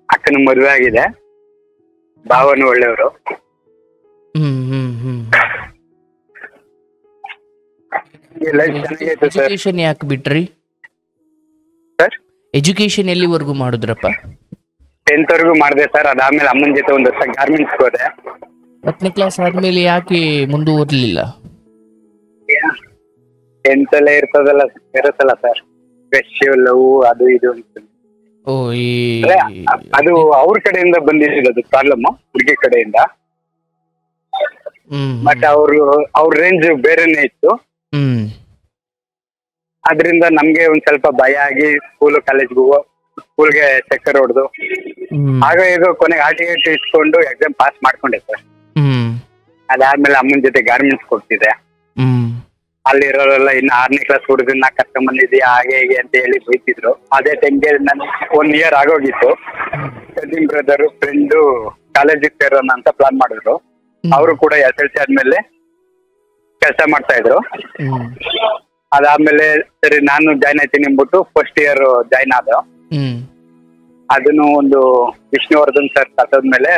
ಅಕ್ಕನ ಮದುವೆ ಆಗಿದೆ, ಭಾವನು ಒಳ್ಳೆಯವರು. ಎಜುಕೇಶನ್ ಯಾಕೆ ಬಿಟ್ರಿ ಸರ್? ಎಜುಕೇಶನ್ ಎಲ್ಲಿವರೆಗೂ ಮಾಡಿದ್ರಪ್ಪ? 10th ವರೆಗೂ ಮಾಡಿದೆ ಸರ್. ಅದಾದ್ಮೇಲೆ ಅಮ್ಮನ ಜೊತೆ ಒಂದು ವರ್ಷ ಗಾರ್ಮೆಂಟ್ಸ್ ಹೋದೆ. 10ನೇ ಕ್ಲಾಸ್ ಆದ್ಮೇಲೆ ಯಾಕೆ ಮುಂದುವರ್ಲಿಲ್ಲ? 10th ಅಲ್ಲೇ ಇರುತ್ತಲ್ಲ ಸರ್, ಫ್ರೆಶ್ ಲವ್ ಅದು ಇದು ಅಂತ. ಓ, ಅದು ಅವ್ರ ಕಡೆಯಿಂದ ಬಂದಿರೋದು ಪ್ರಾಬ್ಲಮ್, ಹುಡುಗಿ ಕಡೆಯಿಂದ. ಬಟ್ ಅವ್ರ ರೇಂಜ್ ಬೇರೆನೆ ಇತ್ತು. ಅದರಿಂದ ನಮ್ಗೆ ಒಂದ್ ಸ್ವಲ್ಪ ಭಯ ಆಗಿ ಸ್ಕೂಲ್ಗೆ ಚಕ್ಕರ್ ಹೊಡೆದು ಆಗ ಈಗ ಕೊನೆಗೆ RTE ಇಟ್ಕೊಂಡು ಎಕ್ಸಾಮ್ ಪಾಸ್ ಮಾಡ್ಕೊಂಡೆ ಸರ್. ಅದಾದ್ಮೇಲೆ ಅಮ್ಮನ ಜೊತೆ ಗಾರ್ಮೆಂಟ್ಸ್ ಕೊಡ್ತಿದ್ದೆ. ಅಲ್ಲಿರೋರೆಲ್ಲ ಇನ್ನು 6ನೇ ಕ್ಲಾಸ್ ಹುಡುಗನ್ನ ಕರ್ಕೊಂಡ್ ಬಂದಿದ್ಯಾ ಹಾಗೆ ಹೀಗೆ ಅಂತ ಹೇಳಿ ಬೈತಿದ್ರು. ಅದೇ ಟೈಮ್ಗೆ ನನ್ 1 year ಆಗೋಗಿತ್ತು. ಕಸಿನ್ ಬ್ರದರ್ ಫ್ರೆಂಡು ಕಾಲೇಜಿಗೆ ಸೇರೋಣ ಅಂತ ಪ್ಲಾನ್ ಮಾಡಿದ್ರು. ಅವರು ಕೂಡ SLC ಆದ್ಮೇಲೆ ಕೆಲಸ ಮಾಡ್ತಾ ಇದ್ರು. ಅದಾದ್ಮೇಲೆ ಸರಿ ನಾನು ಜಾಯ್ನ್ ಆಯ್ತೀನಿ ಅಂದ್ಬಿಟ್ಟು ಫಸ್ಟ್ ಇಯರ್ ಜಾಯ್ನ್ ಆದ. ಅದನ್ನು ಒಂದು ವಿಷ್ಣುವರ್ಧನ್ ಸರ್ ಕಸದ್ಮೇಲೆ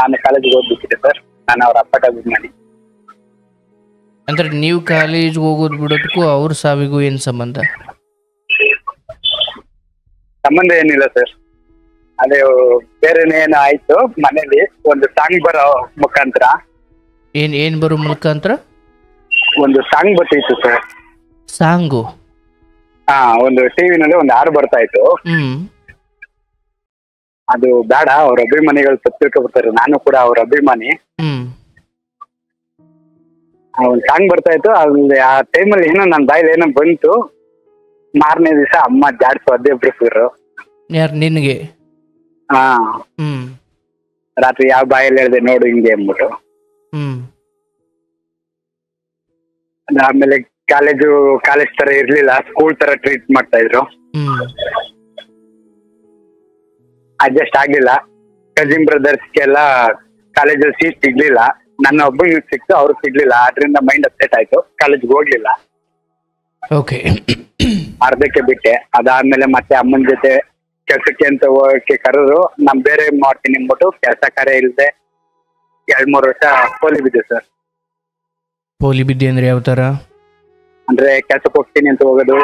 ನಾನು ಕಾಲೇಜಿಗೆ ಹೋಗ್ಬಿಟ್ಟಿದ್ದೆ ಸರ್. ನಾನು ಅವ್ರ ಅಪ್ಪಟ ಅಭಿಮಾನಿ. ಅಂದ್ರೆ ನೀವು ಕಾಲೇಜ್ ಹೋಗೋದು ಬಿಡೋದಕ್ಕೂ ಅವ್ರ ಸಾವಿಗೂ ಏನ್ ಸಂಬಂಧ? ಸಂಬಂಧ ಏನಿಲ್ಲ ಸರ್. ಅದೇ ಬೇರೆನೇನೋ ಆಯ್ತು ಮನೇಲಿ. ಒಂದು ಸಾಂಗ್ ಬರೋ ಮುಖಾಂತರ ಏನ್ ಬರೋ ಮುಖಾಂತರ ಒಂದು ಸಾಂಗ್ ಬರ್ತಿತ್ತು ಸರ್. ಸಾಂಗು? ಒಂದು ಟಿವಿನಲ್ಲಿ ಒಂದು ಹಾಡು ಬರ್ತಾ ಇತ್ತು. ಅದು ಬೇಡ, ಅವ್ರ ಅಭಿಮಾನಿಗಳು ತಪ್ಪು ತಿಳ್ಕೊಬಿಡ್ತಾರೆ. ನಾನು ಕೂಡ ಅವ್ರ ಅಭಿಮಾನಿ. ಒಂದು ಸಾಂಗ್ ಬರ್ತಾ ಇತ್ತು. ಅಲ್ಲಿ ಆ ಟೈಮಲ್ಲಿ ಏನೋ ನನ್ನ ಬಾಯಲ್ಲಿ ಏನೋ ಬಂತು. ಮಾರನೇ ದಿವಸ ಅಮ್ಮ ಜಾಡ್ಸು ಅದೇ ಬಿಡಿಸಿದ್ರು. ಯಾರು ನಿನ್ಗೆ? ರಾತ್ರಿ ಯಾವ ಬಾಯಲ್ಲಿ ಹೇಳಿದೆ ನೋಡು ಹಿಂಗೆ ಅಂದ್ಬಿಟ್ಟು. ಆಮೇಲೆ ಕಾಲೇಜ್ ತರ ಇರ್ಲಿಲ್ಲ, ಸ್ಕೂಲ್ ತರ ಟ್ರೀಟ್ ಮಾಡ್ತಾ ಇದ್ರು. ಅಡ್ಜಸ್ಟ್ ಆಗ್ಲಿಲ್ಲ. ಕಸಿನ್ ಬ್ರದರ್ಸ್ಗೆಲ್ಲ ಕಾಲೇಜಲ್ಲಿ ಸೀಟ್ ಸಿಗ್ಲಿಲ್ಲ. ನನ್ನ ಒಬ್ಬನಿಗೆ ಸಿಕ್ತು, ಅವ್ರಿಗೆ ಸಿಗ್ಲಿಲ್ಲ. ಆದ್ರಿಂದ ಮೈಂಡ್ ಅಪ್ಸೆಟ್ ಆಯ್ತು, ಕಾಲೇಜ್ಗೆ ಹೋಗ್ಲಿಲ್ಲ. ಅರ್ಧಕ್ಕೆ ಬಿಟ್ಟೆ. ಅದಾದ್ಮೇಲೆ ಮತ್ತೆ ಅಮ್ಮನ ಜೊತೆ ಕೆಲ್ಸಕ್ಕೆ ಅಂತ ಹೋಗಕ್ಕೆ ಕರೆದ್ರು. ನಾನ್ ಬೇರೆ ಮಾಡ್ತೀನಿ ಅಂದ್ಬಿಟ್ಟು ಕೆಲಸ ಕಾರ್ಯ ಇಲ್ಲದೆ 2-3 ವರ್ಷ ಪೋಲಿ ಬಿದ್ದೆ ಸರ್. ಪೋಲಿ ಬಿದ್ದೆ ಅಂದ್ರೆ ಯಾವ ತರ? ಅಂದ್ರೆ ಕೆಲ್ಸಕ್ಕೆ ಹೋಗ್ತೀನಿ ಅಂತ ಹೋಗೋದು,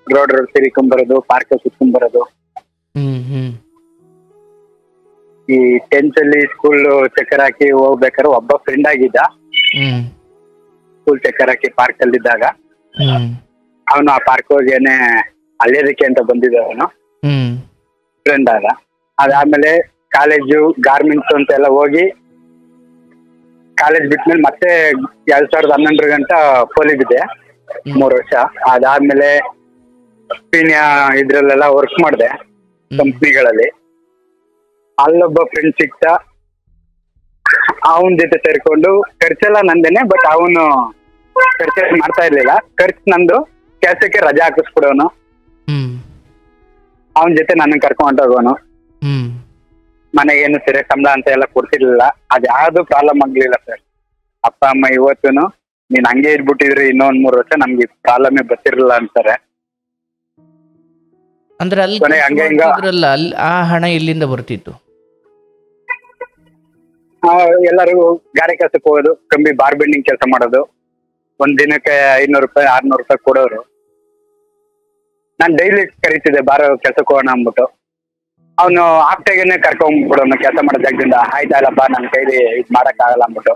ರೋಡ್ ತಿರ್ಕೊಂಬರೋದು, ಪಾರ್ಕ್ ಸುತ್ಕೊಂಡ್ಬರೋದು. ಈ 10th ಅಲ್ಲಿ ಸ್ಕೂಲ್ ಚಕ್ಕರ್ ಹಾಕಿ ಹೋಗ್ಬೇಕಾದ್ರೆ ಒಬ್ಬ ಫ್ರೆಂಡ್ ಆಗಿದ್ದ. ಸ್ಕೂಲ್ ಚಕ್ಕರ್ ಹಾಕಿ ಪಾರ್ಕ್ ಅಲ್ಲಿ ಇದ್ದಾಗ ಅವನು ಆ ಪಾರ್ಕ್ ಹೋಗೇನೆ ಅಲ್ಲಿಯದಕ್ಕೆ ಅಂತ ಬಂದಿದ್ದ ಅವನು ಫ್ರೆಂಡ್ ಆದ. ಅದಾದ್ಮೇಲೆ ಕಾಲೇಜು ಗಾರ್ಮೆಂಟ್ಸ್ ಅಂತೆಲ್ಲ ಹೋಗಿ ಕಾಲೇಜ್ ಬಿಟ್ಮೇಲೆ ಮತ್ತೆ 2011 ಗಂಟ ಪೋಲಿ ಬಿದ್ದೆ 3 ವರ್ಷ. ಅದಾದ್ಮೇಲೆ ಪೀಣ್ಯ ಇದ್ರಲ್ಲೆಲ್ಲ ವರ್ಕ್ ಮಾಡಿದೆ ಕಂಪ್ನಿಗಳಲ್ಲಿ. ಅಲ್ಲೊಬ್ಬ ಫ್ರೆಂಡ್ ಸಿಕ್ತ, ಅವನ ಜೊತೆ ಸೇರ್ಕೊಂಡು ಖರ್ಚೆಲ್ಲ ನಂದೇನೆ. ಬಟ್ ಅವನು ಖರ್ಚು ಮಾಡ್ತಾ ಇರ್ಲಿಲ್ಲ. ಖರ್ಚು ನಂದು, ಕೆಲಸಕ್ಕೆ ರಜೆ ಹಾಕಿಸ್ಬಿಡೋನು. ಅವನ ಜೊತೆ ನನ್ನ ಕರ್ಕೊಂಡು ಹೋಗೋನು. ಮನೆಗೇನು ಸರಿ ಸಂಬಳ ಅಂತ ಎಲ್ಲ ಕೊಡ್ತಿರ್ಲಿಲ್ಲ. ಅದ್ಯಾವ್ದು ಪ್ರಾಬ್ಲಮ್ ಆಗ್ಲಿಲ್ಲ ಸರ್. ಅಪ್ಪ ಅಮ್ಮ ಇವತ್ತೂನು ನೀನ್ ಹಂಗೆ ಇದ್ಬಿಟ್ಟಿದ್ರಿ ಇನ್ನೊಂದ್ 3 ವರ್ಷ ನಮ್ಗೆ ಪ್ರಾಬ್ಲಮ್ ಬರ್ತಿರ್ಲಿಲ್ಲ ಅಂತಾರೆ. ಅಂದ್ರೆ ಅಲ್ಲಿ ಆ ಹಣ ಎಲ್ಲಿಂದ ಬರ್ತಿತ್ತು? ಎಲ್ಲರಿಗೂ ಗಾರೆ ಕೆಲಸಕ್ಕೆ ಹೋಗೋದು, ಕಂಬಿ ಬಾರ್ ಬೆಂಡಿಂಗ್ ಕೆಲಸ ಮಾಡೋದು. ಒಂದ್ ದಿನಕ್ಕೆ 500 ರೂಪಾಯಿ 600 ರೂಪಾಯಿ ಕೊಡೋರು. ನಾನ್ ಡೈಲಿ ಕರೀತಿದ್ದೆ ಬಾರೋ ಕೆಲ್ಸಕ್ಕೆ ಹೋಗೋಣ ಅಂದ್ಬಿಟ್ಟು. ಅವನು ಆಪ್ಟೆಗೆನೆ ಕರ್ಕೊಂಡ್ಬಿಡೋನು ಕೆಲಸ ಮಾಡೋ ಜಾಗದಿಂದ. ಆಯ್ತಾಯಿಲ್ಲಪ್ಪ ನನ್ನ ಕೈಲಿ ಇದು ಮಾಡಕ್ ಆಗಲ್ಲ ಅಂದ್ಬಿಟ್ಟು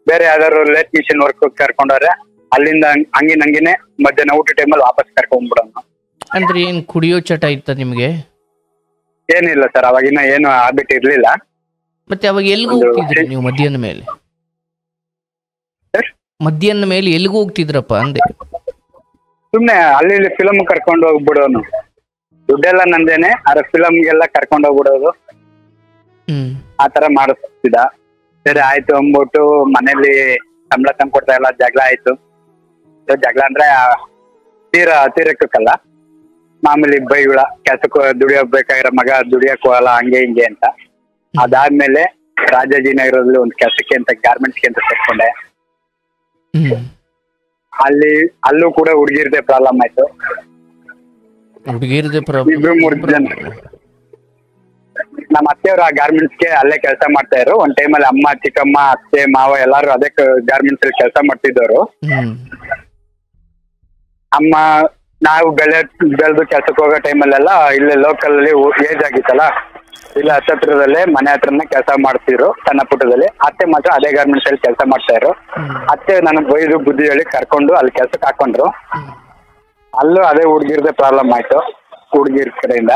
ಬೇರೆ ಯಾವ್ದಾದ್ರು ಲೇಟ್ ಮಿಷಿನ್ ವರ್ಕ್ ಕರ್ಕೊಂಡವ್ರೆ ಅಲ್ಲಿಂದ ಹಂಗಿನಂಗಿನೇ ಮಧ್ಯಾಹ್ನ ಊಟ ಟೈಮಲ್ಲಿ ವಾಪಸ್ ಕರ್ಕೊಂಡ್ಬಿಡೋನು. ಅಂದ್ರೆ ಏನ್ ಕುಡಿಯೋ ಚಟ ಇತ್ತ ನಿಮ್ಗೆ? ಏನಿಲ್ಲ ಸರ್, ಅವಾಗಿನ ಏನು ಹ್ಯಾಬಿಟ್ ಇರ್ಲಿಲ್ಲ. ಮತ್ತೆ ಅವಾಗ ಎಲ್ಗೂ ಹೋಗ್ತಿದ್ರಿ ನೀವು? ಮಧ್ಯಾಹ್ನ ಮೇಲೆ ಎಲ್ಗೂ ಹೋಗ್ತಿದ್ರಪ್ಪ ಅಂದೆ? ಸುಮ್ನೆ ಅಲ್ಲಿ ಇಲ್ಲಿ ಫಿಲಮ್ ಕರ್ಕೊಂಡು ಹೋಗ್ಬಿಡೋನು. ದುಡ್ಡೆಲ್ಲ ನಂದೇನೆ, ಆದ್ರೆ ಫಿಲಮ್ಗೆಲ್ಲ ಕರ್ಕೊಂಡು ಹೋಗ್ಬಿಡೋದು. ಆತರ ಮಾಡಿಸ್ತಿದ್ದ. ಸರಿ ಆಯ್ತು ಅಂದ್ಬಿಟ್ಟು ಮನೇಲಿ ಸಂಬಳ ತಂದು ಕೊಡ್ತಾ ಇಲ್ಲ, ಜಗಳ ಆಯ್ತು. ಜಗಳ ಅಂದ್ರೆ ತೀರಕ್ಕಲ್ಲ, ಮಾಮೂಲಿ ಬೈಗಳ ಕೆಲ್ಸಕ್ಕೆ ದುಡಿಯೋಬೇಕಾಗಿರೋ ಮಗ ದುಡಿಯಕ್ ಹೋಗಲ್ಲ ಹಂಗೆ ಹಿಂಗೆ ಅಂತ. ಅದಾದ್ಮೇಲೆ ರಾಜಾಜಿನಗರದಲ್ಲಿ ಒಂದು ಕೆಲಸಕ್ಕೆ ಅಂತ ಗಾರ್ಮೆಂಟ್ಸ್ಗೆ ಅಂತ ಸೇರ್ಕೊಂಡೆ. ಅಲ್ಲೂ ಕೂಡ ಹುಡುಗಿರ್ದೆ ಪ್ರಾಬ್ಲಮ್ ಆಯ್ತು. ಹುಡುಗಿರ್ದೆ ಇಬ್ರು 3 ಜನ ನಮ್ಮ ಅತ್ತೆಯವರು ಆ ಗಾರ್ಮೆಂಟ್ಸ್ಗೆ ಅಲ್ಲೇ ಕೆಲಸ ಮಾಡ್ತಾ ಇದ್ರು. ಒಂದ್ ಟೈಮಲ್ಲಿ ಅಮ್ಮ, ಚಿಕ್ಕಮ್ಮ, ಅತ್ತೆ, ಮಾವ ಎಲ್ಲಾರು ಅದೇ ಗಾರ್ಮೆಂಟ್ಸ್ ಅಲ್ಲಿ ಕೆಲಸ ಮಾಡ್ತಿದ್ದವರು. ಅಮ್ಮ ನಾವು ಬೆಳೆದು ಕೆಲ್ಸಕ್ಕೆ ಹೋಗೋ ಟೈಮಲ್ಲೆಲ್ಲ ಇಲ್ಲೇ ಲೋಕಲ್ ಅಲ್ಲಿ ಏಜ್ ಆಗಿತ್ತಲ್ಲ, ಇಲ್ಲ ಹತ್ರದಲ್ಲೇ ಮನೆ ಹತ್ರನೇ ಕೆಲಸ ಮಾಡ್ತಿದ್ರು ಸಣ್ಣ ಪುಟ್ಟದಲ್ಲಿ. ಅತ್ತೆ ಮಾತ್ರ ಅದೇ ಗಾರ್ಮೆಂಟ್ಸ್ ಅಲ್ಲಿ ಕೆಲಸ ಮಾಡ್ತಾ ಇದ್ರು. ಅತ್ತೆ ನನಗೆ ಬೈದು ಬುದ್ಧಿ ಹೇಳಿ ಕರ್ಕೊಂಡು ಅಲ್ಲಿ ಕೆಲ್ಸಕ್ಕೆ ಹಾಕೊಂಡ್ರು. ಅಲ್ಲೂ ಅದೇ ಹುಡುಗಿರ್ದೇ ಪ್ರಾಬ್ಲಮ್ ಆಯ್ತು. ಹುಡುಗಿರ್ ಕಡೆಯಿಂದ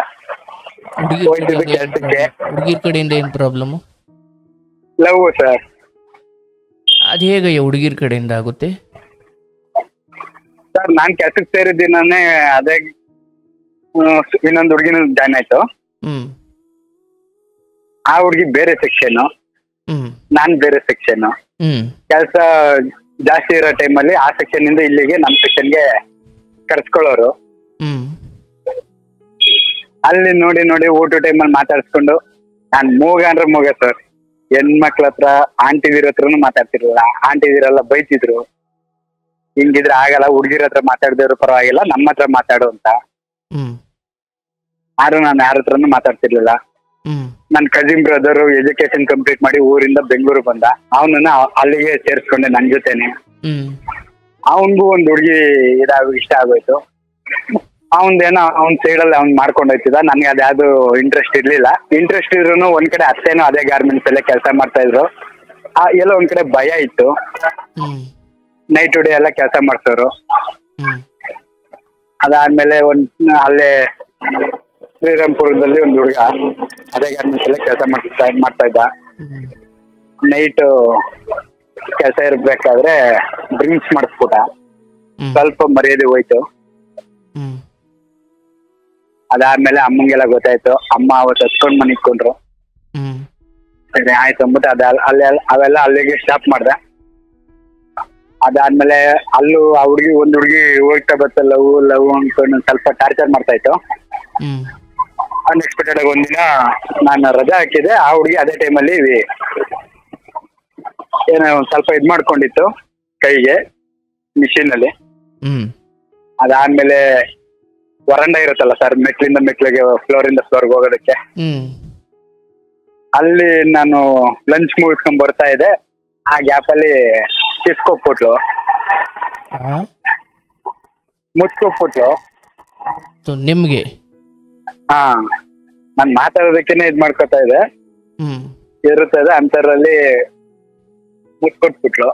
ಹೋಯ್ತಿದ್ದು ಕೆಲ್ಸಕ್ಕೆ. ಹುಡುಗಿರ್ ಕಡೆಯಿಂದ ಏನ್ ಪ್ರಾಬ್ಲಮ್? Love sir. ಅದ್ ಹೇಗೆ ಹುಡುಗಿರ್ ಕಡೆಯಿಂದ ಆಗುತ್ತೆ ಸರ್? ನಾನ್ ಕೆಲ್ಸಕ್ಕೆ ಸೇರಿದ್ದೀನೇ ಅದೇ ಇನ್ನೊಂದು ಹುಡುಗಿನ ಜಾಯ್ನ್ ಆಯ್ತು. ಆ ಹುಡುಗಿ ಬೇರೆ ಸೆಕ್ಷನ್, ನಾನ್ ಬೇರೆ ಸೆಕ್ಷನ್. ಕೆಲಸ ಜಾಸ್ತಿ ಇರೋ ಟೈಮಲ್ಲಿ ಆ ಸೆಕ್ಷನ್ ಇಂದ ಇಲ್ಲಿಗೆ ನಮ್ ಸೆಕ್ಷನ್ಗೆ ಕರ್ಸ್ಕೊಳ್ಳೋರು. ಅಲ್ಲಿ ನೋಡಿ ಊಟ ಟೈಮಲ್ಲಿ ಮಾತಾಡ್ಸ್ಕೊಂಡು ನಾನ್ ಮೂಗ ಅಂದ್ರೆ ಮೂಗ ಸರ್. ಹೆಣ್ಮಕ್ಳ ಹತ್ರ ಆಂಟಿದಿರ ಹತ್ರನು ಮಾತಾಡ್ತಿರ್ಲಿಲ್ಲ. ಆಂಟಿದಿರೆಲ್ಲ ಬೈತಿದ್ರು, ಹಿಂಗಿದ್ರೆ ಆಗಲ್ಲ, ಹುಡುಗಿರ ಹತ್ರ ಮಾತಾಡ್ದಿರೋ ಪರವಾಗಿಲ್ಲ, ನಮ್ಮ ಹತ್ರ ಮಾತಾಡು ಅಂತ. ಆದ್ರೂ ನಾನು ಯಾರ ಹತ್ರನು ಮಾತಾಡ್ತಿರ್ಲಿಲ್ಲ. ನನ್ ಕಸಿನ್ ಬ್ರದರ್ ಎಜುಕೇಶನ್ ಕಂಪ್ಲೀಟ್ ಮಾಡಿ ಊರಿಂದ ಬೆಂಗಳೂರು ಬಂದ. ಅವನನ್ನ ಅಲ್ಲಿಗೆ ಸೇರ್ಸ್ಕೊಂಡೆ ನನ್ ಜೊತೆನೆ. ಅವನ್ಗೂ ಒಂದ್ ಹುಡುಗಿ ಇಷ್ಟ ಆಗೋಯ್ತು. ಅವನ್ದೇನೋ ಅವ್ನ್ ಸೈಡಲ್ಲಿ ಅವ್ನ್ ಮಾಡ್ಕೊಂಡ್ ಹೋಯ್ತಿದ್ದ. ನನ್ಗೆ ಅದ್ಯಾವ್ದು ಇಂಟ್ರೆಸ್ಟ್ ಇರ್ಲಿಲ್ಲ. ಇಂಟ್ರೆಸ್ಟ್ ಇದ್ರು ಒಂದ್ ಕಡೆ ಅತ್ತೇನೋ ಅದೇ ಗಾರ್ಮೆಂಟ್ಸ್ ಅಲ್ಲೇ ಕೆಲಸ ಮಾಡ್ತಾ ಇದ್ರು. ಎಲ್ಲೋ ಒಂದ್ ಕಡೆ ಭಯ ಇತ್ತು. ನೈಟ್ ಡೇ ಎಲ್ಲ ಕೆಲಸ ಮಾಡ್ಸೋರು. ಅದಾದ್ಮೇಲೆ ಅಲ್ಲೇ ಶ್ರೀರಾಮ್ಪುರದಲ್ಲಿ ಒಂದು ಹುಡುಗ ಅದೇ ಗಾರ್ಮೆಂಟ್ಸ್ ಅಲ್ಲೇ ಕೆಲಸ ಮಾಡ್ತಾ ಇದ್ದ. ನೈಟ್ ಕೆಲಸ ಇರ್ಬೇಕಾದ್ರೆ ಡ್ರಿಂಕ್ಸ್ ಮಾಡಿಸ್ಬಿಟ್ಟ. ಸ್ವಲ್ಪ ಮರ್ಯಾದೆ ಹೋಯ್ತು. ಅದಾದ್ಮೇಲೆ ಅಮ್ಮಂಗೆಲ್ಲ ಗೊತ್ತಾಯ್ತು. ಅಮ್ಮ ಅವತ್ತು ಹತ್ಕೊಂಡ್ ಮನೆಗ್ ಕೊಂಡ್ರು. ಸರಿ ಆಯ್ತು ಅಂದ್ಬಿಟ್ಟು ಅವೆಲ್ಲ ಅಲ್ಲಿಗೆ ಸ್ಟಾಪ್ ಮಾಡ್ದೆ. ಅದಾದ್ಮೇಲೆ ಅಲ್ಲೂ ಆ ಹುಡುಗಿ ಒಂದ್ ಹುಡುಗಿ ಹೋಗ್ತಾ ಬತ್ತ ಲವ್ ಅನ್ಕೊಂಡು ಸ್ವಲ್ಪ ಟಾರ್ಚರ್ ಮಾಡ್ತಾ ಇತ್ತು. ಅನ್ಎಕ್ಸ್ಪೆಕ್ಟೆಡ್ ಆಗಿ ಒಂದಿನ ನಾನು ರಜಾ ಹಾಕಿದೆ. ಆ ಹುಡುಗಿ ಅದೇ ಟೈಮಲ್ಲಿ ಏನೋ ಒಂದ್ ಸ್ವಲ್ಪ ಇದ್ ಮಾಡ್ಕೊಂಡಿತ್ತು ಕೈಗೆ ಮಿಷಿನ್ ಅಲ್ಲಿ. ಅದಾದ್ಮೇಲೆ ವರಂಡ ಇರುತ್ತಲ್ಲ ಸರ್, ಮೆಟ್ಲಿಂದ ಮೆಟ್ಲಿಗೆ, ಫ್ಲೋರ್ ಇಂದ ಫ್ಲೋರ್ಗೆ ಹೋಗೋದಕ್ಕೆ, ಅಲ್ಲಿ ನಾನು ಲಂಚ್ ಮುಗಿಸ್ಕೊಂಡ್ ಬರ್ತಾ ಇದೆ. ಆ ಗ್ಯಾಪ್ ಅಲ್ಲಿ ಮುಚ್ಕೊಬಿಟ್ಲು. ನಿಮ್ಗೆ ನಾನ್ ಮಾತಾಡೋದಕ್ಕೇನೆ ಇದ್ ಮಾಡ್ಕೊತಾ ಇದೆ ಇರುತ್ತದೆ ಅಂತರಲ್ಲಿ ಮುಚ್ಕೊಟ್ಬಿಟ್ಲು.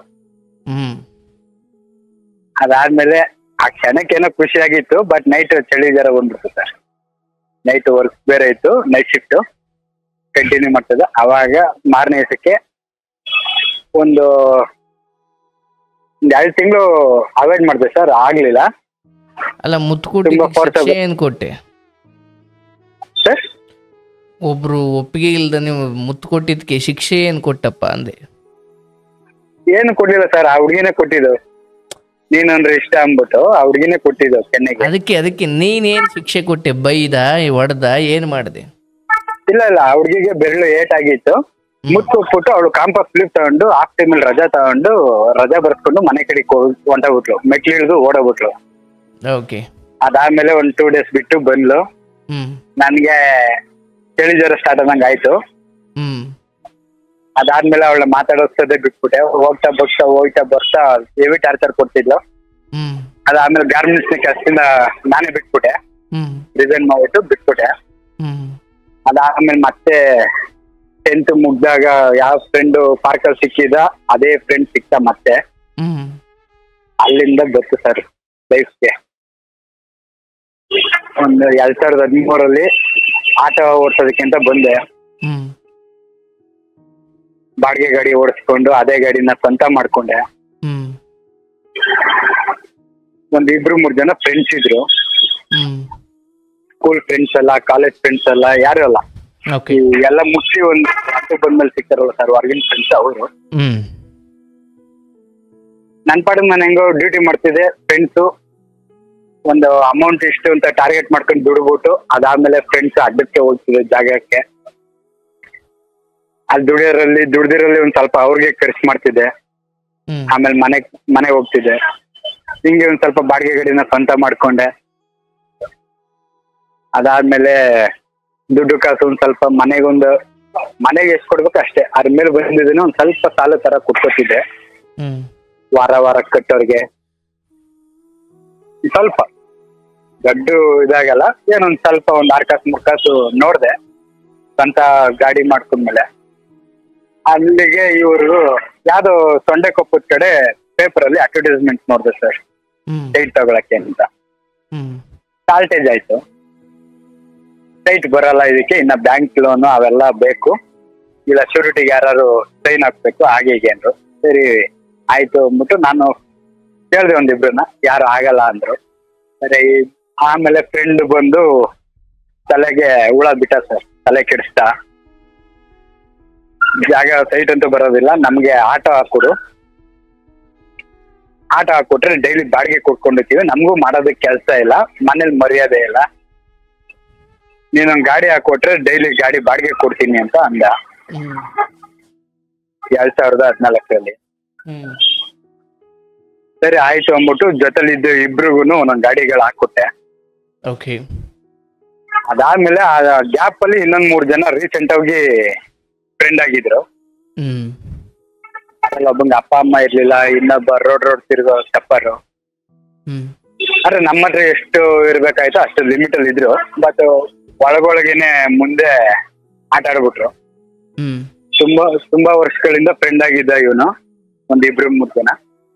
ಅದಾದ್ಮೇಲೆ ಆ ಕ್ಷಣಕ್ಕೇನೋ ಖುಷಿಯಾಗಿತ್ತು. ಬಟ್ ನೈಟ್ ಚಳಿ ಜರ ಬಂದ್ಬಿಡ್ತು ಸರ್. ನೈಟ್ ವರ್ಕ್ ಬೇರೆ ಇತ್ತು, ನೈಟ್ ಶಿಫ್ಟ್ ಕಂಟಿನ್ಯೂ ಮಾಡ್ತದೆ. ಅವಾಗ ಮಾರನೇ ದಿವಸಕ್ಕೆ ಒಂದು 2 ತಿಂಗಳು ಅವಾಯ್ಡ್ ಮಾಡಿದೆ ಸರ್. ಆಗ್ಲಿಲ್ಲ. ಅಲ್ಲ, ಮುತ್ಕೊಟ್ಟು ಏನ್ ಕೊಟ್ಟೆ ಸರ್? ಒಬ್ರು ಒಪ್ಪಿಗೆ ಇಲ್ದ ನೀವು ಮುತ್ತು ಕೊಟ್ಟಿದ್ಕೆ ಶಿಕ್ಷೆ ಏನ್ ಕೊಟ್ಟಪ್ಪ ಅಂದೆ? ಏನು ಕೊಡ್ಲಿಲ್ಲ ಸರ್, ಆ ಹುಡುಗಿನೇ ಕೊಟ್ಟಿದ್ದು. ನೀನಂದ್ರೆ ಇಷ್ಟ ಅಂದ್ಬಿಟ್ಟು ಆ ಹುಡುಗಿನೇ ಕೊಟ್ಟಿದ್ದು ಕೆನ್ನೆಗೆ. ಅದಕ್ಕೆ ನೀನೇನ್ ಶಿಕ್ಷೆ ಕೊಟ್ಟೆ? ಬೈದ, ಹೊಡೆದ, ಏನ್ ಮಾಡಿದೆ? ಇಲ್ಲ, ಆ ಹುಡುಗಿಗೆ ಬೆರಳು ಏಟ್ ಆಗಿತ್ತು. ಮುತ್ತು ಕೊಟ್ಬಿಟ್ಟು ಅವಳು ಕಾಂಪಾಸ್ ಸ್ಲೀಪ್ ತಗೊಂಡು ಹಾಫ್ ಟೈಮಲ್ಲಿ ರಜಾ ಬರ್ಸ್ಕೊಂಡು ಮನೆ ಕಡೆ ಹೊಂಟೋಗ್ಬಿಟ್ಲು. ಮೆಟ್ಲು ಇಳಿದು ಓಡೋಗ್ಬಿಟ್ಲು. ಅದಾದ್ಮೇಲೆ ಒಂದ್ 2 days ಬಿಟ್ಟು ಬಂದ್ಲು. ನನ್ಗೆ ಚಳಿ ಜ್ವರ ಸ್ಟಾರ್ಟ್ ಆದಂಗ ಆಯ್ತು. ಅದಾದ್ಮೇಲೆ ಅವಳ ಮಾತಾಡೋದೇ ಬಿಟ್ಬಿಟ್ಟೆ. ಹೋಗ್ತಾ ಬರ್ತಾ ಹೆವಿ ಟಾರ್ಚರ್ ಕೊಡ್ತಿದ್ಲು. ಅದಾದ್ಮೇಲೆ ಗಾರ್ಮೆಂಟ್ಸ್ ಕೆಲಸದಿಂದ ನಾನೇ ಬಿಟ್ಬಿಟ್ಟೆ. ರಿಸೈನ್ ಮಾಡ್ಬಿಟ್ಟು ಬಿಟ್ಬಿಟ್ಟೆ. ಅದಾದ್ಮೇಲೆ ಮತ್ತೆ 10th ಮುಗ್ದಾಗ ಯಾವ ಫ್ರೆಂಡ್ ಪಾರ್ಕಲ್ಲಿ ಸಿಕ್ಕಿದ ಅದೇ ಫ್ರೆಂಡ್ ಸಿಕ್ತ ಮತ್ತೆ. ಅಲ್ಲಿಂದ ಗೊತ್ತು ಸರ್ ಲೈಫ್ಗೆ. ಒಂದು 2013 ಆಟೋ ಓಡಿಸೋದಕ್ಕೆ ಅಂತ ಬಂದೆ. ಬಾಡಿಗೆ ಗಾಡಿ ಓಡಿಸ್ಕೊಂಡು ಅದೇ ಗಾಡಿನ ಸ್ವಂತ ಮಾಡ್ಕೊಂಡೆ. ಒಂದ್ 2-3 ಜನ ಫ್ರೆಂಡ್ಸ್ ಇದ್ರು. ಸ್ಕೂಲ್ ಫ್ರೆಂಡ್ಸ್ ಅಲ್ಲ, ಕಾಲೇಜ್ ಫ್ರೆಂಡ್ಸ್ ಅಲ್ಲ, ಯಾರು ಅಲ್ಲ. ಎಲ್ಲ ಮುಚ್ಚಿ ಒಂದು ಬಂದ್ಮೇಲೆ ಸಿಗ್ತಾರಲ್ಲ ಸರ್ ಹೊರಗಿನ ಫ್ರೆಂಡ್ಸ್ ಅವರು. ನನ್ ಪಾಡಿಗೆ ನಾನು ಹೆಂಗೋ ಡ್ಯೂಟಿ ಮಾಡ್ತಿದ್ದೆ. ಫ್ರೆಂಡ್ಸು ಒಂದು ಅಮೌಂಟ್ ಇಷ್ಟು ಅಂತ ಟಾರ್ಗೆಟ್ ಮಾಡ್ಕೊಂಡು ದುಡ್ಬಿಟ್ಟು ಅದಾದ್ಮೇಲೆ ಫ್ರೆಂಡ್ಸ್ ಅಡ್ಡಕ್ಕೆ ಹೋಗ್ತಿದ್ದೆ ಜಾಗಕ್ಕೆ. ಅಲ್ಲಿ ದುಡ್ದಿರಲ್ಲಿ ಒಂದ್ ಸ್ವಲ್ಪ ಅವ್ರಿಗೆ ಖರ್ಚು ಮಾಡ್ತಿದ್ದೆ. ಆಮೇಲೆ ಮನೆಗೆ ಹೋಗ್ತಿದ್ದೆ. ಹಿಂಗೆ ಒಂದ್ ಸ್ವಲ್ಪ ಬಾಡಿಗೆ ಗಾಡಿನ ಸ್ವಂತ ಮಾಡ್ಕೊಂಡೆ. ಅದಾದ್ಮೇಲೆ ದುಡ್ಡು ಕಾಸು ಒಂದ್ ಸ್ವಲ್ಪ ಮನೆಗೆ ಎಷ್ಟು ಕೊಡ್ಬೇಕು ಅಷ್ಟೇ, ಅದ್ರ ಮೇಲೆ ಬಂದಿದ್ದೀನಿ ಒಂದ್ ಸ್ವಲ್ಪ ಸಾಲ ತರ ಕೊಟ್ಕೊತಿದ್ದೆ ವಾರ ವಾರ ಕಟ್ಟೋರ್ಗೆ. ಸ್ವಲ್ಪ ದೊಡ್ಡ ಇದಾಗಲ್ಲ, ಏನೊಂದ್ ಸ್ವಲ್ಪ ಒಂದ್ 6 ಕಾಸು 3 ಕಾಸು ನೋಡ್ದೆ ಸ್ವಂತ ಗಾಡಿ ಮಾಡ್ಕೊಂಡ್ಮೇಲೆ. ಅಲ್ಲಿಗೆ ಇವರು ಯಾವ್ದೋ ಸೊಂಡೆಕೊಪ್ಪದ ಕಡೆ ಪೇಪರ್ ಅಲ್ಲಿ ಅಡ್ವರ್ಟೈಸ್ಮೆಂಟ್ ನೋಡ್ದೆ ಸರ್, ಸೈಟ್ ತಗೊಳಕ್ಕೆ ಅಂತ. ಶಾರ್ಟೇಜ್ ಆಯ್ತು, ಸೈಟ್ ಬರಲ್ಲ ಇದಕ್ಕೆ, ಇನ್ನ ಬ್ಯಾಂಕ್ ಲೋನು ಅವೆಲ್ಲ ಬೇಕು, ಇಲ್ಲ ಶ್ಯೂರಿಟಿಗೆ ಯಾರು ಸೈನ್ ಹಾಕ್ಬೇಕು ಹಾಗೆ ಹೀಗೆ ಅಂದ್ರು. ಸರಿ ಆಯ್ತು ಅಂದ್ಬಿಟ್ಟು ನಾನು ಕೇಳಿದೆ ಒಂದಿಬ್ರನ್ನ, ಯಾರು ಆಗಲ್ಲ ಅಂದ್ರು. ಸರಿ ಆಮೇಲೆ ಫ್ರೆಂಡ್ ಬಂದು ತಲೆಗೆ ಹುಳ ಬಿಟ್ಟ ಸರ್, ತಲೆ ಕೆಡಿಸ್ತಾ, ಜಾಗ ಸೈಟ್ ಅಂತೂ ಬರೋದಿಲ್ಲ, ನಮ್ಗೆ ಆಟೋ ಹಾಕೊಡು, ಆಟೋ ಹಾಕೊಟ್ರೆ ಡೈಲಿ ಬಾಡಿಗೆ ಕೊಟ್ಕೊಂಡಿರ್ತೀವಿ, ನಮಗೂ ಮಾಡೋದಕ್ಕೆ ಕೆಲಸ ಇಲ್ಲ, ಮನೇಲಿ ಮರ್ಯಾದೆ ಇಲ್ಲ, ನೀನೊಂದು ಗಾಡಿ ಹಾಕೊಟ್ರೆ ಡೈಲಿ ಗಾಡಿ ಬಾಡಿಗೆ ಕೊಡ್ತೀನಿ ಅಂತ ಅಂದ 2014ರಲ್ಲಿ. ಸರಿ ಆಯ್ತು ಅಂದ್ಬಿಟ್ಟು ಜೊತೆಲಿದ್ದ ಇಬ್ರಿಗೂ ಒಂದೊಂದು ಗಾಡಿಗಳು ಹಾಕೊಟ್ಟೆ. ಅದಾದ್ಮೇಲೆ ಆ ಗ್ಯಾಪ್ ಅಲ್ಲಿ ಇನ್ನೊಂದ್ 3 ಜನ ರೀಸೆಂಟ್ ಆಗಿ ಫ್ರೆಂಡ್ ಆಗಿದ್ರು. ಅದ್ರಲ್ಲಿ ಒಬ್ಬಂಗೆ ಅಪ್ಪ ಅಮ್ಮ ಇರ್ಲಿಲ್ಲ, ಇನ್ನೊಬ್ಬ ರೋಡ್ ತಿರುಗೋ ಟಪ್ಪರು. ಆದ್ರೆ ನಮ್ಮ ಹತ್ರ ಎಷ್ಟು ಇರ್ಬೇಕಾಯ್ತು ಅಷ್ಟು ಲಿಮಿಟ್ ಅಲ್ಲಿ ಇದ್ರು, ಬಟ್ ಒಳಗೊಳಗೇನೆ ಮುಂದೆ ಆಟ ಆಡ್ಬಿಟ್ರು. ತುಂಬಾ ವರ್ಷಗಳಿಂದ ಫ್ರೆಂಡ್ ಆಗಿದ್ದ ಇವನು, ಒಂದ್ 2-3 ಜನ.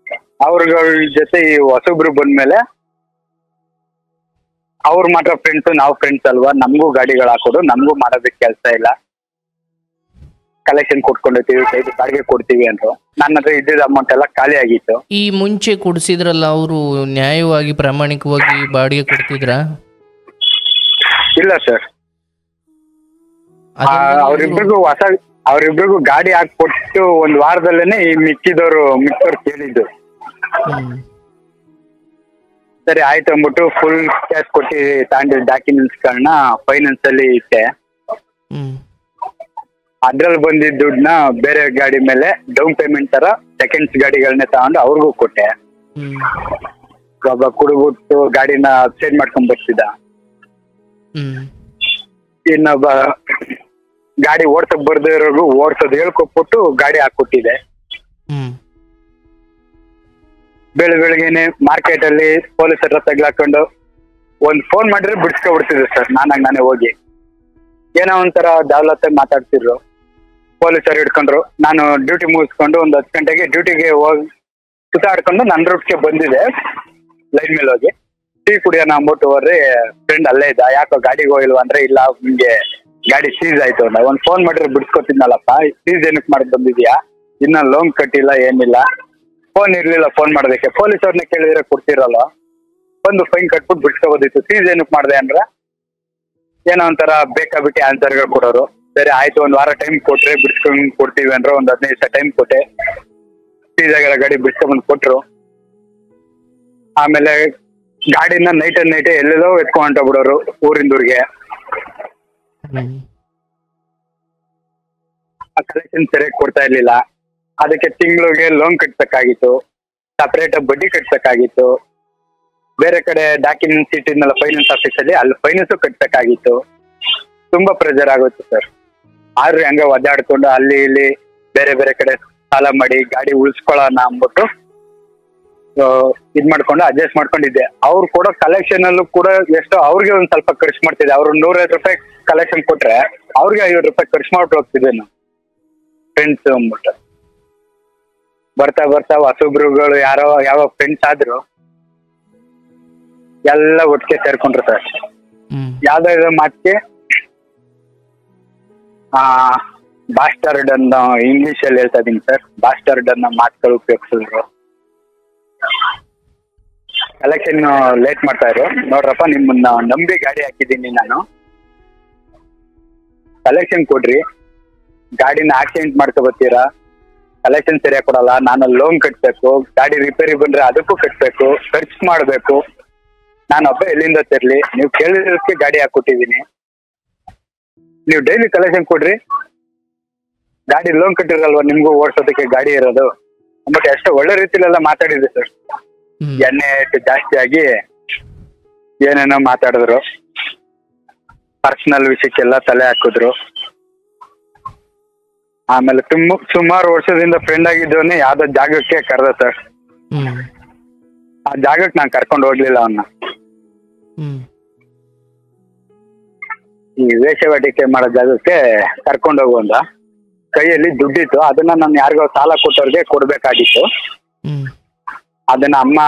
ಅವ್ರಗಳ ಜೊತೆ ಈ ಹೊಸಬ್ರು ಬಂದ್ಮೇಲೆ ಅವ್ರು ಮಾತ್ರ ಫ್ರೆಂಡ್ಸ್, ನಾವು ಫ್ರೆಂಡ್ಸ್ ಅಲ್ವಾ, ನಮಗೂ ಗಾಡಿಗಳು ಹಾಕೊಡು, ನಮಗೂ ಮಾಡೋದಕ್ಕೆ ಕೆಲಸ ಇಲ್ಲ, ಕಲೆಕ್ಷನ್ ಕೊಟ್ಕೊಂಡಿರ್ತೀವಿ, ಕೈಗೆ ಬಾಡಿಗೆ ಕೊಡ್ತೀವಿ ಅಂತ. ನನ್ನ ಹತ್ರ ಇದ್ದಿದ್ದ ಅಮೌಂಟ್ ಎಲ್ಲ ಖಾಲಿ ಆಗಿತ್ತು. ಈ ಮುಂಚೆ ಕೊಡಿಸಿದ್ರಲ್ಲ, ಅವರು ನ್ಯಾಯವಾಗಿ ಪ್ರಾಮಾಣಿಕವಾಗಿ ಬಾಡಿಗೆ ಕೊಡ್ತಿದ್ರ? ಇಲ್ಲ ಸರ್, ಅವ್ರಿಬ್ರಿಗೂ ಗಾಡಿ ಹಾಕೊಟ್ಟು 1 ವಾರದಲ್ಲೇನೆ ಈ ಮಿಕ್ಕಿದವ್ರು ಕೇಳಿದ್ದು. ಸರಿ ಆಯ್ತು ಅಂದ್ಬಿಟ್ಟು ಫುಲ್ ಕ್ಯಾಶ್ ಕೊಟ್ಟು ತಗೊಂಡಿದ್ದ ಡಾಕ್ಯುಮೆಂಟ್ಸ್ಗಳನ್ನ ಫೈನಾನ್ಸ್ ಅಲ್ಲಿ ಇಟ್ಟೆ. ಅದ್ರಲ್ಲಿ ಬಂದಿದ್ದ ದುಡ್ಡನ್ನ ಬೇರೆ ಗಾಡಿ ಮೇಲೆ ಡೌನ್ ಪೇಮೆಂಟ್ ತರ ಸೆಕೆಂಡ್ಸ್ ಗಾಡಿಗಳನ್ನೇ ತಗೊಂಡು ಅವ್ರಿಗೂ ಕೊಟ್ಟೆ. ಒಬ್ಬ ಕುಡುಬಿಟ್ಟು ಗಾಡಿನ ಅಪ್ಸೈಡ್ ಮಾಡ್ಕೊಂಡ್ ಬರ್ತಿದ್ದ, ಇನ್ನೊಬ್ಬ ಗಾಡಿ ಓಡ್ಸಕ್ ಬರ್ದೇ ಇರೋರ್ಗು ಓಡ್ಸೋದು ಹೇಳ್ಕೊಟ್ಬಿಟ್ಟು ಗಾಡಿ ಹಾಕೊಟ್ಟಿದೆ. ಬೆಳಗ್ಗೆನೆ ಮಾರ್ಕೆಟ್ ಅಲ್ಲಿ ಪೊಲೀಸರ ತಗ್ಲಾಕೊಂಡು ಒಂದ್ ಫೋನ್ ಮಾಡಿದ್ರೆ ಬಿಡ್ಸ್ಕೊಬಿಡ್ತಿದ್ರು ಸರ್. ನಾನೇ ಹೋಗಿ ಏನೋ ಒಂಥರ ದಾವಲತ್ತ ಮಾತಾಡ್ತಿದ್ರು, ಪೊಲೀಸರು ಹಿಡ್ಕೊಂಡ್ರು. ನಾನು ಡ್ಯೂಟಿ ಮುಗಿಸ್ಕೊಂಡು ಒಂದು 10 ಗಂಟೆಗೆ ಡ್ಯೂಟಿಗೆ ಹೋಗಿ ಸುತ್ತಾಡ್ಕೊಂಡು ನನ್ನ ರೂಟ್ಗೆ ಬಂದಿದೆ. ಲೈನ್ ಮೇಲೆ ಹೋಗಿ ಟೀ ಕುಡಿಯೋಣ ಅಂದ್ಬಿಟ್ಟು ಹೋದ್ರೆ ಫ್ರೆಂಡ್ ಅಲ್ಲೇ ಇದ್ದ. ಯಾಕೋ ಗಾಡಿಗೆ ಹೋಗಿಲ್ವಾ ಅಂದ್ರೆ, ಇಲ್ಲ ನಿಮ್ಗೆ ಗಾಡಿ ಸೀಸ್ ಆಯ್ತು ಅಂದ. ಒಂದ್ ಫೋನ್ ಮಾಡಿದ್ರೆ ಬಿಡ್ಸ್ಕೊತಿದ್ನಲ್ಲಪ್ಪ, ಸೀಸ್ ಏನಕ್ಕೆ ಮಾಡಕ್ ಬಂದಿದ್ಯಾ, ಇನ್ನ ಲೋನ್ ಕಟ್ಟಿಲ್ಲ ಏನಿಲ್ಲ, ಫೋನ್ ಇರ್ಲಿಲ್ಲ ಫೋನ್ ಮಾಡೋದಕ್ಕೆ, ಪೊಲೀಸವ್ರನ್ನ ಕೇಳಿದ್ರೆ ಕೊಡ್ತಿರಲ್ಲ, ಒಂದು ಫೈನ್ ಕಟ್ಬಿಟ್ಟು ಬಿಡ್ಸ್ಕೋಬೋದಿತ್ತು, ಸೀಸ್ ಏನಕ್ಕೆ ಮಾಡಿದೆ ಅಂದ್ರೆ ಏನೋ ಒಂಥರ ಬೇಕಾಬಿಟ್ಟಿ ಆನ್ಸರ್ಗಳು ಕೊಡೋರು. ಸರಿ ಆಯ್ತು, 1 ವಾರ ಟೈಮ್ ಕೊಟ್ರೆ ಬಿಡ್ಸ್ಕೊಂಡ್ ಕೊಡ್ತೀವಿ ಅಂದ್ರೆ ಒಂದು 15 ದಿವಸ ಟೈಮ್ ಕೊಟ್ಟೆ. ಸೀಸ್ ಆಗಿರೋ ಗಾಡಿ ಬಿಡ್ಸ್ಕೊಂಡ್ಬಂದು ಕೊಟ್ರು. ಆಮೇಲೆ ಗಾಡಿನ ನೈಟ್ ಎಲ್ಲೆಲ್ಲೋ ಎತ್ಕೊಂಡ್ ಬಿಡೋರು ಊರಿಂದೂರ್ಗೆ. ಆ ಕಲೆಕ್ಷನ್ ಸರಿಯಾಗಿ ಕೊಡ್ತಾ ಇರ್ಲಿಲ್ಲ. ಅದಕ್ಕೆ ತಿಂಗಳಿಗೆ ಲೋನ್ ಕಟ್ಬೇಕಾಗಿತ್ತು, ಸಪರೇಟ್ ಬಡ್ಡಿ ಕಟ್ಬೇಕಾಗಿತ್ತು, ಬೇರೆ ಕಡೆ ಡಾಕ್ಯುಮೆಂಟ್ಸ್ ಇಟ್ಟಿದ್ನಲ್ಲ ಫೈನಾನ್ಸ್ ಆಫೀಸಲ್ಲಿ, ಅಲ್ಲಿ ಫೈನಾನ್ಸು ಕಟ್ಬೇಕಾಗಿತ್ತು. ತುಂಬಾ ಪ್ರೆಷರ್ ಆಗುತ್ತೆ ಸರ್. ಆದ್ರೂ ಹಂಗ ಒದ್ದಾಡ್ಕೊಂಡು ಅಲ್ಲಿ ಇಲ್ಲಿ ಬೇರೆ ಕಡೆ ಸಾಲ ಮಾಡಿ ಗಾಡಿ ಉಳಿಸ್ಕೊಳ್ಳೋಣ ಅಂದ್ಬಿಟ್ಟು ಇದ್ ಮಾಡ್ಕೊಂಡು ಅಡ್ಜಸ್ಟ್ ಮಾಡ್ಕೊಂಡಿದ್ದೆ. ಅವ್ರು ಕೊಡೋ ಕಲೆಕ್ಷನ್ ಅಲ್ಲೂ ಕೂಡ ಎಷ್ಟೋ ಅವ್ರಿಗೆ ಒಂದ್ ಸ್ವಲ್ಪ ಖರ್ಚು ಮಾಡ್ತಿದ್ದೆ. ಅವ್ರು 150 ರೂಪಾಯಿ ಕಲೆಕ್ಷನ್ ಕೊಟ್ರೆ ಅವ್ರಿಗೆ 50 ರೂಪಾಯಿ ಖರ್ಚು ಮಾಡ್ಬಿಟ್ಟು ಹೋಗ್ತಿದ್ದೆ ನಾನು, ಫ್ರೆಂಡ್ಸ್ ಅಂದ್ಬಿಟ್ಟು. ಬರ್ತಾ ಹೊಸಬ್ರುಗಳು ಯಾವ ಫ್ರೆಂಡ್ಸ್ ಆದ್ರು ಎಲ್ಲ ಒಟ್ಟಿಗೆ ಸೇರ್ಕೊಂಡ್ರು ಸರ್. ಯಾವ್ದಾದ್ರು ಮಾತಿಗೆ ಬಾಸ್ಟರ್ಡ್ ಅನ್ನೋ ಇಂಗ್ಲಿಷ್ ಅಲ್ಲಿ ಹೇಳ್ತಾ ಇದೀನಿ ಸರ್, ಬಾಸ್ಟರ್ಡ್ ಅನ್ನೋ ಮಾತುಗಳು ಉಪಯೋಗಿಸಿದ್ರು. ಕಲೆಕ್ಷನ್ ಲೇಟ್ ಮಾಡ್ತಾ ಇದ್ರು. ನೋಡ್ರಪ್ಪ, ನಿಮ್ಮನ್ನ ನಂಬಿ ಗಾಡಿ ಹಾಕಿದ್ದೀನಿ ನಾನು, ಕಲೆಕ್ಷನ್ ಕೊಡ್ರಿ, ಗಾಡಿನ ಆಕ್ಸಿಡೆಂಟ್ ಮಾಡ್ಕೊಬತ್ತೀರಾ, ಕಲೆಕ್ಷನ್ ಸರಿಯಾಗಿ ಕೊಡಲ್ಲ, ನಾನು ಲೋನ್ ಕಟ್ಬೇಕು, ಗಾಡಿ ರಿಪೇರಿ ಬಂದ್ರೆ ಅದಕ್ಕೂ ಕಟ್ಬೇಕು, ಖರ್ಚು ಮಾಡ್ಬೇಕು, ನಾನೊಬ್ಬ ಎಲ್ಲಿಂದ ತರ್ಲಿ, ನೀವು ಕೇಳಿದಕ್ಕೆ ಗಾಡಿ ಹಾಕೊಟ್ಟಿದ್ದೀನಿ, ನೀವು ಡೈಲಿ ಕಲೆಕ್ಷನ್ ಕೊಡ್ರಿ, ಗಾಡಿ ಲೋನ್ ಕಟ್ಟಿರಲ್ವಾ ನಿಮ್ಗೂ ಓಡಿಸೋದಕ್ಕೆ ಗಾಡಿ ಇರೋದು ಅಂದ್ಬಿಟ್ಟು ಎಷ್ಟೋ ಒಳ್ಳೆ ರೀತಿಲೆಲ್ಲ ಮಾತಾಡಿದೆ ಸರ್. ಎಣ್ಣೆ ಜಾಸ್ತಿ ಆಗಿ ಏನೇನೋ ಮಾತಾಡಿದ್ರು. ಪರ್ಸನಲ್ ವಿಷಯಕ್ಕೆಲ್ಲ ತಲೆ ಹಾಕಿದ್ರು. ಆಮೇಲೆ ಸುಮಾರು ವರ್ಷದಿಂದ ಫ್ರೆಂಡ್ ಆಗಿದ್ದವನೇ ಯಾವ್ದೋ ಜಾಗಕ್ಕೆ ಕರೆದ ಸರ್. ಆ ಜಾಗಕ್ಕೆ ನಾನು ಕರ್ಕೊಂಡು ಹೋಗ್ಲಿಲ್ಲ ಅವನ್ನ. ಈ ವೇಷವಾಟಿಕೆ ಮಾಡೋ ಜಾಗಕ್ಕೆ ಕರ್ಕೊಂಡು ಹೋಗುವಂತ ಕೈಯಲ್ಲಿ ದುಡ್ಡಿತ್ತು, ಅದನ್ನ ನಾನು ಯಾರಿಗೋ ಸಾಲ ಕೊಟ್ಟವ್ರಿಗೆ ಕೊಡ್ಬೇಕಾಗಿತ್ತು. ಅದನ್ನ ಅಮ್ಮ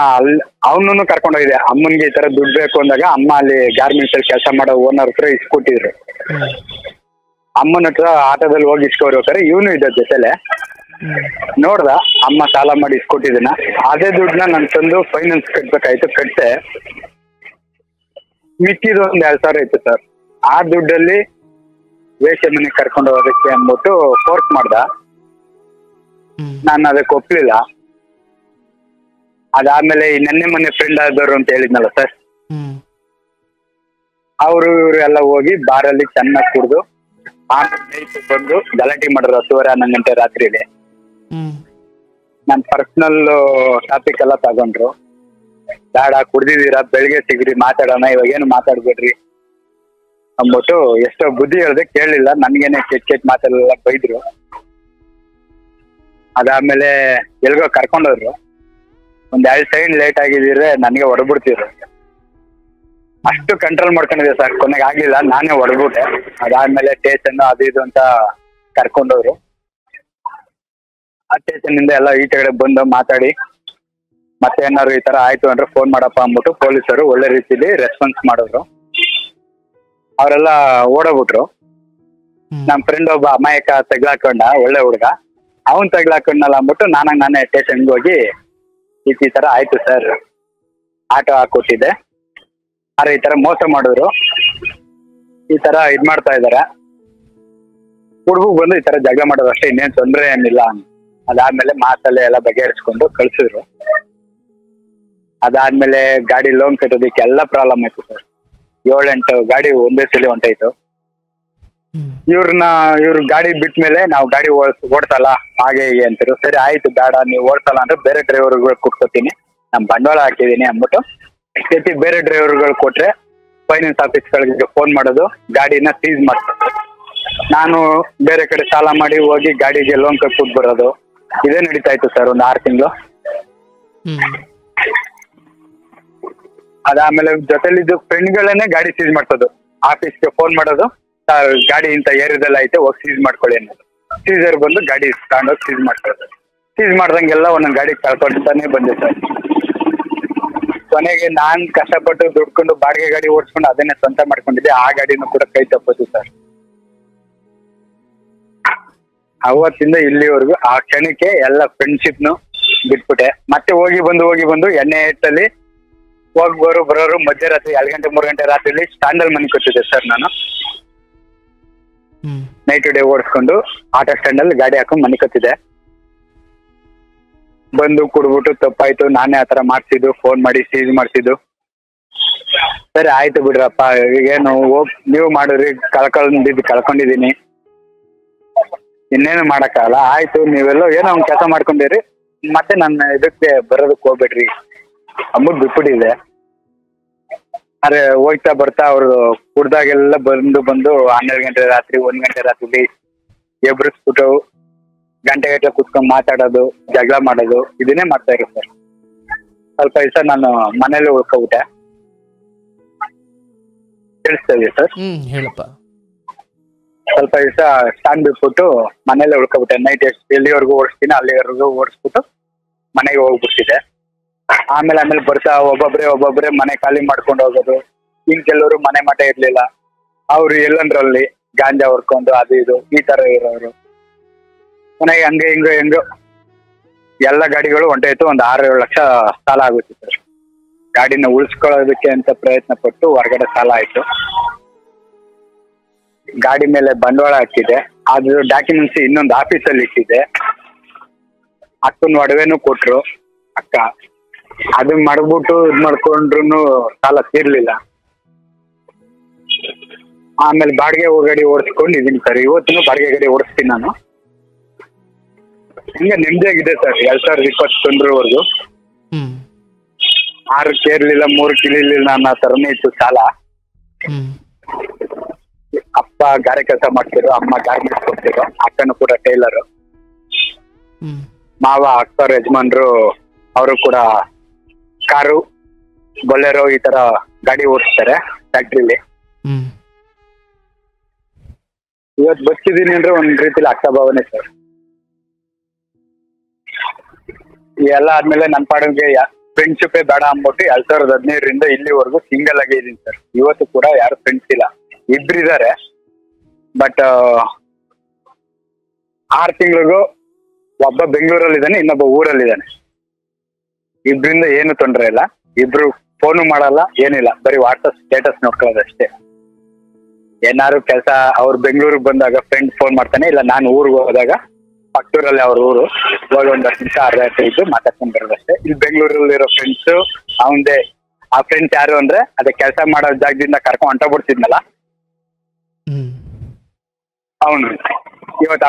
ಅವನನ್ನು ಕರ್ಕೊಂಡು ಹೋಗಿದೆ. ಅಮ್ಮನ್ಗೆ ಈ ತರ ದುಡ್ಡು ಬೇಕು ಅಂದಾಗ ಅಮ್ಮ ಅಲ್ಲಿ ಗಾರ್ಮೆಂಟ್ಸ್ ಅಲ್ಲಿ ಕೆಲಸ ಮಾಡೋ ಓನರ್ ಹತ್ರ ಇಸ್ಕೊಟ್ಟಿದ್ರು. ಅಮ್ಮನ ಹತ್ರ ಆಟೋದಲ್ಲಿ ಹೋಗಿ ಇಸ್ಕೊಡ್ಬೇಕಾರೆ ಇವನು ಇದ್ದ ಜೊತೆಲೆ ನೋಡ್ದ ಅಮ್ಮ ಸಾಲ ಮಾಡಿ ಇಸ್ಕೊಟ್ಟಿದ್ದೀನ. ಅದೇ ದುಡ್ಡನ್ನ ನಾನು ತಂದು ಫೈನಾನ್ಸ್ ಕಟ್ಬೇಕಾಯ್ತು, ಕಟ್ತೆ. ಮಿಕ್ಕಿದು ಒಂದ್ 2,000 ಇತ್ತು ಸರ್. ಆ ದುಡ್ಡಲ್ಲಿ ವೇಷ ಮನೆಗೆ ಕರ್ಕೊಂಡು ಹೋಗೋದಕ್ಕೆ ಅಂದ್ಬಿಟ್ಟು ಫೋರ್ಸ್ ಮಾಡ್ದ. ನಾನು ಅದಕ್ಕೆ ಒಪ್ಲಿಲ್ಲ. ಅದಾದ್ಮೇಲೆ ಈ ಮೊನ್ನೆ ಫ್ರೆಂಡ್ ಆದವರು ಅಂತ ಹೇಳಿದ್ನಲ್ಲ ಸರ್, ಅವರು ಇವರು ಎಲ್ಲ ಹೋಗಿ ಬಾರಲ್ಲಿ ಚೆನ್ನಾಗಿ ಕುಡ್ದು ಆಮೇಲೆ ಬಂದು ಗಲಾಟೆ ಮಾಡಿದ್ರು 10:30-11 ಗಂಟೆ ರಾತ್ರಿಲಿ. ನನ್ ಪರ್ಸನಲ್ ಟಾಪಿಕ್ ಎಲ್ಲ ತಗೊಂಡ್ರು. ಬೇಡ ಕುಡ್ದಿದ್ದೀರಾ, ಬೆಳಿಗ್ಗೆ ಸಿಗ್ರಿ ಮಾತಾಡೋಣ, ಇವಾಗ ಏನು ಮಾತಾಡ್ಬೇಡ್ರಿ ಅಂದ್ಬಿಟ್ಟು ಎಷ್ಟೋ ಬುದ್ಧಿ ಹೇಳ್ದೆ, ಕೇಳಲಿಲ್ಲ. ನನ್ಗೇನೆ ಕೆಟ್ಟ ಮಾತೆಲ್ಲ ಬೈದ್ರು. ಅದಾದ್ಮೇಲೆ ಎಲ್ಗೋ ಕರ್ಕೊಂಡೋದ್ರು. ಒಂದ್ 2 ಸೆಕೆಂಡ್ ಲೇಟ್ ಆಗಿದ್ರೆ ನನಗೆ ಹೊಡ್ಬಿಡ್ತಿದ್ರು. ಅಷ್ಟು ಕಂಟ್ರೋಲ್ ಮಾಡ್ಕೊಂಡಿದ್ದೆ ಸರ್. ಕೊನೆಗೆ ಆಗ್ಲಿಲ್ಲ, ನಾನೇ ಹೊಡ್ಬಿಟ್ಟೆ. ಅದಾದ್ಮೇಲೆ ಸ್ಟೇಷನ್ ಅದು ಇದು ಅಂತ ಕರ್ಕೊಂಡವ್ರು. ಆ ಸ್ಟೇಷನ್ ಇಂದ ಎಲ್ಲ ಈಚೆಗಡೆ ಬಂದು ಮಾತಾಡಿ ಮತ್ತೆ ಏನಾದ್ರು ಈ ತರ ಆಯ್ತು ಅಂದ್ರೆ ಫೋನ್ ಮಾಡಪ್ಪ ಅಂದ್ಬಿಟ್ಟು ಪೊಲೀಸರು ಒಳ್ಳೆ ರೀತಿಲಿ ರೆಸ್ಪಾನ್ಸ್ ಮಾಡಿದ್ರು. ಅವರೆಲ್ಲ ಓಡೋಗ್ಬಿಟ್ರು. ನಮ್ ಫ್ರೆಂಡ್ ಒಬ್ಬ ಅಮಾಯಕ ತಗ್ಲಾಕೊಂಡ, ಒಳ್ಳೆ ಹುಡುಗ. ಅವನ್ ತಗ್ಲಾಕೊಂಡಲ್ಲ ಅಂದ್ಬಿಟ್ಟು ನಾನೇ ಸ್ಟೇಷನ್ಗೆ ಹೋಗಿ ಈ ತರ ಆಯ್ತು ಸರ್, ಆಟೋ ಹಾಕೊಟ್ಟಿದ್ದೆ, ಆದ್ರೆ ಈ ತರ ಮೋಸ ಮಾಡಿದ್ರು, ಈ ತರ ಇದ್ ಮಾಡ್ತಾ ಇದಾರೆ, ಹುಡುಗ ಬಂದು ಈ ತರ ಜಗಳ ಮಾಡೋದು ಅಷ್ಟೇ, ಇನ್ನೇನ್ ತೊಂದ್ರೆ ಏನಿಲ್ಲ. ಅದಾದ್ಮೇಲೆ ಮಾತಲ್ಲೇ ಎಲ್ಲ ಬಗೆಹರಿಸ್ಕೊಂಡು ಕಳ್ಸಿದ್ರು. ಅದಾದ್ಮೇಲೆ ಗಾಡಿ ಲೋನ್ ಕಟ್ಟೋದಕ್ಕೆ ಎಲ್ಲ ಪ್ರಾಬ್ಲಮ್ ಆಯ್ತು ಸರ್. 7-8 ಗಾಡಿ ಒಂದೇ ಸಲ ಹೊಂಟಾಯ್ತು. ಇವ್ರು ಗಾಡಿ ಬಿಟ್ಮೇಲೆ ನಾವು ಗಾಡಿ ಓಡ್ಸಲ್ಲ ಹಾಗೆ ಹೀಗೆ ಅಂತಿರು. ಸರಿ ಆಯ್ತು, ಬೇಡ ನೀವು ಓಡ್ಸಲ್ಲ ಅಂದ್ರೆ ಬೇರೆ ಡ್ರೈವರ್ಗಳು ಕೊಟ್ಕೋತೀನಿ, ನಮ್ ಬಂಡವಾಳ ಹಾಕಿದೀನಿ ಅಂದ್ಬಿಟ್ಟು ಜೊತೆ ಬೇರೆ ಡ್ರೈವರ್ಗಳು ಕೊಟ್ರೆ ಫೈನಾನ್ಸ್ ಆಫೀಸ್ಗಳಿಗೆ ಫೋನ್ ಮಾಡೋದು, ಗಾಡಿನ ಸೀಸ್ ಮಾಡ್ತಾರೆ. ನಾನು ಬೇರೆ ಕಡೆ ಸಾಲ ಮಾಡಿ ಹೋಗಿ ಗಾಡಿಗೆ ಲೋನ್ ಕಟ್ಬಿಟ್ಟು ಬರೋದು, ಇದೇ ನಡೀತಾ ಇತ್ತು ಸರ್ ಒಂದು 6 ತಿಂಗಳು. ಅದಾದ್ಮೇಲೆ ಜೊತೆಲಿದ್ದು ಫ್ರೆಂಡ್ಗಳನ್ನೇ ಗಾಡಿ ಸೀಸ್ ಮಾಡ್ಸೋದು, ಆಫೀಸ್ಗೆ ಫೋನ್ ಮಾಡೋದು, ಗಾಡಿ ಇಂತ ಏರಿಯಾದಲ್ಲಿ ಐತೆ ಹೋಗಿ ಸೀಸ್ ಮಾಡ್ಕೊಳ್ಳಿ ಅನ್ನೋದು. ಸೀಸರ್ ಬಂದು ಗಾಡಿ ತಗೊಂಡೋಗಿ ಸೀಸ್ ಮಾಡ್ಕೊಳ್ಳೋದು. ಸೀಸ್ ಮಾಡ್ದಂಗೆಲ್ಲ ಒಂದೊಂದು ಗಾಡಿ ಕಳ್ಕೊಳ್ತಾನೆ ಬಂದೆ ಸರ್. ಕೊನೆಗೆ ನಾನ್ ಕಷ್ಟಪಟ್ಟು ದುಡ್ಕೊಂಡು ಬಾಡಿಗೆ ಗಾಡಿ ಓಡಿಸ್ಕೊಂಡು ಅದನ್ನೇ ಸ್ವಂತ ಮಾಡ್ಕೊಂಡಿದ್ದೆ. ಆ ಗಾಡಿನೂ ಕೂಡ ಕೈ ತಪ್ಪೋದು ಸರ್. ಅವತ್ತಿಂದ ಇಲ್ಲಿವರೆಗೂ ಆ ಕ್ಷಣಕ್ಕೆ ಎಲ್ಲ ಫ್ರೆಂಡ್ಶಿಪ್ನು ಬಿಟ್ಬಿಟ್ಟೆ. ಮತ್ತೆ ಹೋಗಿ ಬಂದು ಎಣ್ಣೆ ಏಟಲ್ಲಿ ಬರೋರು ಮಧ್ಯರಾತ್ರಿ 2 ಗಂಟೆ 3 ಗಂಟೆ ರಾತ್ರಿಲಿ ಸ್ಟ್ಯಾಂಡಲ್ಲಿ ಮನೆ ಕೊಟ್ಟಿದ್ದೆ ಸರ್. ನಾನು ನೈಟ್ ಡೇ ಓಡಿಸ್ಕೊಂಡು ಆಟೋ ಸ್ಟ್ಯಾಂಡ್ ಅಲ್ಲಿ ಗಾಡಿ ಹಾಕೊಂಡು ಮನೆ ಕತ್ತಿದೆ. ಬಂದು ಕುಡ್ಬಿಟ್ಟು ತಪ್ಪಾಯ್ತು, ನಾನೇ ಆತರ ಮಾಡ್ತಿದ್ದು, ಫೋನ್ ಮಾಡಿ ಸೀಸ್ ಮಾಡ್ತಿದ್ದು. ಸರಿ ಆಯ್ತು ಬಿಡ್ರಪ್ಪ, ಈಗೇನು ನೀವು ಮಾಡಿದ್ರಿ, ಕಳ್ಕೊಂಡಿದೀನಿ, ಇನ್ನೇನು ಮಾಡಕ್ಕಾಗಲ್ಲ, ಆಯ್ತು ನೀವೆಲ್ಲ ಏನೋ ಒಂದ್ ಕೆಲಸ ಮಾಡ್ಕೊಂಡಿರಿ, ಮತ್ತೆ ನನ್ನ ಇದಕ್ಕೆ ಬರೋದಕ್ಕೆ ಹೋಗ್ಬೇಡ್ರಿ ಅಂದ್ಬಿಟ್ಟು ಬಿಟ್ಬಿಟ್ಟಿದೆ. ಅರೆ ಹೋಗ್ತಾ ಬರ್ತಾ ಅವರು ಕುಡ್ದಾಗೆಲ್ಲ ಬಂದು 12 ಗಂಟೆ ರಾತ್ರಿ 1 ಗಂಟೆ ರಾತ್ರಿ ಎಬ್ರಿಸ್ಬಿಟ್ಟು ಗಂಟೆ ಕುತ್ಕೊಂಡು ಮಾತಾಡೋದು, ಜಗಳ ಮಾಡೋದು, ಇದನ್ನೇ ಮಾಡ್ತಾ ಇರೋ ಸರ್. ಸ್ವಲ್ಪ ದಿವಸ ನಾನು ಮನೇಲಿ ಉಳ್ಕೊಬಿಟ್ಟೆ. ಕೇಳಿಸ್ತಾ ಇದೆಯಾ ಸರ್? ಹೇಳಪ್ಪ. ಸ್ವಲ್ಪ ದಿವಸ ಸ್ಟ್ಯಾಂಡ್ ಬಿಟ್ಬಿಟ್ಟು ಮನೇಲೆ ಉಳ್ಕೊಬಿಟ್ಟೆ. ನೈಟ್ ಎಲ್ಲಿವರೆಗೂ ಓಡಿಸ್ತೀನಿ ಅಲ್ಲಿವರೆಗೂ ಓಡಿಸ್ಬಿಟ್ಟು ಮನೆಗೆ ಹೋಗ್ಬಿಟ್ಟಿದೆ. ಆಮೇಲೆ ಬರ್ತಾ ಒಬ್ಬೊಬ್ರೆ ಮನೆ ಖಾಲಿ ಮಾಡ್ಕೊಂಡು ಹೋಗೋದು. ಇನ್ ಕೆಲವರು ಮನೆ ಮಠ ಇರ್ಲಿಲ್ಲ, ಅವ್ರು ಎಲ್ಲಂದ್ರಲ್ಲಿ ಗಾಂಜಾ ಹೊರ್ಕೊಂಡು ಅದು ಇದು ಈ ತರ ಇರೋರು. ಮನೆಗೆ ಹೆಂಗೋ ಎಲ್ಲ ಗಾಡಿಗಳು ಹೊಂಟಾಯ್ತು. ಒಂದು 6-7 ಲಕ್ಷ ಸಾಲ ಆಗುತ್ತೆ ಸರ್. ಗಾಡಿನ ಉಳಿಸ್ಕೊಳ್ಳೋದಕ್ಕೆ ಅಂತ ಪ್ರಯತ್ನ ಪಟ್ಟು ಹೊರಗಡೆ ಸಾಲ ಆಯ್ತು. ಗಾಡಿ ಮೇಲೆ ಬಂಡವಾಳ ಹಾಕಿದೆ, ಅದು ಡಾಕ್ಯುಮೆಂಟ್ಸ್ ಇನ್ನೊಂದು ಆಫೀಸಲ್ಲಿ ಇಟ್ಟಿದೆ. ಅಕ್ಕನ ಒಡವೆನೂ ಕೊಟ್ರು ಅಕ್ಕ. ಅದು ಮಾಡ್ಬಿಟ್ಟು ಇದ್ ಮಾಡ್ಕೊಂಡ್ರು ಸಾಲ ತೀರ್ಲಿಲ್ಲ. ಆಮೇಲೆ ಬಾಡಿಗೆ ಗಾಡಿ ಓಡಿಸ್ಕೊಂಡು ಇದೀನಿ ಸರ್. ಇವತ್ತು ಬಾಡಿಗೆ ಗಾಡಿ ಓಡಿಸ್ತೀನಿ ನಾನು. ಹಿಂಗೆ ನೆಮ್ಮದಿಯಾಗಿದೆ ಸರ್ 2021ವರೆಗೂ. 6 ಕೇರ್ಲಿಲ್ಲ 3 ಕಿಲಿಲಿಲ್ಲ ಅನ್ನೋ ತರನೇ ಇತ್ತು ಸಾಲ. ಅಪ್ಪ ಗಾರೆ ಕೆಲಸ ಮಾಡ್ತಿರೋ, ಅಮ್ಮ ಗಾರ್ಮೆಂಟ್ಸ್ ಹೋಗ್ತಿರೋ, ಅಕ್ಕನು ಕೂಡ ಟೈಲರು. ಮಾವ ಅಕ್ಕವ್ರ ಯಜಮಾನ್ರು ಅವರು ಕೂಡ ಕಾರು, ಬೊಲೆರೋ ಈ ತರ ಗಾಡಿ ಓಡಿಸ್ತಾರೆ ಫ್ಯಾಕ್ಟ್ರಿಲಿ. ಇವತ್ತು ಬದುಕಿದೀನಿ ಅಂದ್ರೆ ಒಂದ್ ರೀತಿಲಿ ಅಕ್ಕ ಭಾವನೆ ಸರ್. ಎಲ್ಲ ಆದ್ಮೇಲೆ ನನ್ನ ಪಾಡಿಗೆ ಫ್ರೆಂಡ್ಶಿಪ್ಪೇ ಬೇಡ ಅಂದ್ಬಿಟ್ಟು 2015ರಿಂದ ಇಲ್ಲಿವರೆಗೂ ಸಿಂಗಲ್ ಆಗೇ ಇದೀನಿ ಸರ್. ಇವತ್ತು ಕೂಡ ಯಾರು ಫ್ರೆಂಡ್ಸ್ ಇಲ್ಲ. ಇಬ್ರಿದ್ದಾರೆ, ಬಟ್ 6 ತಿಂಗಳಿಗೂ ಒಬ್ಬ ಬೆಂಗಳೂರಲ್ಲಿ ಇದ್ದಾನೆ, ಇನ್ನೊಬ್ಬ ಊರಲ್ಲಿದ್ದಾನೆ. ಇಬ್ರಿಂದ ಏನು ತೊಂದರೆ ಇಲ್ಲ. ಇಬ್ರು ಫೋನು ಮಾಡಲ್ಲ, ಏನಿಲ್ಲ, ಬರೀ ವಾಟ್ಸಪ್ ಸ್ಟೇಟಸ್ ನೋಡ್ಕೊಳ್ಳೋದಷ್ಟೇ. ಏನಾದ್ರು ಕೆಲಸ ಅವ್ರು ಬೆಂಗಳೂರಿಗೆ ಬಂದಾಗ ಫ್ರೆಂಡ್ ಫೋನ್ ಮಾಡ್ತಾನೆ, ಇಲ್ಲ ನಾನು ಊರಿಗೆ ಹೋದಾಗ ಪಕ್ಕದೂರಲ್ಲಿ ಅವ್ರ ಊರು ಹೋಗಿ ಒಂದ್ 10 ನಿಮಿಷ ಅರ್ಧ ಗಂಟೆ ಇದ್ದು ಮಾತಾಡ್ಕೊಂಡ್ ಬರೋದಷ್ಟೇ. ಇಲ್ಲಿ ಬೆಂಗಳೂರಲ್ಲಿರೋ ಫ್ರೆಂಡ್ಸ್ ಅವಂದೇ. ಆ ಫ್ರೆಂಡ್ಸ್ ಯಾರು ಅಂದ್ರೆ ಅದೇ ಕೆಲಸ ಮಾಡೋ ಜಾಗದಿಂದ ಕರ್ಕೊಂಡ್ ಹೊಂಟೋಗ್ಬಿಡ್ತಿದ್ನಲ್ಲ ಅವನು. ಇವತ್ತು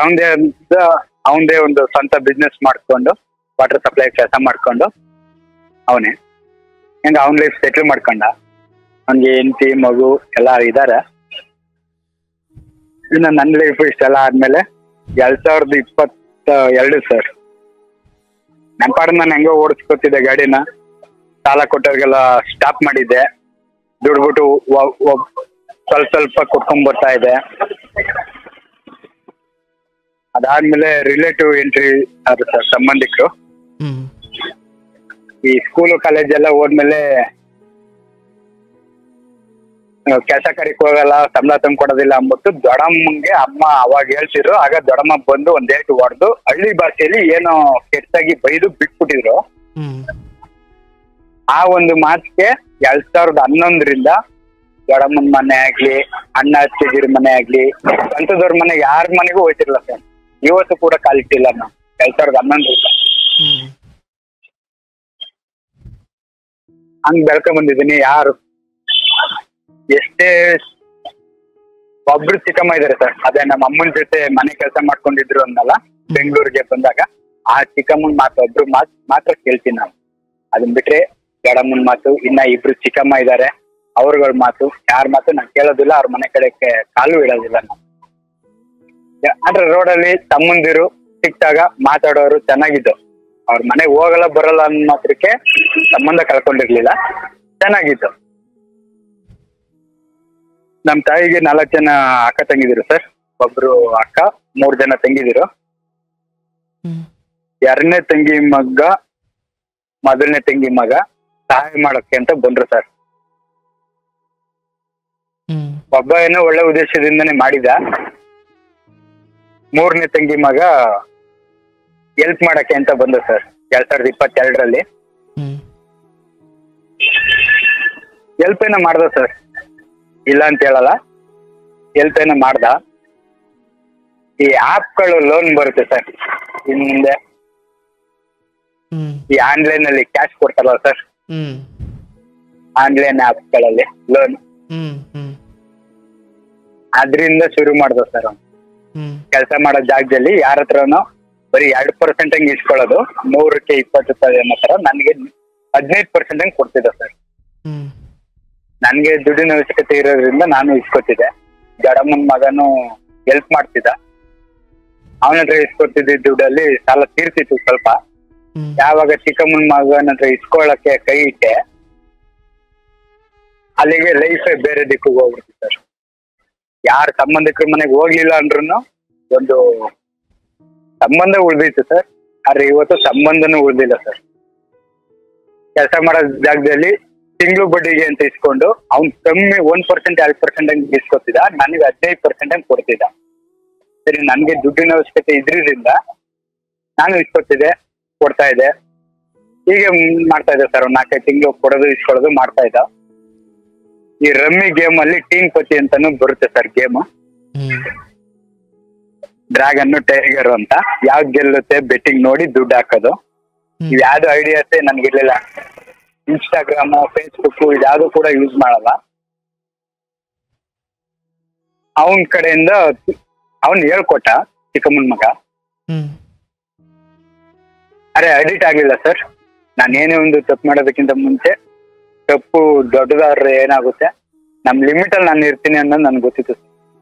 ಅವಂದೇ ಒಂದು ಸ್ವಂತ ಬಿಸ್ನೆಸ್ ಮಾಡ್ಕೊಂಡು ವಾಟರ್ ಸಪ್ಲೈ ಕೆಲಸ ಮಾಡ್ಕೊಂಡು ಅವನೇ ಹೆಂಗ ಅವನ್ ಲೈಫ್ ಸೆಟ್ಲ್ ಮಾಡ್ಕೊಂಡ. ಅವನ್ಗೆ ಹೆಂಡತಿ ಮಗು ಎಲ್ಲ ಇದಾರೆ. ಇನ್ನು ನನ್ನ ಲೈಫ್ ಇಷ್ಟೆಲ್ಲ ಆದ್ಮೇಲೆ 2022 ಸರ್, ನನ್ನ ಪಾಡಿಗೆ ನಾನು ಹೆಂಗೋ ಓಡಿಸ್ಕೊತಿದ್ದೆ ಗಾಡಿನ. ಸಾಲ ಕೊಟ್ಟವ್ರಿಗೆಲ್ಲ ಸ್ಟಾಪ್ ಮಾಡಿದ್ದೆ, ದುಡ್ಬಿಟ್ಟು ಸ್ವಲ್ಪ ಕೊಟ್ಕೊಂಡ್ ಬರ್ತಾ ಇದೆ. ಅದಾದ್ಮೇಲೆ ರಿಲೇಟಿವ್ ಎಂಟ್ರಿ ಅದು ಸರ್, ಸಂಬಂಧಿಕರು. ಈ ಸ್ಕೂಲು ಕಾಲೇಜ್ ಎಲ್ಲ ಹೋದ್ಮೇಲೆ ಕೆಲಸ ಕರಿಕ್ ಹೋಗಲ್ಲ, ಸಂಬಳ ತಂದು ಕೊಡೋದಿಲ್ಲ ಅಂದ್ಬಿಟ್ಟು ದೊಡ್ಡಮ್ಮಂಗೆ ಅಮ್ಮ ಅವಾಗ ಹೇಳ್ತಿದ್ರು. ಆಗ ದೊಡ್ಡಮ್ಮ ಬಂದು ಒಂದ್ ಏಟು ಹೊಡೆದು ಹಳ್ಳಿ ಭಾಷೆಯಲ್ಲಿ ಏನೋ ಕೆಟ್ಟಾಗಿ ಬೈದು ಬಿಟ್ಬಿಟ್ಟಿದ್ರು. ಆ ಒಂದು ಮಾತಿಗೆ 2011ರಿಂದ ದೊಡ್ಡಮ್ಮನ ಮನೆ ಆಗ್ಲಿ, ಅಣ್ಣ ಅತ್ತಿಗಿರ ಮನೆ ಆಗ್ಲಿ, ಸ್ವಂತದವ್ರ ಮನೆ ಯಾರ ಮನೆಗೂ ಹೋಯ್ತಿರ್ಲಿಲ್ಲ ಸರ್. ಇವತ್ತು ಕೂಡ ಕಾಲಿಟ್ಟಿಲ್ಲ ನಾವು 2011ರಿಂದ. ಹಂಗ್ ಬೆಳ್ಕೊಂಡ್ ಬಂದಿದ್ದೀನಿ. ಯಾರು ಎಷ್ಟೇ ಒಬ್ರು ಚಿಕ್ಕಮ್ಮ ಇದಾರೆ ಸರ್, ಅದೇ ನಮ್ಮ ಅಮ್ಮನ ಜೊತೆ ಮನೆ ಕೆಲಸ ಮಾಡ್ಕೊಂಡಿದ್ರು ಅನ್ನಲ್ಲ, ಬೆಂಗಳೂರಿಗೆ ಬಂದಾಗ ಆ ಚಿಕ್ಕಮ್ಮನ ಮಾತು ಒಬ್ರು ಮಾತ್ರ ಕೇಳ್ತೀನಿ ನಾನು. ಅದನ್ ಬಿಟ್ರೆ ದೊಡ್ಡಮ್ಮನ ಮಾತು, ಇನ್ನ ಇಬ್ರು ಚಿಕ್ಕಮ್ಮ ಇದಾರೆ, ಅವ್ರಗಳ ಮಾತು, ಯಾರ ಮಾತು ನಾನು ಕೇಳೋದಿಲ್ಲ. ಅವ್ರ ಮನೆ ಕಡೆಗೆ ಕಾಲು ಇಡೋದಿಲ್ಲ ನಾನು. ಅಂದ್ರೆ ರೋಡಲ್ಲಿ ತಮ್ಮಂದಿರು ಸಿಕ್ತಾಗ ಮಾತಾಡೋರು ಚೆನ್ನಾಗಿದ್ದು. ಅವ್ರ ಮನೆಗೆ ಹೋಗಲ್ಲ ಬರಲ್ಲ ಅನ್ನೋ ಮಾತ್ರಕ್ಕೆ ಸಂಬಂಧ ಕಳ್ಕೊಂಡಿರ್ಲಿಲ್ಲ, ಚೆನ್ನಾಗಿತ್ತು. ನಮ್ ತಾಯಿಗೆ 4 ಜನ ಅಕ್ಕ ತಂಗಿದಿರು ಸರ್. ಒಬ್ರು ಅಕ್ಕ, 3 ಜನ ತಂಗಿದಿರು. 2ನೇ ತಂಗಿ ಮಗ, 1ನೇ ತಂಗಿ ಮಗ ಸಹಾಯ ಮಾಡಕ್ಕೆ ಅಂತ ಬಂದ್ರು ಸರ್. ಒಬ್ಬ ಏನೋ ಒಳ್ಳೆ ಉದ್ದೇಶದಿಂದನೇ ಮಾಡಿದ. 3ನೇ ತಂಗಿ ಮಗ ಹೆಲ್ಪ್ ಮಾಡಕ್ಕೆ ಅಂತ ಬಂದ ಸರ್ 2022ರಲ್ಲಿ. ಹೆಲ್ಪ್ ಏನೋ ಮಾಡ್ದ ಸರ್, ಇಲ್ಲ ಅಂತ ಹೇಳಲ್ಲ, ಹೆಲ್ಪ್ ಏನೋ ಮಾಡ್ದ. ಈ ಆಪ್ಗಳು ಲೋನ್ ಬರುತ್ತೆ ಸರ್ ಇನ್ ಮುಂದೆ, ಈ ಆನ್ಲೈನ್ ಅಲ್ಲಿ ಕ್ಯಾಶ್ ಕೊಡ್ತಾರಲ್ಲ ಸರ್, ಆನ್ಲೈನ್ ಆಪ್ಗಳಲ್ಲಿ ಲೋನ್, ಅದ್ರಿಂದ ಶುರು ಮಾಡ್ದ ಸರ್. ಅವ್ನು ಕೆಲಸ ಮಾಡೋ ಜಾಗದಲ್ಲಿ ಯಾರ ಹತ್ರನೋ ಬರೀ 2% ಹಂಗೆ ಇಸ್ಕೊಳ್ಳೋದು, 100ಕ್ಕೆ 20 ರೂಪಾಯಿ ಅನ್ನೋ ತರ ನನಗೆ 15% ಹಂಗೆ ಕೊಡ್ತಿದ್ದ ಸರ್. ನನ್ಗೆ ದುಡ್ಡಿನ ಅವಶ್ಯಕತೆ ಇರೋದ್ರಿಂದ ನಾನು ಇಸ್ಕೊತಿದ್ದೆ. ದೊಡ್ಡಮ್ಮನ ಮಗನು ಹೆಲ್ಪ್ ಮಾಡ್ತಿದ್ದ, ಅವನ ಹತ್ರ ಇಸ್ಕೊತಿದ್ದ ದುಡ್ಡಲ್ಲಿ ಸಾಲ ತೀರ್ತಿತ್ತು ಸ್ವಲ್ಪ. ಯಾವಾಗ ಚಿಕ್ಕಮ್ಮನ ಮಗನ ಹತ್ರ ಇಸ್ಕೊಳ್ಳಕ್ಕೆ ಕೈ ಇಟ್ಟೆ, ಅಲ್ಲಿಗೆ ಲೈಫ್ ಬೇರೆ ದಿಕ್ಕಿಗೆ ಹೋಗ್ಬಿಡ್ತು ಸರ್. ಯಾರ ಸಂಬಂಧಿಕರ ಮನೆಗೆ ಹೋಗ್ಲಿಲ್ಲ ಅಂದ್ರೂ ಒಂದು ಸಂಬಂಧ ಉಳ್ದಿತ್ತು ಸರ್. ಆದ್ರೆ ಇವತ್ತು ಸಂಬಂಧನೂ ಉಳ್ದಿಲ್ಲ ಸರ್. ಕೆಲಸ ಮಾಡೋ ಜಾಗದಲ್ಲಿ ತಿಂಗಳು ಬಡ್ಡಿಗೆ ಅಂತ ಇಸ್ಕೊಂಡು ಅವ್ನ್ ಕಮ್ಮಿ 1% 2% ಹಂಗೆ ಇಸ್ಕೊತಿದ್ದ, ನನಗೆ 15% ಹಂಗೆ ಕೊಡ್ತಿದ್ದ. ಸರಿ, ನನ್ಗೆ ದುಡ್ಡಿನ ಅವಶ್ಯಕತೆ ಇದ್ರಿಂದ ನಾನು ಇಸ್ಕೊತಿದ್ದೆ, ಕೊಡ್ತಾ ಇದ್ದೆ. ಹೀಗೆ ಮಾಡ್ತಾ ಇದ್ದೆ ಸರ್. 4-5 ತಿಂಗಳು ಕೊಡೋದು ಇಸ್ಕೊಳ್ಳೋದು ಮಾಡ್ತಾ ಇದ್ದ. ಈ ರಮ್ಮಿ ಗೇಮ್ ಅಲ್ಲಿ ಟೀಮ್ ಪತಿ ಅಂತಾನು ಬರುತ್ತೆ ಸರ್ ಗೇಮ್. ಡ್ರ್ಯಾಗನ್ ಟೈಗರ್ ಅಂತ, ಯಾವ್ದು ಗೆಲ್ಲುತ್ತೆ ಬೆಟ್ಟಿಂಗ್ ನೋಡಿ ದುಡ್ಡು ಹಾಕೋದು. ಇವ್ ಯಾವ್ದು ಐಡಿಯಾಸೇ ನನ್ಗಿರ್ಲಿಲ್ಲ. ಇನ್ಸ್ಟಾಗ್ರಾಮ್, ಫೇಸ್ಬುಕ್ ಇದ್ಯಾವುದು ಕೂಡ ಯೂಸ್ ಮಾಡಲ್ಲ. ಅವನ್ ಕಡೆಯಿಂದ ಅವನ್ ಹೇಳ್ಕೊಟ್ಟ ಚಿಕ್ಕಮ್ಮನ ಮಗ. ಅರೆ ಅಡಿಟ್ ಆಗ್ಲಿಲ್ಲ ಸರ್. ನಾನು ಏನೇ ಒಂದು ತಪ್ಪು ಮಾಡೋದಕ್ಕಿಂತ ಮುಂಚೆ ತಪ್ಪು ದೊಡ್ಡದಾದ್ರೆ ಏನಾಗುತ್ತೆ, ನಮ್ ಲಿಮಿಟ್ ಅಲ್ಲಿ ನಾನು ಇರ್ತೀನಿ ಅನ್ನೋದು ನನ್ಗೆ ಗೊತ್ತಿತ್ತು.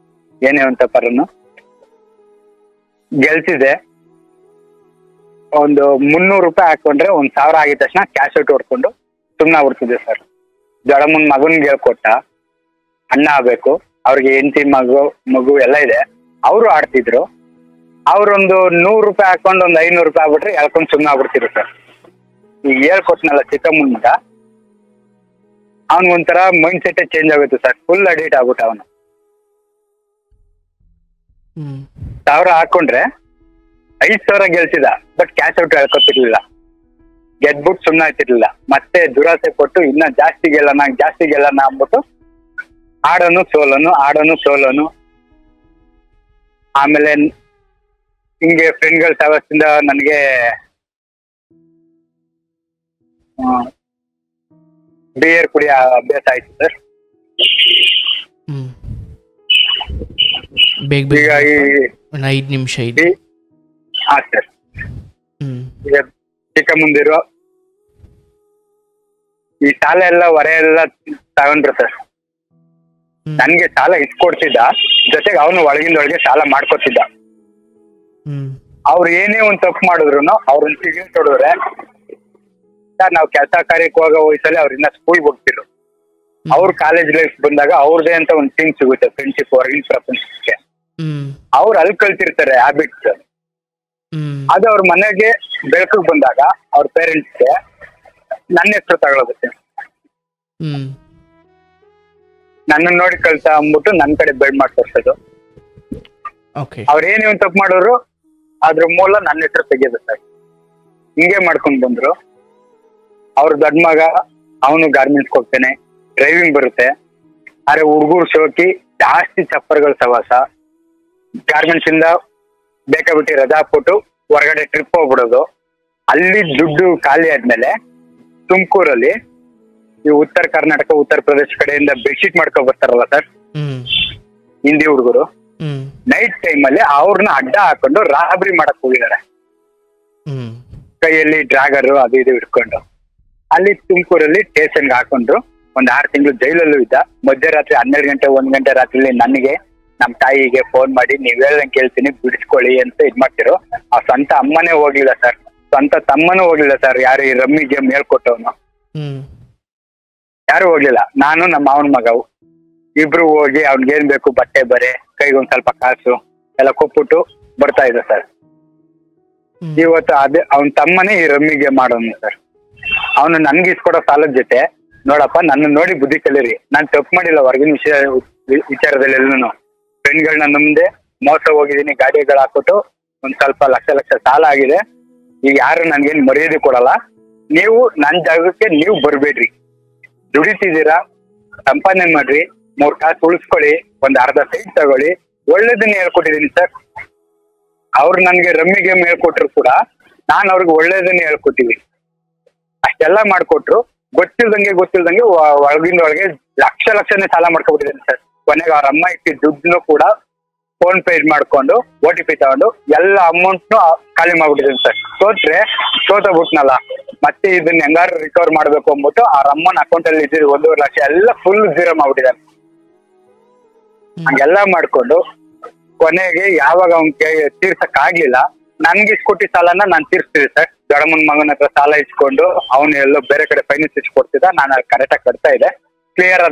ಏನೇ ಒಂದು ಪರನು ಗೆಲ್ತಿದೆ. ಒಂದು 300 ರೂಪಾಯಿ ಹಾಕೊಂಡ್ರೆ 1,000 ಆಗಿದ ತಕ್ಷಣ ಕ್ಯಾಶ್ ಔಟ್ ಹೊಡ್ಕೊಂಡು ಸುಮ್ನೆ ಆಗ್ಬಿಡ್ತಿದೆ ಸರ್. ದೊಡ್ಡಮ್ಮನ ಮಗನ್ಗೆ ಹೇಳ್ಕೊಟ್ಟ, ಅಣ್ಣ ಆಗ್ಬೇಕು, ಅವ್ರಿಗೆ ಹೆಂಡತಿ ಮಗು ಎಲ್ಲ ಇದೆ, ಅವರು ಆಡ್ತಿದ್ರು. ಅವ್ರೊಂದು 100 ರೂಪಾಯಿ ಹಾಕೊಂಡು ಒಂದು 500 ರೂಪಾಯಿ ಆಗ್ಬಿಟ್ರೆ ಹೇಳ್ಕೊಂಡು ಸುಮ್ನೆ ಆಗ್ಬಿಡ್ತಿರು ಸರ್. ಈಗ ಹೇಳ್ಕೊಟ್ನಲ್ಲ ಚಿಕ್ಕಮ್ಮನ ಮಗ, ಅವ್ನಿಗೊಂಥರ ಮೈಂಡ್ ಸೆಟ್ ಚೇಂಜ್ ಆಗುತ್ತೆ ಸರ್. ಫುಲ್ ಅಡಿಕ್ಟ್ ಆಗ್ಬಿಟ್ಟ ಅವನು. 1000 ಹಾಕೊಂಡ್ರೆ 5,000 ಗೆಲ್ತಿದ, ಬಟ್ ಕ್ಯಾಶ್ ಔಟ್ ಹೇಳ್ಕೊತಿರ್ಲಿಲ್ಲ. ಗೆದ್ಬಿಟ್ಟು ಸುಮ್ಮನೆ ಆಗ್ತಿರ್ಲಿಲ್ಲ. ಮತ್ತೆ ದುರಾಸೆ ಕೊಟ್ಟು ಇನ್ನ ಜಾಸ್ತಿ ಗೆಲ್ಲನ ಅಂದ್ಬಿಟ್ಟು ಆಡೋನು ಸೋಲೋನು. ಆಮೇಲೆ ಹಿಂಗೆ ಫ್ರೆಂಡ್ಗಳ ಸಹವಾಸದಿಂದ ನನಗೆ ಬಿಯರ್ ಕುಡಿಯೋ ಅಭ್ಯಾಸ ಆಯ್ತು ಸರ್. ಈಗ ಈ 5 ನಿಮಿಷ ಇದೆ. ಹಾ ಸರ್. ಈಗ ಚಿಕ್ಕ ಮುಂದಿರೋ ಈ ಸಾಲ ಎಲ್ಲ ಹೊರೆ ಎಲ್ಲ ತಗೊಂಡ್ರು ಸರ್. ನನ್ಗೆ ಸಾಲ ಇಸ್ಕೊಡ್ತಿದ್ದ, ಜೊತೆಗೆ ಅವನು ಒಳಗಿಂದೊಳಗೆ ಸಾಲ ಮಾಡ್ಕೊತಿದ್ದ. ಅವ್ರು ಏನೇ ಒಂದ್ ತಪ್ಪು ಮಾಡಿದ್ರು ಅವ್ರನ್ನ ಸಿಗರೇಟ್ ಹೊಡಿದ್ರೆ ಸರ್, ನಾವು ಕೆಲಸ ಕಾರ್ಯಕ್ಕೆ ಹೋಗೋ ವಯಸ್ಸಲ್ಲಿ ಅವ್ರಿಂದ ಸ್ಕೂಲ್ಗೆ ಹೋಗ್ತಿರು. ಅವ್ರ ಕಾಲೇಜ್ ಲೈಫ್ ಬಂದಾಗ ಅವ್ರದೇ ಅಂತ ಒಂದು ಥಿಂಗ್ ಸಿಗುತ್ತೆ, ಫ್ರೆಂಡ್ಶಿಪ್, ಹೊರಗಿನ ಪ್ರಪಂಚಕ್ಕೆ. ಅವ್ರು ಅಲ್ಲಿ ಕಲ್ತಿರ್ತಾರೆ ಹ್ಯಾಬಿಟ್ಸ್. ಅದು ಅವ್ರ ಮನೆಗೆ ಬೆಳಕಿಗೆ ಬಂದಾಗ ಅವ್ರ ಪೇರೆಂಟ್ಸ್ಗೆ ನನ್ನ ಹೆಸರು ತಗೊಳೋಗುತ್ತೆ. ನನ್ನ ನೋಡಿ ಕಲ್ತ ಅಂದ್ಬಿಟ್ಟು ನನ್ನ ಕಡೆ ಬೆಡ್ ಮಾಡಿ ತೋರ್ಸೋದು. ಅವ್ರ ಏನೇ ಒಂದು ತಪ್ಪು ಮಾಡೋರು ಅದ್ರ ಮೂಲ ನನ್ನ ಹೆಸರು ತೆಗಿಯೋದು ಸರ್. ಹಿಂಗೆ ಮಾಡ್ಕೊಂಡ್ ಬಂದ್ರು. ಅವ್ರ ದೊಡ್ಡ ಮಗ ಅವನು ಗಾರ್ಮೆಂಟ್ಸ್ ಹೋಗ್ತಾನೆ, ಡ್ರೈವಿಂಗ್ ಬರುತ್ತೆ. ಆದ್ರೆ ಹುಡುಗರು ಶೋಕಿ ಜಾಸ್ತಿ ಚಪ್ಪರ್ಗಳ ಸವಾಸ. ಗಾರ್ಮೆಂಟ್ಸ್ ಇಂದ ಬೇಕಾಬಿಟ್ಟಿ ರಜಾ ಹಾಕ್ಬಿಟ್ಟು ಹೊರಗಡೆ ಟ್ರಿಪ್ ಹೋಗ್ಬಿಡೋದು. ಅಲ್ಲಿ ದುಡ್ಡು ಖಾಲಿ ಆದ್ಮೇಲೆ ತುಮಕೂರಲ್ಲಿ ಈ ಉತ್ತರ ಕರ್ನಾಟಕ, ಉತ್ತರ ಪ್ರದೇಶ ಕಡೆಯಿಂದ ಬೆಡ್ಶೀಟ್ ಮಾಡ್ಕೊ ಬರ್ತಾರಲ್ಲ ಸರ್ ಹಿಂದಿ ಹುಡುಗರು, ನೈಟ್ ಟೈಮ್ ಅಲ್ಲಿ ಅವ್ರನ್ನ ಅಡ್ಡ ಹಾಕೊಂಡು ರಾಬರಿ ಮಾಡಕ್ ಹೋಗಿದ್ದಾರೆ. ಕೈಯಲ್ಲಿ ಡ್ರಾಗರ್ ಅದು ಇದು ಇಟ್ಕೊಂಡು ಅಲ್ಲಿ ತುಮಕೂರಲ್ಲಿ ಸ್ಟೇಷನ್ಗೆ ಹಾಕೊಂಡ್ರು. ಒಂದ್ 6 ತಿಂಗಳು ಜೈಲಲ್ಲೂ ಇದ್ದ. ಮಧ್ಯರಾತ್ರಿ 12 ಗಂಟೆ 1 ಗಂಟೆ ರಾತ್ರಿಲಿ ನನಗೆ ನಮ್ ತಾಯಿಗೆ ಫೋನ್ ಮಾಡಿ ನೀವ್ ಹೇಳ್ದಂಗೆ ಕೇಳ್ತೀನಿ ಬಿಡಿಸ್ಕೊಳ್ಳಿ ಅಂತ ಇದ್ ಮಾಡ್ತಿರು. ಆ ಸ್ವಂತ ಅಮ್ಮನೇ ಹೋಗ್ಲಿಲ್ಲ ಸರ್, ಸ್ವಂತ ತಮ್ಮನೂ ಹೋಗ್ಲಿಲ್ಲ ಸರ್. ಯಾರು ಈ ರಮ್ಮಿ ಗೇಮ್ ಹೇಳ್ಕೊಟ್ಟವನು ಯಾರು ಹೋಗ್ಲಿಲ್ಲ. ನಾನು ನಮ್ಮ ಮಾವನ ಮಗವು ಇಬ್ರು ಹೋಗಿ ಅವ್ನಿಗೇನ್ ಬೇಕು ಬಟ್ಟೆ ಬರೆ, ಕೈಗೊಂದ್ ಸ್ವಲ್ಪ ಕಾಸು ಎಲ್ಲ ಕೊಟ್ಬಿಟ್ಟು ಬರ್ತಾ ಇದ್ದ ಸರ್. ಇವತ್ತು ಅದೇ ಅವನ್ ತಮ್ಮನೇ ಈ ರಮ್ಮಿ ಗೇಮ್ ಮಾಡೋನು ಸರ್. ಅವನು ನನ್ಗೆ ಇಸ್ಕೊಡೋ ಸಾಲದ ಜೊತೆ ನೋಡಪ್ಪ ನನ್ನ ನೋಡಿ ಬುದ್ಧಿ ಕಲೀರಿ, ನಾನ್ ತಪ್ಪು ಮಾಡಿಲ್ಲ ಹೊರಗಿನ ವಿಚಾರದಲ್ಲಿ ಎಲ್ಲೂ. ಫ್ರೆಂಡ್ಗಳನ್ನ ನಮ್ದೆ ಮೋಸ ಹೋಗಿದ್ದೀನಿ, ಗಾಡಿಗಳು ಹಾಕ್ಬಿಟ್ಟು ಒಂದ್ ಸ್ವಲ್ಪ ಲಕ್ಷ ಸಾಲ ಆಗಿದೆ. ಈಗ ಯಾರು ನನ್ಗೇನ್ ಮರ್ಯಾದೆ ಕೊಡಲ್ಲ. ನೀವು ನನ್ ಜಾಗಕ್ಕೆ ನೀವು ಬರ್ಬೇಡ್ರಿ, ದುಡಿತಿದ್ದೀರಾ ಸಂಪಾದನೆ ಮಾಡ್ರಿ, 3 ಕಾಸು ಉಳಿಸ್ಕೊಳ್ಳಿ, ಒಂದ್ ಅರ್ಧ ಸೈಟ್ ತಗೊಳ್ಳಿ, ಒಳ್ಳೇದನ್ನ ಹೇಳ್ಕೊಟ್ಟಿದ್ದೀನಿ ಸರ್. ಅವ್ರು ನನ್ಗೆ ರಮ್ಮಿ ಗೇಮ್ ಹೇಳ್ಕೊಟ್ರು ಕೂಡ ನಾನ್ ಅವ್ರಿಗೆ ಒಳ್ಳೇದನ್ನ ಹೇಳ್ಕೊಟ್ಟಿದ್ದೀನಿ. ಅಷ್ಟೆಲ್ಲ ಮಾಡ್ಕೊಟ್ರು. ಗೊತ್ತಿಲ್ದಂಗೆ ಒಳಗಿಂದ ಒಳಗೆ ಲಕ್ಷನೇ ಸಾಲ ಮಾಡ್ಕೊಬಿಟ್ಟಿದ್ದೀನಿ ಸರ್. ಕೊನೆಗೆ ಅವ್ರ ಅಮ್ಮ ಇಟ್ಟಿದ್ದ ದುಡ್ಡನ್ನು ಕೂಡ ಫೋನ್ ಪೇ ಮಾಡ್ಕೊಂಡು OTP ತಗೊಂಡು ಎಲ್ಲ ಅಮೌಂಟ್ನು ಖಾಲಿ ಮಾಡ್ಬಿಟ್ಟಿದ್ದೀನಿ ಸರ್. ಸೋತಬಿಟ್ನಲ್ಲ, ಮತ್ತೆ ಇದನ್ನ ಹೆಂಗಾರು ರಿಕವರ್ ಮಾಡ್ಬೇಕು ಅಂದ್ಬಿಟ್ಟು ಅವ್ರ ಅಮ್ಮನ ಅಕೌಂಟ್ ಅಲ್ಲಿ ಇದ್ದಿದ್ದು 1.5 ಲಕ್ಷ ಎಲ್ಲ ಫುಲ್ ಜೀರೋ ಮಾಡ್ಬಿಟ್ಟಿದ್ದಾನೆ. ಹಂಗೆಲ್ಲ ಮಾಡ್ಕೊಂಡು ಕೊನೆಗೆ ಯಾವಾಗ ಅವ್ನ್ ತೀರ್ಸಕ್ ಆಗ್ಲಿಲ್ಲ, ನನ್ಗೆ ಇಸ್ಕೊಟ್ಟಿದ್ದ ಸಾಲನ ನಾನ್ ತೀರ್ಸ್ತಿದ್ದೆ ಸರ್. ದೊಡ್ಡಮ್ಮನ ಮಗನ ಹತ್ರ ಸಾಲ ಇಸ್ಕೊಂಡು ಅವನು ಎಲ್ಲೋ ಬೇರೆ ಕಡೆ ಫೈನಾನ್ಸ್ ಇಸ್ಕೊಡ್ತಿದ್ದ, ನಾನು ಕರೆಕ್ಟಾಗಿ ಕಟ್ತಾ ಇದ್ದೆ. ಕ್ಲಿಯರ್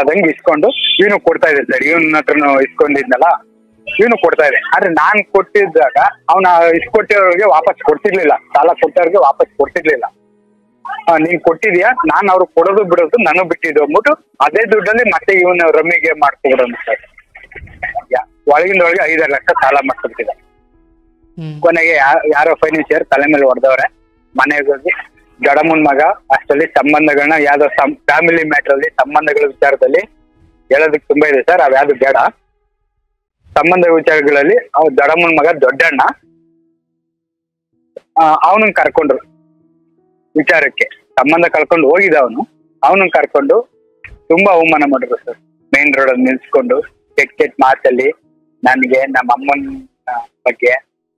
ಆದಂಗೆ ಇಸ್ಕೊಂಡು ಇವನು ಕೊಡ್ತಾ ಇದೆ ಸರ್. ಇವನ ಹತ್ರನು ಇಸ್ಕೊಂಡಿದ್ನಲ್ಲ ಇವನು ಕೊಡ್ತಾ ಇದೆ. ಆದ್ರೆ ನಾನ್ ಕೊಟ್ಟಿದ್ದಾಗ ಅವನ ಇಸ್ಕೊಟ್ಟಿರೋರಿಗೆ ವಾಪಸ್ ಕೊಡ್ತಿರ್ಲಿಲ್ಲ, ಸಾಲ ಕೊಟ್ಟವ್ರಿಗೆ ವಾಪಸ್ ಕೊಡ್ತಿರ್ಲಿಲ್ಲ. ನೀನ್ ಕೊಟ್ಟಿದ್ಯಾ, ನಾನ್ ಅವ್ರಿಗೆ ಕೊಡೋದು ಬಿಡೋದು ನಾನು ಬಿಟ್ಟಿದ್ದು ಅಂದ್ಬಿಟ್ಟು ಅದೇ ದುಡ್ಡಲ್ಲಿ ಮತ್ತೆ ಇವನು ರಮ್ಮಿಗೆ ಮಾಡ್ಕೊಬಿಡೋನು ಸರ್. ಒಳಗಿಂದ ಒಳಗೆ 5-6 ಲಕ್ಷ ಸಾಲ ಮಾಡ್ಕೊಡ್ತಿದ್ದ. ಕೊನೆಗೆ ಯಾರೋ ಫೈನಾನ್ಸಿಯರ್ ತಲೆ ಮೇಲೆ ಹೊಡೆದವ್ರೆ. ಮನೆಗೆ ಹೋಗಿ ದೊಡ್ಡಮ್ಮನ ಮಗ ಅಷ್ಟರಲ್ಲಿ ಸಂಬಂಧಗಳನ್ನ ಯಾವ್ದೋ ಫ್ಯಾಮಿಲಿ ಮ್ಯಾಟರ್ ಅಲ್ಲಿ ಸಂಬಂಧಗಳ ವಿಚಾರದಲ್ಲಿ ಹೇಳೋದಕ್ಕೆ ತುಂಬಾ ಇದೆ ಸರ್, ಅವ್ಯಾವ್ದು ಬೇಡ. ಸಂಬಂಧ ವಿಚಾರಗಳಲ್ಲಿ ಅವ್ರ ದೊಡ್ಡಮ್ಮನ ಮಗ ದೊಡ್ಡಣ್ಣ ಅವನನ್ನ ಕರ್ಕೊಂಡ್ರು ವಿಚಾರಕ್ಕೆ. ಸಂಬಂಧ ಕಳ್ಕೊಂಡು ಹೋಗಿದ್ದ ಅವನನ್ನ ಕರ್ಕೊಂಡು ತುಂಬಾ ಅವಮಾನ ಮಾಡಿದ್ರು ಸರ್. ಮೇನ್ ರೋಡ್ ಅಲ್ಲಿ ನಿಲ್ಸ್ಕೊಂಡು ಕೆಟ್ಟ ಮಾತಲ್ಲಿ ನನಗೆ, ನಮ್ಮ ಅಮ್ಮನ ಬಗ್ಗೆ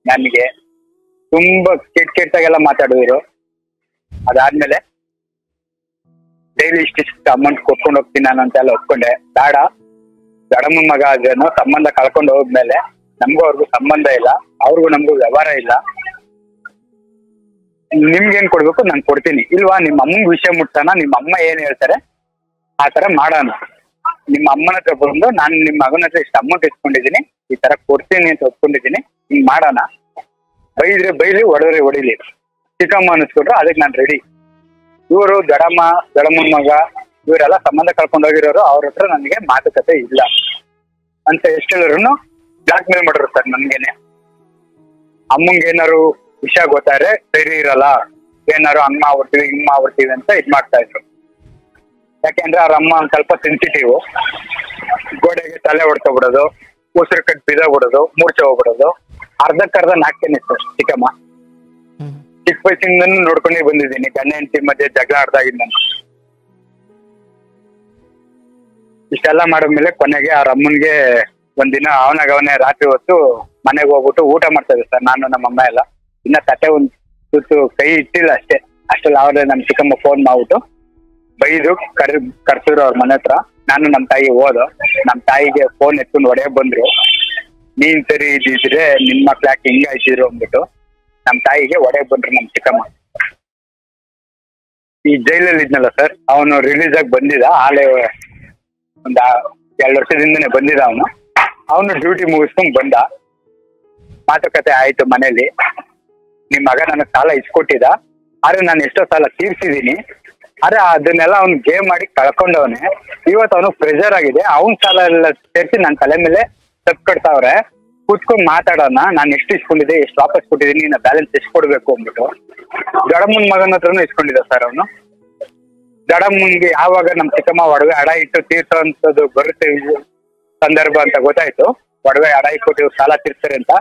ನನಗೆ ತುಂಬಾ ಕೆಟ್ಟಾಗೆಲ್ಲ ಮಾತಾಡಿದ್ರು. ಅದಾದ್ಮೇಲೆ ಡೈಲಿ ಇಷ್ಟಿಷ್ಟು ಅಮೌಂಟ್ ಕೊಟ್ಕೊಂಡು ಹೋಗ್ತೀನಿ ನಾನು ಅಂತೆಲ್ಲ ಒಪ್ಕೊಂಡೆ. ಬೇಡ, ದಡಮ್ಮನ ಮಗ ಆದ್ರೇನು ಸಂಬಂಧ ಕಳ್ಕೊಂಡು ಹೋದ್ಮೇಲೆ ನಮ್ಗೂ ಅವ್ರಿಗೂ ಸಂಬಂಧ ಇಲ್ಲ, ಅವ್ರಿಗೂ ನಮ್ಗೂ ವ್ಯವಹಾರ ಇಲ್ಲ. ನಿಮ್ಗೇನ್ ಕೊಡ್ಬೇಕು ನಾನು ಕೊಡ್ತೀನಿ, ಇಲ್ವಾ ನಿಮ್ಮ ಅಮ್ಮಂಗ್ ವಿಷಯ ಮುಟ್ತಾನ, ನಿಮ್ಮ ಅಮ್ಮ ಏನ್ ಹೇಳ್ತಾರೆ ಆ ತರ ಮಾಡೋಣ. ನಿಮ್ಮ ಅಮ್ಮನ ಹತ್ರ ಬಂದು ನಾನು ನಿಮ್ಮ ಮಗನ ಹತ್ರ ಇಷ್ಟು ಅಮೌಂಟ್ ಇಸ್ಕೊಂಡಿದ್ದೀನಿ, ಈ ತರ ಕೊಡ್ತೀನಿ ಅಂತ ಒಪ್ಕೊಂಡಿದ್ದೀನಿ, ಹಿಂಗ್ ಮಾಡೋಣ. ಬೈದ್ರೆ ಬೈಲಿ, ಹೊಡೆದ್ರೆ ಹೊಡಿಲಿ, ಚಿಕ್ಕಮ್ಮ ಅನಿಸ್ಕೊಟ್ರು ಅದಕ್ಕೆ ನಾನು ರೆಡಿ. ಇವರು ದಡಮ್ಮನ ಮಗ ಇವರೆಲ್ಲ ಸಂಬಂಧ ಕಳ್ಕೊಂಡು ಹೋಗಿರೋರು, ಅವ್ರ ಹತ್ರ ನನಗೆ ಮಾತುಕತೆ ಇಲ್ಲ ಅಂತ ಎಷ್ಟು ಹೇಳಿದ್ರು ಬ್ಲಾಕ್ ಮೇಲ್ ಮಾಡಿದ್ರು ಸರ್ ನನ್ಗೇನೆ. ಅಮ್ಮಂಗೆ ಏನಾರು ವಿಷಯ ಗೊತ್ತಾರೆ ಸರಿ ಇರಲ್ಲ, ಏನಾರು ಹಂಗ್ ಮಾಡ್ಬಿಡ್ತೀವಿ ಹಿಂಗ್ ಮಾಡ್ಬಿಡ್ತೀವಿ ಅಂತ ಇದ್ ಮಾಡ್ತಾ ಇದ್ರು. ಯಾಕೆಂದ್ರೆ ಅವ್ರ ಅಮ್ಮ ಒಂದ್ ಸ್ವಲ್ಪ ಸೆನ್ಸಿಟಿವ್, ಗೋಡೆಗೆ ತಲೆ ಹೊಡ್ಕೊಬಿಡೋದು, ಉಸಿರು ಕಟ್ ಬಿದ್ದೋಗ್ಬಿಡೋದು, ಮೂರ್ಛೆ ಹೋಗ್ಬಿಡೋದು. ಅರ್ಧಕ್ಕರ್ಧ ನಾಲ್ಕೇನೆ ಸರ್ ಚಿಕ್ಕಮ್ಮ. ಚಿಕ್ಕ ವಯಸ್ಸಿಂದನೂ ನೋಡ್ಕೊಂಡೇ ಬಂದಿದ್ದೀನಿ, ಗಂಡ ಹೆಂಡತಿ ಮಧ್ಯೆ ಜಗಳ ಆಡ್ದಾಗಿದ್ದ ನಾನು. ಇಷ್ಟೆಲ್ಲ ಮಾಡಿದ್ಮೇಲೆ ಕೊನೆಗೆ ಅವ್ರ ಅಮ್ಮನ್ಗೆ ಒಂದಿನ ಅವನೇ ರಾತ್ರಿ ಹೊತ್ತು ಮನೆಗೆ ಹೋಗ್ಬಿಟ್ಟು ಊಟ ಮಾಡ್ತಾ ಇದ್ದೆ ಸರ್, ನಾನು ನಮ್ಮ ಅಮ್ಮ ಎಲ್ಲ. ಇನ್ನ ತಟ್ಟೆ ಒಂದ್ ಸುತ್ತು ಕೈ ಇಟ್ಟಿಲ್ಲ ಅಷ್ಟೆಲ್ಲ ಅವ್ರೆ ನಮ್ ಚಿಕ್ಕಮ್ಮ ಫೋನ್ ಮಾಡ್ಬಿಟ್ಟು ಬೈದು ಕರ್ಸಿದ್ರು ಅವ್ರ ಮನೆ ಹತ್ರ. ನಾನು ನಮ್ಮ ತಾಯಿ ಹೋದ, ನಮ್ಮ ತಾಯಿಗೆ ಫೋನ್ ಎತ್ಕೊಂಡು ಹೊಡೆಯ ಬಂದ್ರು. ನೀನ್ ಸರಿ ಇದ್ದಿದ್ರೆ ನಿನ್ ಮಕ್ಳು ಯಾಕೆ ಹಿಂಗ ಆಯ್ತಿದ್ರು ಅಂದ್ಬಿಟ್ಟು ನಮ್ಮ ತಾಯಿಗೆ ಹೊಡೆಯ ಬಂದ್ರು ನಮ್ ಚಿಕ್ಕಮ್ಮ. ಈ ಜೈಲಲ್ಲಿ ಇದ್ನಲ್ಲ ಸರ್, ಅವನು ರಿಲೀಸ್ ಆಗಿ ಬಂದಿದ್ದ, ಆಲೇ ಒಂದ್ 2 ವರ್ಷದಿಂದನೇ ಬಂದಿದ್ದ ಅವನು ಡ್ಯೂಟಿ ಮುಗಿಸ್ಕೊಂಡ್ ಬಂದ. ಮಾತುಕತೆ ಆಯ್ತು ಮನೇಲಿ, ನಿಮ್ ಮಗ ನನಗ್ ಸಾಲ ಇಸ್ಕೊಟ್ಟಿದ್ದ, ಆದ್ರೆ ನಾನು ಎಷ್ಟೋ ಸಾಲ ತೀರ್ಸಿದೀನಿ, ಆದ್ರೆ ಅದನ್ನೆಲ್ಲ ಅವ್ನು ಗೇಮ್ ಮಾಡಿ ಕಳ್ಕೊಂಡವನೆ. ಇವತ್ತು ಅವನು ಪ್ರೆಷರ್ ಆಗಿದೆ, ಅವನ್ ಸಾಲ ಎಲ್ಲ ಸೇರಿಸಿ ನನ್ನ ತಲೆ ಮೇಲೆ ತಪ್ಪು ಕಟ್ತಾವ್ರೆ. ಕೂತ್ಕೊಂಡ್ ಮಾತಾಡೋಣ, ನಾನು ಎಷ್ಟು ಇಸ್ಕೊಂಡಿದ್ದೆ, ಎಷ್ಟು ವಾಪಸ್ ಕೊಟ್ಟಿದ್ದೀನಿ, ಇನ್ನ ಬ್ಯಾಲೆನ್ಸ್ ಎಷ್ಟು ಕೊಡ್ಬೇಕು ಅಂದ್ಬಿಟ್ಟು ದಡಮ್ಮನ ಮಗನ ಹತ್ರನೂ ಇಸ್ಕೊಂಡಿದ್ದ ಸರ್ ಅವನು. ದಡಮ್ಮನ್ಗೆ ಯಾವಾಗ ನಮ್ ಚಿಕ್ಕಮ್ಮ ಒಡವೆ ಅಡ ಇಟ್ಟು ತೀರ್ಸೋ ಅಂತದ್ದು ಬರುತ್ತೆ ಸಂದರ್ಭ ಅಂತ ಗೊತ್ತಾಯ್ತು, ಒಡವೆ ಅಡ ಇಟ್ಕೊಟ್ಟು ಸಾಲ ತೀರ್ಸ್ತಾರೆ ಅಂತ.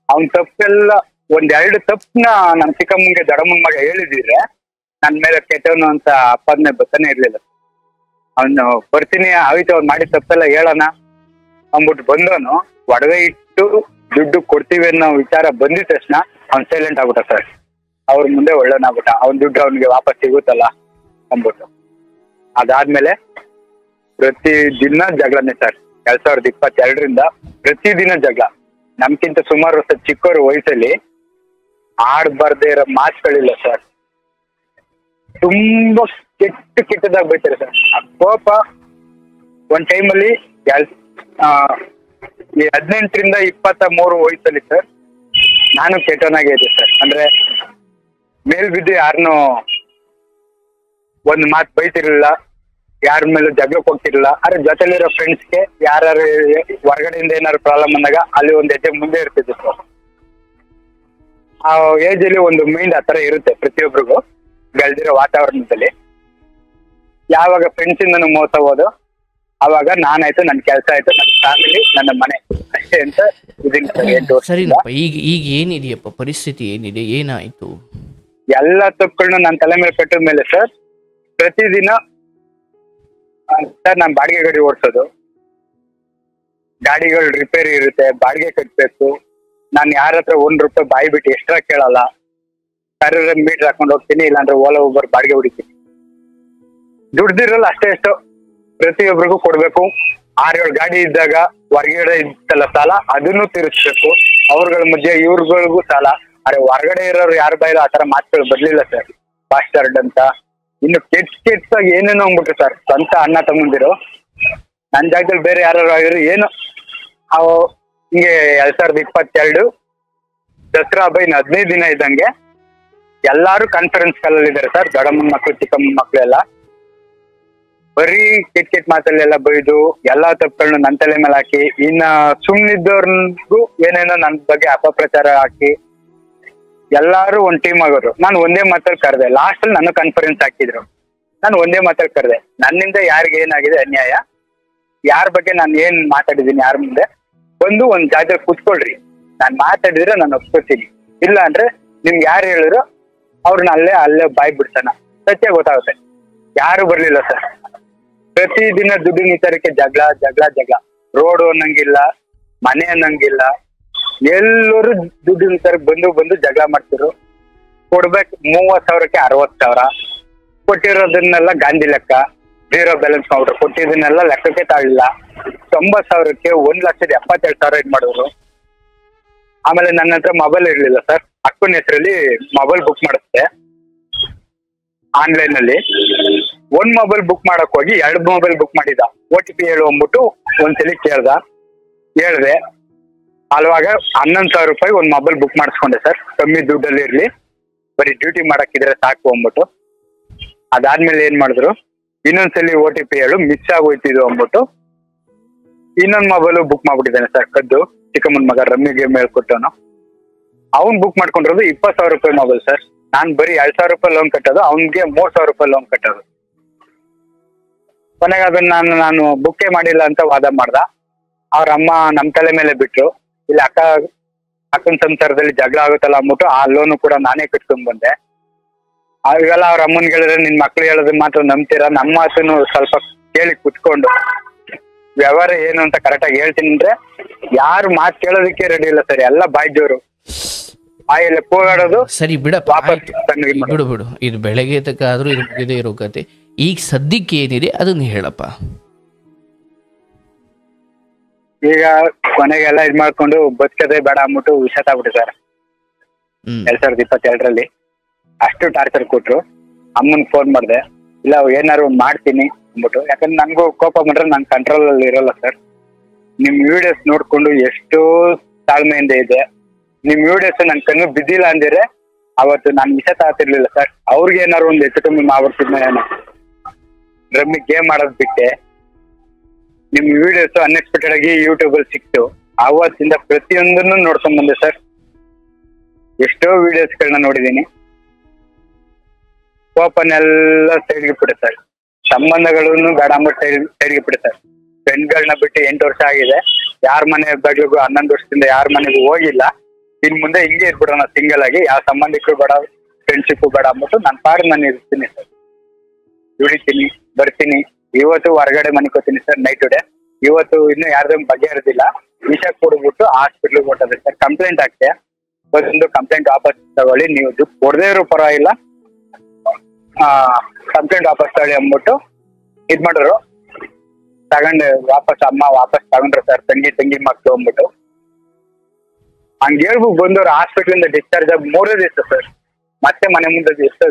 ಅವ್ನ್ ತಪ್ಪೆಲ್ಲ 1-2 ತಪ್ಪನ್ನ ನಮ್ ಚಿಕ್ಕಮ್ಮಂಗೆ ದಡಮ್ಮನ ಮಗ ಹೇಳಿದಿದ್ರೆ ನನ್ ಮೇಲೆ ಕೆಟ್ಟವನು ಅಂತ ಅಪ್ಪದನ್ನೇ ಬರ್ತಾನೆ ಇರ್ಲಿಲ್ಲ. ಅವನು ಬರ್ತೀನಿ ಆಯ್ತು, ಅವ್ನು ಮಾಡಿದ ತಪ್ಪೆಲ್ಲ ಹೇಳೋಣ ಅಂದ್ಬಿಟ್ಟು ಬಂದವನು, ಒಡವೆ ಇಟ್ಟು ದುಡ್ಡು ಕೊಡ್ತೀವಿ ಅನ್ನೋ ವಿಚಾರ ಬಂದಿದ ತಕ್ಷಣ ಅವ್ನು ಸೈಲೆಂಟ್ ಆಗ್ಬಿಟ್ಟ ಸರ್. ಅವ್ರ ಮುಂದೆ ಒಳ್ಳೆನಾಗ್ಬಿಟ್ಟ, ಅವ್ನ ದುಡ್ಡು ಅವ್ನಿಗೆ ವಾಪಸ್ ಸಿಗುತ್ತಲ್ಲ ಅಂದ್ಬಿಟ್ಟು. ಅದಾದ್ಮೇಲೆ ಪ್ರತಿ ದಿನ ಜಗಳನೇ ಸರ್. 2022ರಿಂದ ಪ್ರತಿದಿನ ಜಗಳ. ನಮ್ಗಿಂತ ಸುಮಾರು ವರ್ಷ ಚಿಕ್ಕವ್ರ ವಯಸ್ಸಲ್ಲಿ ಆಡ್ಬಾರ್ದೇ ಇರೋ ಮಾತುಗಳಿಲ್ಲ ಸರ್. ತುಂಬಾ ಕೆಟ್ಟದಾಗ ಬೈತಾರೆ ಸರ್. ಆ ಕೋಪ ಒಂದ್ ಟೈಮಲ್ಲಿ 18ರಿಂದ 23 ವಯಸ್ಸಲ್ಲಿ ಸರ್ ನಾನು ಕೆಟ್ಟವನಾಗೇ ಇದೆ ಸರ್. ಅಂದ್ರೆ ಮೇಲ್ ಬಿದ್ದು ಯಾರನ್ನೂ ಒಂದ್ ಮಾತು ಬೈತಿರ್ಲಿಲ್ಲ, ಯಾರ ಮೇಲೂ ಜಗಳಕ್ಕೆ ಹೋಗ್ತಿರ್ಲಿಲ್ಲ. ಆದ್ರೆ ಜೊತೆಲಿರೋ ಫ್ರೆಂಡ್ಸ್ಗೆ ಯಾರು ಹೊರಗಡೆಯಿಂದ ಏನಾದ್ರು ಪ್ರಾಬ್ಲಮ್ ಅಂದಾಗ ಅಲ್ಲಿ ಒಂದ್ ಹೆಜ್ಜೆ ಮುಂದೆ ಇರ್ತಿದ್ರು ಸರ್. ಆ ಏಜ್ ಅಲ್ಲಿ ಒಂದು ಮೈಂಡ್ ಆತರ ಇರುತ್ತೆ ಪ್ರತಿಯೊಬ್ಬರಿಗೂ ಬೆಳೆದಿರೋ ವಾತಾವರಣದಲ್ಲಿ. ಯಾವಾಗ ಫ್ರೆಂಡ್ಸ್ ಇಂದನೂ ಮೋಸ ಹೋದು ಅವಾಗ ನಾನಾಯ್ತು, ನನ್ನ ಕೆಲಸ ಆಯ್ತು, ನನ್ನ ಫ್ಯಾಮಿಲಿ, ನನ್ನ ಮನೆ ಅಷ್ಟೇ ಅಂತ ಇದೀನಿ. ಸರಿನಪ್ಪ, ಈಗ ಏನಿದೆಯಪ್ಪ ಪರಿಸ್ಥಿತಿ, ಏನಿದೆ, ಏನಾಯ್ತು? ಎಲ್ಲ ತಪ್ಪುಗಳನ್ನ ನನ್ನ ತಲೆ ಮೇಲೆ ಕಟ್ಟಿದ ಮೇಲೆ ಸರ್ ಪ್ರತಿದಿನ ಸರ್ ನಾನು ಬಾಡಿಗೆ ಗಾಡಿ ಓಡಿಸೋದು, ಗಾಡಿಗಳು ರಿಪೇರಿ ಇರುತ್ತೆ, ಬಾಡಿಗೆ ಕಟ್ಟಬೇಕು. ನಾನು ಯಾರ ಹತ್ರ ₹1 ಬಾಯಿ ಬಿಟ್ಟು ಎಕ್ಸ್ಟ್ರಾ ಕೇಳಲ್ಲ. ಸರ್ ಮೀಟರ್ ಹಾಕೊಂಡು ಹೋಗ್ತೀನಿ, ಇಲ್ಲಾಂದ್ರೆ ಓಲಾ ಊಬರ್ ಬಾಡಿಗೆ ಹೊಡಿತೀನಿ. ದುಡ್ದಿರಲ್ಲ ಅಷ್ಟೇ ಎಷ್ಟು ಪ್ರತಿಯೊಬ್ಬರಿಗೂ ಕೊಡ್ಬೇಕು. 6-7 ಗಾಡಿ ಇದ್ದಾಗ ಹೊರಗಡೆ ಇತ್ತಲ್ಲ ಸಾಲ, ಅದನ್ನು ತೀರಿಸ್ಬೇಕು. ಅವ್ರಗಳ ಮಧ್ಯೆ ಇವ್ರಗಳಿಗೂ ಸಾಲ. ಅರೆ ಹೊರಗಡೆ ಇರೋರು ಯಾರ ಬಾಯಿಲ್ಲ ಆ ತರ ಮಾತುಗಳು ಬರ್ಲಿಲ್ಲ ಸರ್. ಬಾಸ್ಟರ್ಡ್ ಅಂತ ಇನ್ನು ಕೆಟ್ಟಾಗಿ ಏನೇನೋ ಅಂದ್ಬಿಟ್ರು ಸರ್. ಸ್ವಂತ ಅಣ್ಣ ತಮ್ಮಂದಿರು ನನ್ನ ಜಾಗದಲ್ಲಿ ಬೇರೆ ಯಾರು ಆಗಿರು ಏನು ಅವು ಹಿಂಗೆ 2022 ದಸರಾ ಹಬ್ಬ ಇನ್ನು 15 ದಿನ ಇದ್ದಂಗೆ ಎಲ್ಲಾರು ಕಾನ್ಫರೆನ್ಸ್ ಕಾಲಲ್ಲಿ ಇದ್ದಾರೆ ಸರ್. ದೊಡ್ಡಮ್ಮನ ಮಕ್ಳು, ಚಿಕ್ಕಮ್ಮನ ಮಕ್ಳು ಎಲ್ಲ ಬರೀ ಕೆಟ್ಟ ಮಾತಲ್ಲೆಲ್ಲ ಬೈದು ಎಲ್ಲಾ ತಪ್ಪುಗಳನ್ನ ನನ್ನ ತಲೆ ಮೇಲೆ ಹಾಕಿ, ಇನ್ನ ಸುಮ್ನಿದ್ದವ್ರಿಗೂ ಏನೇನೋ ನನ್ನ ಬಗ್ಗೆ ಅಪಪ್ರಚಾರ ಹಾಕಿ ಎಲ್ಲಾರು ಒಂದ್ ಟೀಮ್ ಆಗೋರು. ನಾನು ಒಂದೇ ಮಾತಲ್ಲಿ ಕರೆದೆ. ಲಾಸ್ಟ್ ಅಲ್ಲಿ ನನ್ನ ಕಾನ್ಫರೆನ್ಸ್ ಹಾಕಿದ್ರು, ನಾನು ಒಂದೇ ಮಾತಲ್ಲಿ ಕರೆದೆ. ನನ್ನಿಂದ ಯಾರಿಗೆ ಏನಾಗಿದೆ ಅನ್ಯಾಯ, ಯಾರ ಬಗ್ಗೆ ನಾನು ಏನ್ ಮಾತಾಡಿದೀನಿ ಯಾರ ಮುಂದೆ ಬಂದು ಒಂದ್ ಜಾಗದಲ್ಲಿ ಕೂತ್ಕೊಳ್ರಿ. ನಾನ್ ಮಾತಾಡಿದ್ರೆ ನಾನು ಒಪ್ಕೋತೀನಿ, ಇಲ್ಲ ಅಂದ್ರೆ ನಿಮ್ಗೆ ಯಾರು ಹೇಳಿದ್ರು ಅವ್ರನ್ನ ಅಲ್ಲೇ ಬಾಯ್ ಬಿಡ್ತಾನ, ಸತ್ಯ ಗೊತ್ತಾಗುತ್ತೆ. ಯಾರು ಬರ್ಲಿಲ್ಲ ಸರ್. ಪ್ರತಿದಿನ ದುಡ್ಡಿನ ವಿಚಾರಕ್ಕೆ ಜಗಳ. ರೋಡು ಅನ್ನಂಗಿಲ್ಲ, ಮನೆ ಅನ್ನಂಗಿಲ್ಲ, ಎಲ್ಲರೂ ದುಡ್ಡಿನ ವಿಚಾರಕ್ಕೆ ಬಂದು ಜಗಳ ಮಾಡ್ತಿರು. ಕೊಡ್ಬೇಕು 30,000ಕ್ಕೆ 60,000 ಕೊಟ್ಟಿರೋದನ್ನೆಲ್ಲ ಗಾಂಧಿ ಲೆಕ್ಕ. 0 ಬ್ಯಾಲೆನ್ಸ್ ಮಾಡ್ಬಿಟ್ರು. ಕೊಟ್ಟಿದ್ದನ್ನೆಲ್ಲ ಲೆಕ್ಕಕ್ಕೆ ತಾಳಿಲ್ಲ. 90,000ಕ್ಕೆ 1,72,000 ಇದ್ ಮಾಡಿದ್ರು. ಆಮೇಲೆ ನನ್ನ ಹತ್ರ ಮೊಬೈಲ್ ಇರ್ಲಿಲ್ಲ ಸರ್. ಅಕ್ಕನ ಹೆಸರಲ್ಲಿ ಮೊಬೈಲ್ ಬುಕ್ ಮಾಡಿಸ್ದೆ ಆನ್ಲೈನ್ ಅಲ್ಲಿ. ಒಂದ್ ಮೊಬೈಲ್ ಬುಕ್ ಮಾಡಕ್ ಹೋಗಿ 2 ಮೊಬೈಲ್ ಬುಕ್ ಮಾಡಿದ. OTP ಹೇಳು ಅಂದ್ಬಿಟ್ಟು ಒಂದ್ಸಲಿ ಹೇಳ್ದೆ. ಅಲ್ವಾಗ 11,000 ರೂಪಾಯಿ ಒಂದ್ ಮೊಬೈಲ್ ಬುಕ್ ಮಾಡಿಸ್ಕೊಂಡೆ ಸರ್. ಕಮ್ಮಿ ದುಡ್ಡಲ್ಲಿ ಇರ್ಲಿ, ಬರೀ ಡ್ಯೂಟಿ ಮಾಡಕ್ಕಿದ್ರೆ ಸಾಕು ಅಂದ್ಬಿಟ್ಟು. ಅದಾದ್ಮೇಲೆ ಏನ್ ಮಾಡಿದ್ರು, ಇನ್ನೊಂದ್ಸಲಿ OTP ಹೇಳು ಮಿಸ್ ಆಗೋಯ್ತಿದ್ದು ಅಂದ್ಬಿಟ್ಟು ಇನ್ನೊಂದ್ ಮೊಬೈಲ್ ಬುಕ್ ಮಾಡ್ಬಿಟ್ಟಿದ್ದಾನೆ ಸರ್. ಕದ್ದು ಚಿಕ್ಕಮ್ಮನ ಮಗ ರಮ್ಮಿ ಗೇಮ್ ಹೇಳ್ಕೊಟ್ಟವನು. ಅವ್ನ್ ಬುಕ್ ಮಾಡ್ಕೊಂಡಿರೋದು 20,000 ರೂಪಾಯಿ ಮೊಬೈಲ್ ಸರ್. ನಾನ್ ಬರೀ 2,000 ರೂಪಾಯಿ ಲೋನ್ ಕಟ್ಟೋದು, ಅವ್ನ್ಗೆ 3,000 ರೂಪಾಯಿ ಲೋನ್ ಕಟ್ಟೋದು. ಕೊನೆಗೆ ಅದನ್ನ ನಾನು ಬುಕ್ಕೇ ಮಾಡಿಲ್ಲ ಅಂತ ವಾದ ಮಾಡ್ದ. ಅವ್ರ ಅಮ್ಮ ನಮ್ ತಲೆ ಮೇಲೆ ಬಿಟ್ರು. ಇಲ್ಲಿ ಅಕ್ಕನ ಸಂಸಾರದಲ್ಲಿ ಜಗಳ ಆಗುತ್ತಲ್ಲ ಅಂದ್ಬಿಟ್ಟು ಆ ಲೋನು ಕೂಡ ನಾನೇ ಕಟ್ಕೊಂಡ್ ಬಂದೆ. ಅವಾಗೆಲ್ಲ ಅವ್ರ ಅಮ್ಮನ್ ಹೇಳಿದ್ರೆ ನಿನ್ ಮಕ್ಳು ಹೇಳೋದನ್ನ ಮಾತ್ರ ನಂಬ್ತೀರಾ, ನಮ್ಮ ಮಾತನ್ನು ಸ್ವಲ್ಪ ಕೇಳಿ ಕುತ್ಕೊಂಡು ವ್ಯವಹಾರ ಏನು ಅಂತ ಕರೆಕ್ಟಾಗಿ ಹೇಳ್ತೀನಿ ಅಂದ್ರೆ ಯಾರು ಮಾತು ಕೇಳೋದಕ್ಕೆ ರೆಡಿ ಇಲ್ಲ ಸರ್. ಎಲ್ಲ ಬಾಯ್ಜೋರು ಬಾಯಲ್ಲಿ ಕೂಗಾಡೋದು. ಸರಿ ಬಿಡಪ್ಪ, ವಾಪಸ್ ಬಿಡು. ಇದು ಬೆಳಗ್ಗೆ ತಕ್ಕ ಆದ್ರೂ ಇದು ಮುಗಿದೇ ಇರೋ ಕತೆ. ಈಗ ಸದ್ಯಕ್ಕೆ ಏನಿದೆ ಅದನ್ನ ಹೇಳಪ್ಪ. ಈಗ ಕೊನೆಗೆಲ್ಲ ಇದ್ ಮಾಡ್ಕೊಂಡು ಬದುಕದೆ ಬೇಡ ಅಂದ್ಬಿಟ್ಟು ವಿಷ ತಾಗ್ಬಿಟ್ಟಿದ್ದಾರೆ 2022ರಲ್ಲಿ. ಅಷ್ಟು ಟಾರ್ಚರ್ ಕೊಟ್ರು. ಅಮ್ಮನ್ ಫೋನ್ ಮಾಡಿದೆ, ಇಲ್ಲ ಏನಾರು ಮಾಡ್ತೀನಿ ಅಂದ್ಬಿಟ್ಟು. ಯಾಕಂದ್ರೆ ನನ್ಗೂ ಕೋಪ ಬಂದ್ರೆ ನನ್ ಕಂಟ್ರೋಲ್ ಅಲ್ಲಿ ಇರಲ್ಲ ಸರ್. ನಿಮ್ ವಿಡಿಯೋಸ್ ನೋಡ್ಕೊಂಡು ಎಷ್ಟೋ ತಾಳ್ಮೆಯಿಂದ ಇದೆ. ನಿಮ್ ವಿಡಿಯೋಸ್ ನನ್ ಕಣ್ಣು ಬಿದ್ದಿಲ್ಲ ಅಂದಿದ್ರೆ ಅವತ್ತು ನಾನ್ ವಿಷ ತಾತಿರ್ಲಿಲ್ಲ ಸರ್. ಅವ್ರಿಗೆ ಏನಾರು ಒಂದು ಹೆಚ್ಚು ಕಮ್ಮಿ ಮಾಡ್ಬಿಡ್ತಿದ್ನ ಏನೋ. ರಮ್ಮಿ ಗೇಮ್ ಮಾಡೋದ್ ಬಿಟ್ಟೆ ನಿಮ್ ವಿಡಿಯೋಸ್ ಅನ್ಎಕ್ಸ್ಪೆಕ್ಟೆಡ್ ಆಗಿ ಯೂಟ್ಯೂಬ್ ಅಲ್ಲಿ ಸಿಕ್ತು. ಅವತ್ತಿಂದ ಪ್ರತಿಯೊಂದನ್ನು ನೋಡ್ಕೊಂಡ್ ಬಂದೆ ಸರ್. ಎಷ್ಟೋ ವಿಡಿಯೋಸ್ಗಳನ್ನ ನೋಡಿದೀನಿ. ಕೋಪನೆಲ್ಲ ಸೈಡ್ಗೆ ಬಿಟ್ಟೆ ಸರ್. ಸಂಬಂಧಗಳನ್ನು ಬೇಡ ಅಂದ್ಬಿಟ್ಟು ಸೈಡ್ಗೆ ಬಿಟ್ಟೆ ಸರ್. ಫ್ರೆಂಡ್ಗಳನ್ನ ಬಿಟ್ಟು 8 ವರ್ಷ ಆಗಿದೆ. ಯಾರ ಮನೆ ಬಗ್ಲಿಗೂ 11 ವರ್ಷದಿಂದ ಯಾರ ಮನೆಗೂ ಹೋಗಿಲ್ಲ. ಇನ್ ಮುಂದೆ ಹಿಂಗೆ ಇರ್ಬಿಡೋಣ ಸಿಂಗಲ್ ಆಗಿ. ಯಾವ ಸಂಬಂಧಿಕರು ಬೇಡ, ಫ್ರೆಂಡ್ಶಿಪ್ ಬೇಡ ಅಂದ್ಬಿಟ್ಟು ನನ್ನ ಪಾಡು ನಾನು ಇರ್ತೀನಿ ಸರ್. ದುಡಿತೀನಿ, ಬರ್ತೀನಿ. ಇವತ್ತು ಹೊರಗಡೆ ಮನಿಕೋತೀನಿ ಸರ್ ನೈಟ್ ಡೇ. ಇವತ್ತು ಇನ್ನು ಯಾರ್ದು ಬಗೆಹರಿದಿಲ್ಲ. ವಿಷ ಕೊಡ್ಬಿಟ್ಟು ಹಾಸ್ಪಿಟ್ಲಿಗೆ ಹೊಟ್ಟದೆ ಸರ್. ಕಂಪ್ಲೇಂಟ್ ಆಗ್ತೆ. ಒಂದು ಕಂಪ್ಲೇಂಟ್ ವಾಪಸ್ ತಗೊಳ್ಳಿ, ನೀವು ದುಡ್ಡು ಕೊಡದೇ ಇರೋ ಪರವಾಗಿಲ್ಲ, ಕಂಪ್ಲೇಂಟ್ ವಾಪಸ್ ತಗೊಳ್ಳಿ ಅಂದ್ಬಿಟ್ಟು ಇದ್ ಮಾಡಿದ್ರು. ತಗೊಂಡು ಅಮ್ಮ ವಾಪಸ್ ತಗೊಂಡ್ರು ಸರ್. ತಂಗಿ ಮಕ್ಳು ಅಂದ್ಬಿಟ್ಟು ಹಂಗ ಹೇಳ್ಬಿಟ್ಟು ಬಂದವ್ರು ಹಾಸ್ಪಿಟ್ಲಿಂದ ಡಿಸ್ಚಾರ್ಜ್ ಆಗಿ 3 ದಿವಸ ಸರ್. ಮತ್ತೆ ಮನೆ ಮುಂದೆ ಎಷ್ಟು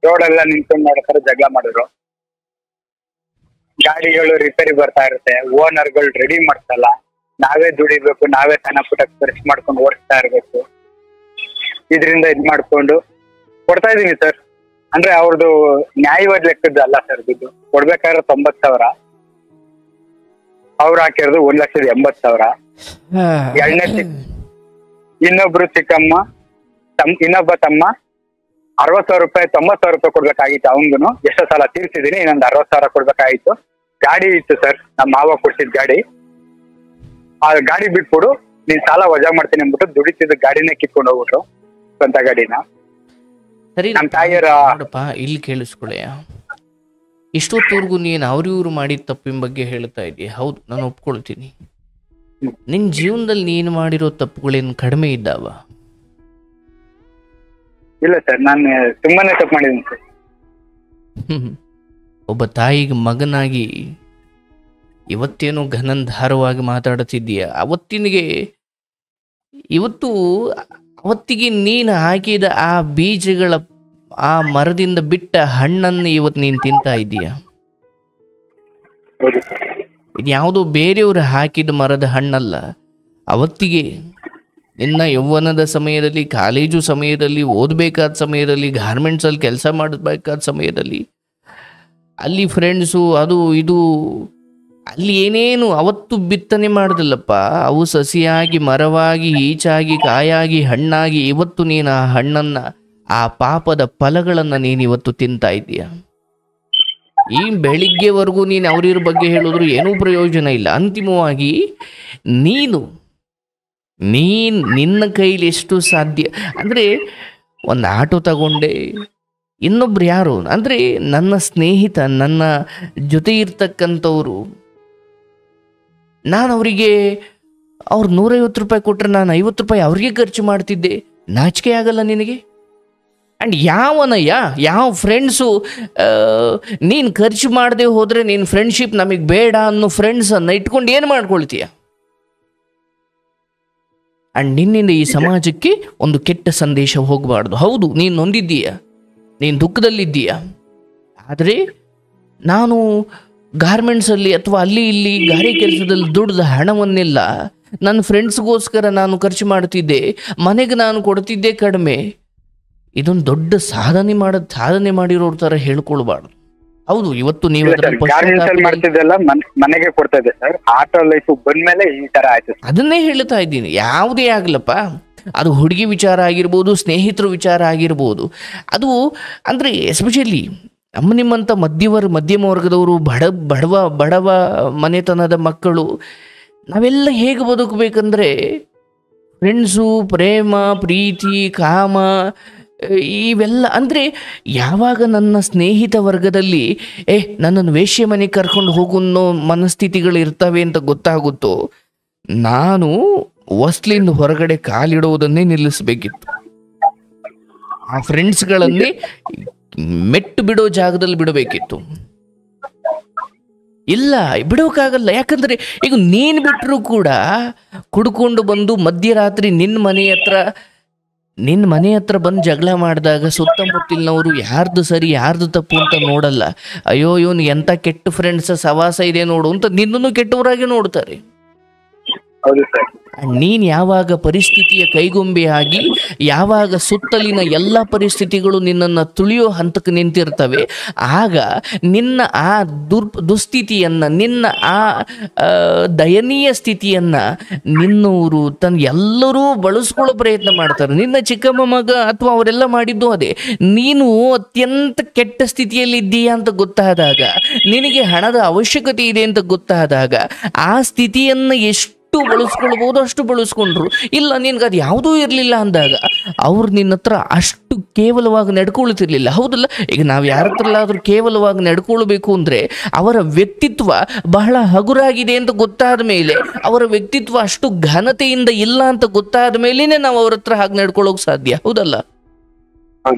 ರೋಡೆಲ್ಲ ನಿಂತ್ಕೊಂಡು ನೋಡ್ತಾರೆ, ಜಗಳ ಮಾಡಿದ್ರು. ಗಾಡಿಗಳು ರಿಪೇರಿ ಬರ್ತಾ ಇರುತ್ತೆ, ಓನರ್ಗಳು ರೆಡಿ ಮಾಡ್ತಲ್ಲ. ನಾವೇ ದುಡಿಬೇಕು, ನಾವೇ ಸಣ್ಣ ಪುಟ್ಟ ಖರ್ಚು ಮಾಡ್ಕೊಂಡು ಓಡಿಸ್ತಾ ಇರ್ಬೇಕು. ಇದರಿಂದ ಇದ್ ಮಾಡ್ಕೊಂಡು ಕೊಡ್ತಾ ಇದೀನಿ ಸರ್. ಅಂದ್ರೆ ಅವ್ರದ್ದು ನ್ಯಾಯವಾದ ಲೆಕ್ಕದ್ದು ಅಲ್ಲ ಸರ್. ದುಡ್ಡು ಕೊಡ್ಬೇಕಾದ್ರೆ 90,000, ಅವ್ರು ಹಾಕಿರೋದು 1,80,000. ಎರಡನೇ ಇನ್ನೊಬ್ರು ಚಿಕ್ಕಮ್ಮ ಇನ್ನೊಬ್ಬ ತಮ್ಮ 60,000 ರೂಪಾಯಿ 90,000 ರೂಪಾಯಿ ಕೊಡ್ಬೇಕಾಗಿತ್ತು. ಅವನ್ಗುನು ಎಷ್ಟೋ ಸಾಲ ತೀರ್ಸಿದೀನಿ. ಇನ್ನೊಂದು 60,000 ಕೊಡ್ಬೇಕಾಗಿತ್ತು. ಗಾಡಿ ಇತ್ತು ಸರ್, ನಮ್ಮ ಮಾವ ಕೊಡ್ಸಿದ್ ಗಾಡಿ. ಆ ಗಾಡಿ ಬಿಟ್ಬಿಡು, ನೀನ್ ಸಾಲ ವಜಾ ಮಾಡ್ತೀನಿ ಅಂದ್ಬಿಟ್ಟು ದುಡಿತಿದ್ದ ಗಾಡಿನೇ ಕಿತ್ಕೊಂಡು ಹೋಗ್ಬಿಟ್ರು, ಸ್ವಂತ ಗಾಡಿನ. ಸರಿ ನಮ್ಮ ತಾಯಿಯರ ನೋಡಪ್ಪ, ಇಲ್ಲಿ ಕೇಳಿಸ್ಕೊಳ್ಳೆ. ಇಷ್ಟೊತ್ತವರೆಗೂ ನೀನು ಅವ್ರಿವ್ರು ಮಾಡಿದ ತಪ್ಪಿನ ಬಗ್ಗೆ ಹೇಳ್ತಾ ಇದೀಯ. ಹೌದು, ನಾನು ಒಪ್ಕೊಳ್ತೀನಿ. ನಿನ್ನ ಜೀವನದಲ್ಲಿ ನೀನು ಮಾಡಿರೋ ತಪ್ಪುಗಳೇನು ಕಡಿಮೆ ಇದ್ದಾವ? ಇಲ್ಲ ಸರ್, ನಾನು ತುಂಬಾನೇ ತಪ್ಪು ಮಾಡಿದ್ದೀನಿ ಸರ್. ಒಬ್ಬ ತಾಯಿಗೆ ಮಗನಾಗಿ ಇವತ್ತೇನೋ ಘನಂಧಾರವಾಗಿ ಮಾತಾಡುತ್ತಿದ್ದೀಯ. ಅವತ್ತಿಗೆ ನೀನು ಹಾಕಿದ ಆ ಬೀಜಗಳ ಆ ಮರದಿಂದ ಬಿಟ್ಟ ಹಣ್ಣನ್ನು ಇವತ್ತು ನೀನು ತಿಂತಾ ಇದ್ದೀಯ. ಇದು ಯಾವುದೋ ಬೇರೆಯವರು ಹಾಕಿದ ಮರದ ಹಣ್ಣಲ್ಲ. ಅವತ್ತಿಗೆ ನಿನ್ನ ಯೌವನದ ಸಮಯದಲ್ಲಿ, ಕಾಲೇಜು ಸಮಯದಲ್ಲಿ, ಓದಬೇಕಾದ ಸಮಯದಲ್ಲಿ, ಗಾರ್ಮೆಂಟ್ಸಲ್ಲಿ ಕೆಲಸ ಮಾಡಬೇಕಾದ ಸಮಯದಲ್ಲಿ, ಅಲ್ಲಿ ಫ್ರೆಂಡ್ಸು ಅದು ಇದು ಅಲ್ಲಿ ಏನೇನು ಅವತ್ತು ಬಿತ್ತನೆ ಮಾಡಿದಲ್ಲಪ್ಪ, ಅವು ಸಸಿಯಾಗಿ ಮರವಾಗಿ ಈಚಾಗಿ ಕಾಯಾಗಿ ಹಣ್ಣಾಗಿ ಇವತ್ತು ನೀನು ಆ ಹಣ್ಣನ್ನು, ಆ ಪಾಪದ ಫಲಗಳನ್ನು ನೀನು ಇವತ್ತು ತಿಂತಾ ಇದ್ದೀಯ. ಈ ಬೆಳಿಗ್ಗೆವರೆಗೂ ನೀನು ಅವ್ರಿವ್ರ ಬಗ್ಗೆ ಹೇಳಿದ್ರು ಏನೂ ಪ್ರಯೋಜನ ಇಲ್ಲ. ಅಂತಿಮವಾಗಿ ನಿನ್ನ ಕೈಲಿ ಎಷ್ಟು ಸಾಧ್ಯ ಅಂದರೆ, ಒಂದು ಆಟೋ ತಗೊಂಡೆ, ಇನ್ನೊಬ್ರು ಯಾರು ಅಂದರೆ ನನ್ನ ಸ್ನೇಹಿತ, ನನ್ನ ಜೊತೆ ಇರ್ತಕ್ಕಂಥವ್ರು, ನಾನು ಅವರಿಗೆ ಅವ್ರು 150 ರೂಪಾಯಿ ಕೊಟ್ಟರೆ ನಾನು 50 ರೂಪಾಯಿ ಅವ್ರಿಗೆ ಖರ್ಚು ಮಾಡ್ತಿದ್ದೆ. ನಾಚಿಕೆ ಆಗಲ್ಲ ನಿನಗೆ? ಆ್ಯಂಡ್ ಯಾವ ಫ್ರೆಂಡ್ಸು ನೀನು ಖರ್ಚು ಮಾಡದೆ ಹೋದರೆ ನಿನ್ನ ಫ್ರೆಂಡ್ಶಿಪ್ ನಮಗೆ ಬೇಡ ಅನ್ನೋ ಫ್ರೆಂಡ್ಸನ್ನು ಇಟ್ಕೊಂಡು ಏನು ಮಾಡ್ಕೊಳ್ತೀಯ? ಆ್ಯಂಡ್ ನಿನ್ನಿಂದ ಈ ಸಮಾಜಕ್ಕೆ ಒಂದು ಕೆಟ್ಟ ಸಂದೇಶ ಹೋಗಬಾರ್ದು. ಹೌದು, ನೀನು ನೊಂದಿದ್ದೀಯ, ನೀನು ದುಃಖದಲ್ಲಿದ್ದೀಯ, ಆದರೆ ನಾನು ಗಾರ್ಮೆಂಟ್ಸಲ್ಲಿ ಅಥವಾ ಅಲ್ಲಿ ಇಲ್ಲಿ ಗಾರೆ ಕೆಲಸದಲ್ಲಿ ದುಡ್ದ ಹಣವನ್ನೆಲ್ಲ ನನ್ನ ಫ್ರೆಂಡ್ಸ್ಗೋಸ್ಕರ ನಾನು ಖರ್ಚು ಮಾಡ್ತಿದ್ದೆ, ಮನೆಗೆ ನಾನು ಕೊಡ್ತಿದ್ದೆ ಕಡಿಮೆ. ಇದೊಂದು ದೊಡ್ಡ ಸಾಧನೆ ಮಾಡಿರೋರ ಥರ ಹೇಳ್ಕೊಳ್ಬಾರ್ದು. ಹೌದು, ಇವತ್ತು ನೀವು ಮಾಡ್ತಿದ್ದೆಲ್ಲ ಮನೆಗೆ ಕೊಡ್ತಾ ಇದ್ದೆ ಸರ್. ಆಟೋ ಲೈಫ್ ಬಂದ್ಮೇಲೆ ಈ ತರ ಆಯ್ತು. ಅದನ್ನೇ ಹೇಳ್ತಾ ಇದ್ದೀನಿ. ಯಾವುದೇ ಆಗ್ಲಪ್ಪ, ಅದು ಹುಡುಗಿ ವಿಚಾರ ಆಗಿರ್ಬೋದು, ಸ್ನೇಹಿತರ ವಿಚಾರ ಆಗಿರ್ಬೋದು, ಅದು ಅಂದರೆ ಎಸ್ಪೆಷಲಿ ನಿಮ್ಮಂಥ ಮಧ್ಯಮ ವರ್ಗದವರು, ಬಡವ ಮನೆತನದ ಮಕ್ಕಳು, ನಾವೆಲ್ಲ ಹೇಗೆ ಬದುಕಬೇಕಂದ್ರೆ ಫ್ರೆಂಡ್ಸು, ಪ್ರೇಮ, ಪ್ರೀತಿ, ಕಾಮ ಇವೆಲ್ಲ ಅಂದರೆ ಯಾವಾಗ ನನ್ನ ಸ್ನೇಹಿತ ವರ್ಗದಲ್ಲಿ ನನ್ನನ್ನು ವೇಶ್ಯ ಮನೆಗೆ ಕರ್ಕೊಂಡು ಹೋಗುನ್ನೋ ಮನಸ್ಥಿತಿಗಳು ಇರ್ತವೆ ಅಂತ ಗೊತ್ತಾಗುತ್ತೋ, ನಾನು ಹೊಸ್ಲಿಂದ ಹೊರಗಡೆ ಕಾಲಿಡೋದನ್ನೇ ನಿಲ್ಲಿಸಬೇಕಿತ್ತು. ಆ ಫ್ರೆಂಡ್ಸ್ಗಳನ್ನೇ ಮೆಟ್ಟು ಬಿಡೋ ಜಾಗದಲ್ಲಿ ಬಿಡಬೇಕಿತ್ತು. ಇಲ್ಲ, ಬಿಡೋಕ್ಕಾಗಲ್ಲ. ಯಾಕಂದರೆ ಈಗ ನೀನು ಬಿಟ್ಟರೂ ಕೂಡ ಕುಡ್ಕೊಂಡು ಬಂದು ಮಧ್ಯರಾತ್ರಿ ನಿನ್ನ ಮನೆ ಹತ್ರ ಬಂದು ಜಗಳ ಮಾಡಿದಾಗ ಸುತ್ತಮುತ್ತಲಿನವರು ಯಾರ್ದು ಸರಿ ಯಾರ್ದು ತಪ್ಪು ಅಂತ ನೋಡಲ್ಲ. ಅಯ್ಯೋ ಇವನು ಎಂಥ ಕೆಟ್ಟ ಫ್ರೆಂಡ್ಸ್ ಸವಾಸ ಇದೆ ನೋಡು ಅಂತ ನಿನ್ನನ್ನು ಕೆಟ್ಟವರಾಗಿ ನೋಡ್ತಾರೆ. ನೀನು ಯಾವಾಗ ಪರಿಸ್ಥಿತಿಯ ಕೈಗೊಂಬೆಯಾಗಿ, ಯಾವಾಗ ಸುತ್ತಲಿನ ಎಲ್ಲ ಪರಿಸ್ಥಿತಿಗಳು ನಿನ್ನನ್ನು ತುಳಿಯೋ ಹಂತಕ್ಕೆ ನಿಂತಿರ್ತವೆ, ಆಗ ನಿನ್ನ ಆ ದುಸ್ಥಿತಿಯನ್ನು, ನಿನ್ನ ಆ ದಯನೀಯ ಸ್ಥಿತಿಯನ್ನು ನಿನ್ನವರು ಎಲ್ಲರೂ ಬಳಸ್ಕೊಳ್ಳೋ ಪ್ರಯತ್ನ ಮಾಡ್ತಾರೆ. ನಿನ್ನ ಚಿಕ್ಕಮ್ಮ ಮಗ ಅಥವಾ ಅವರೆಲ್ಲ ಮಾಡಿದ್ದು ಅದೇ. ನೀನು ಅತ್ಯಂತ ಕೆಟ್ಟ ಸ್ಥಿತಿಯಲ್ಲಿದ್ದೀಯಾ ಅಂತ ಗೊತ್ತಾದಾಗ, ನಿನಗೆ ಹಣದ ಅವಶ್ಯಕತೆ ಇದೆ ಅಂತ ಗೊತ್ತಾದಾಗ, ಆ ಸ್ಥಿತಿಯನ್ನು ಎಷ್ಟು ಬಳಸ್ಕೊಳ್ಬಹುದು ಅಷ್ಟು ಬಳಸ್ಕೊಂಡ್ರು. ಇಲ್ಲ, ನಿನ್ಗೆ ಅದು ಯಾವುದೂ ಇರಲಿಲ್ಲ ಅಂದಾಗ ಅವ್ರು ನಿನ್ನ ಹತ್ರ ಅಷ್ಟು ಕೇವಲವಾಗಿ ನಡ್ಕೊಳ್ತಿರ್ಲಿಲ್ಲ. ಹೌದಲ್ಲ? ಈಗ ನಾವು ಯಾರ ಹತ್ರಲ್ಲಾದ್ರೂ ಕೇವಲವಾಗಿ ನಡ್ಕೊಳ್ಬೇಕು ಅಂದರೆ ಅವರ ವ್ಯಕ್ತಿತ್ವ ಬಹಳ ಹಗುರಾಗಿದೆ ಅಂತ ಗೊತ್ತಾದ ಮೇಲೆ, ಅವರ ವ್ಯಕ್ತಿತ್ವ ಅಷ್ಟು ಘನತೆಯಿಂದ ಇಲ್ಲ ಅಂತ ಗೊತ್ತಾದ ಮೇಲೇನೆ ನಾವು ಅವ್ರ ಹತ್ರ ಹಾಗೆ ನಡ್ಕೊಳ್ಳೋಕೆ ಸಾಧ್ಯ. ಹೌದಲ್ಲ?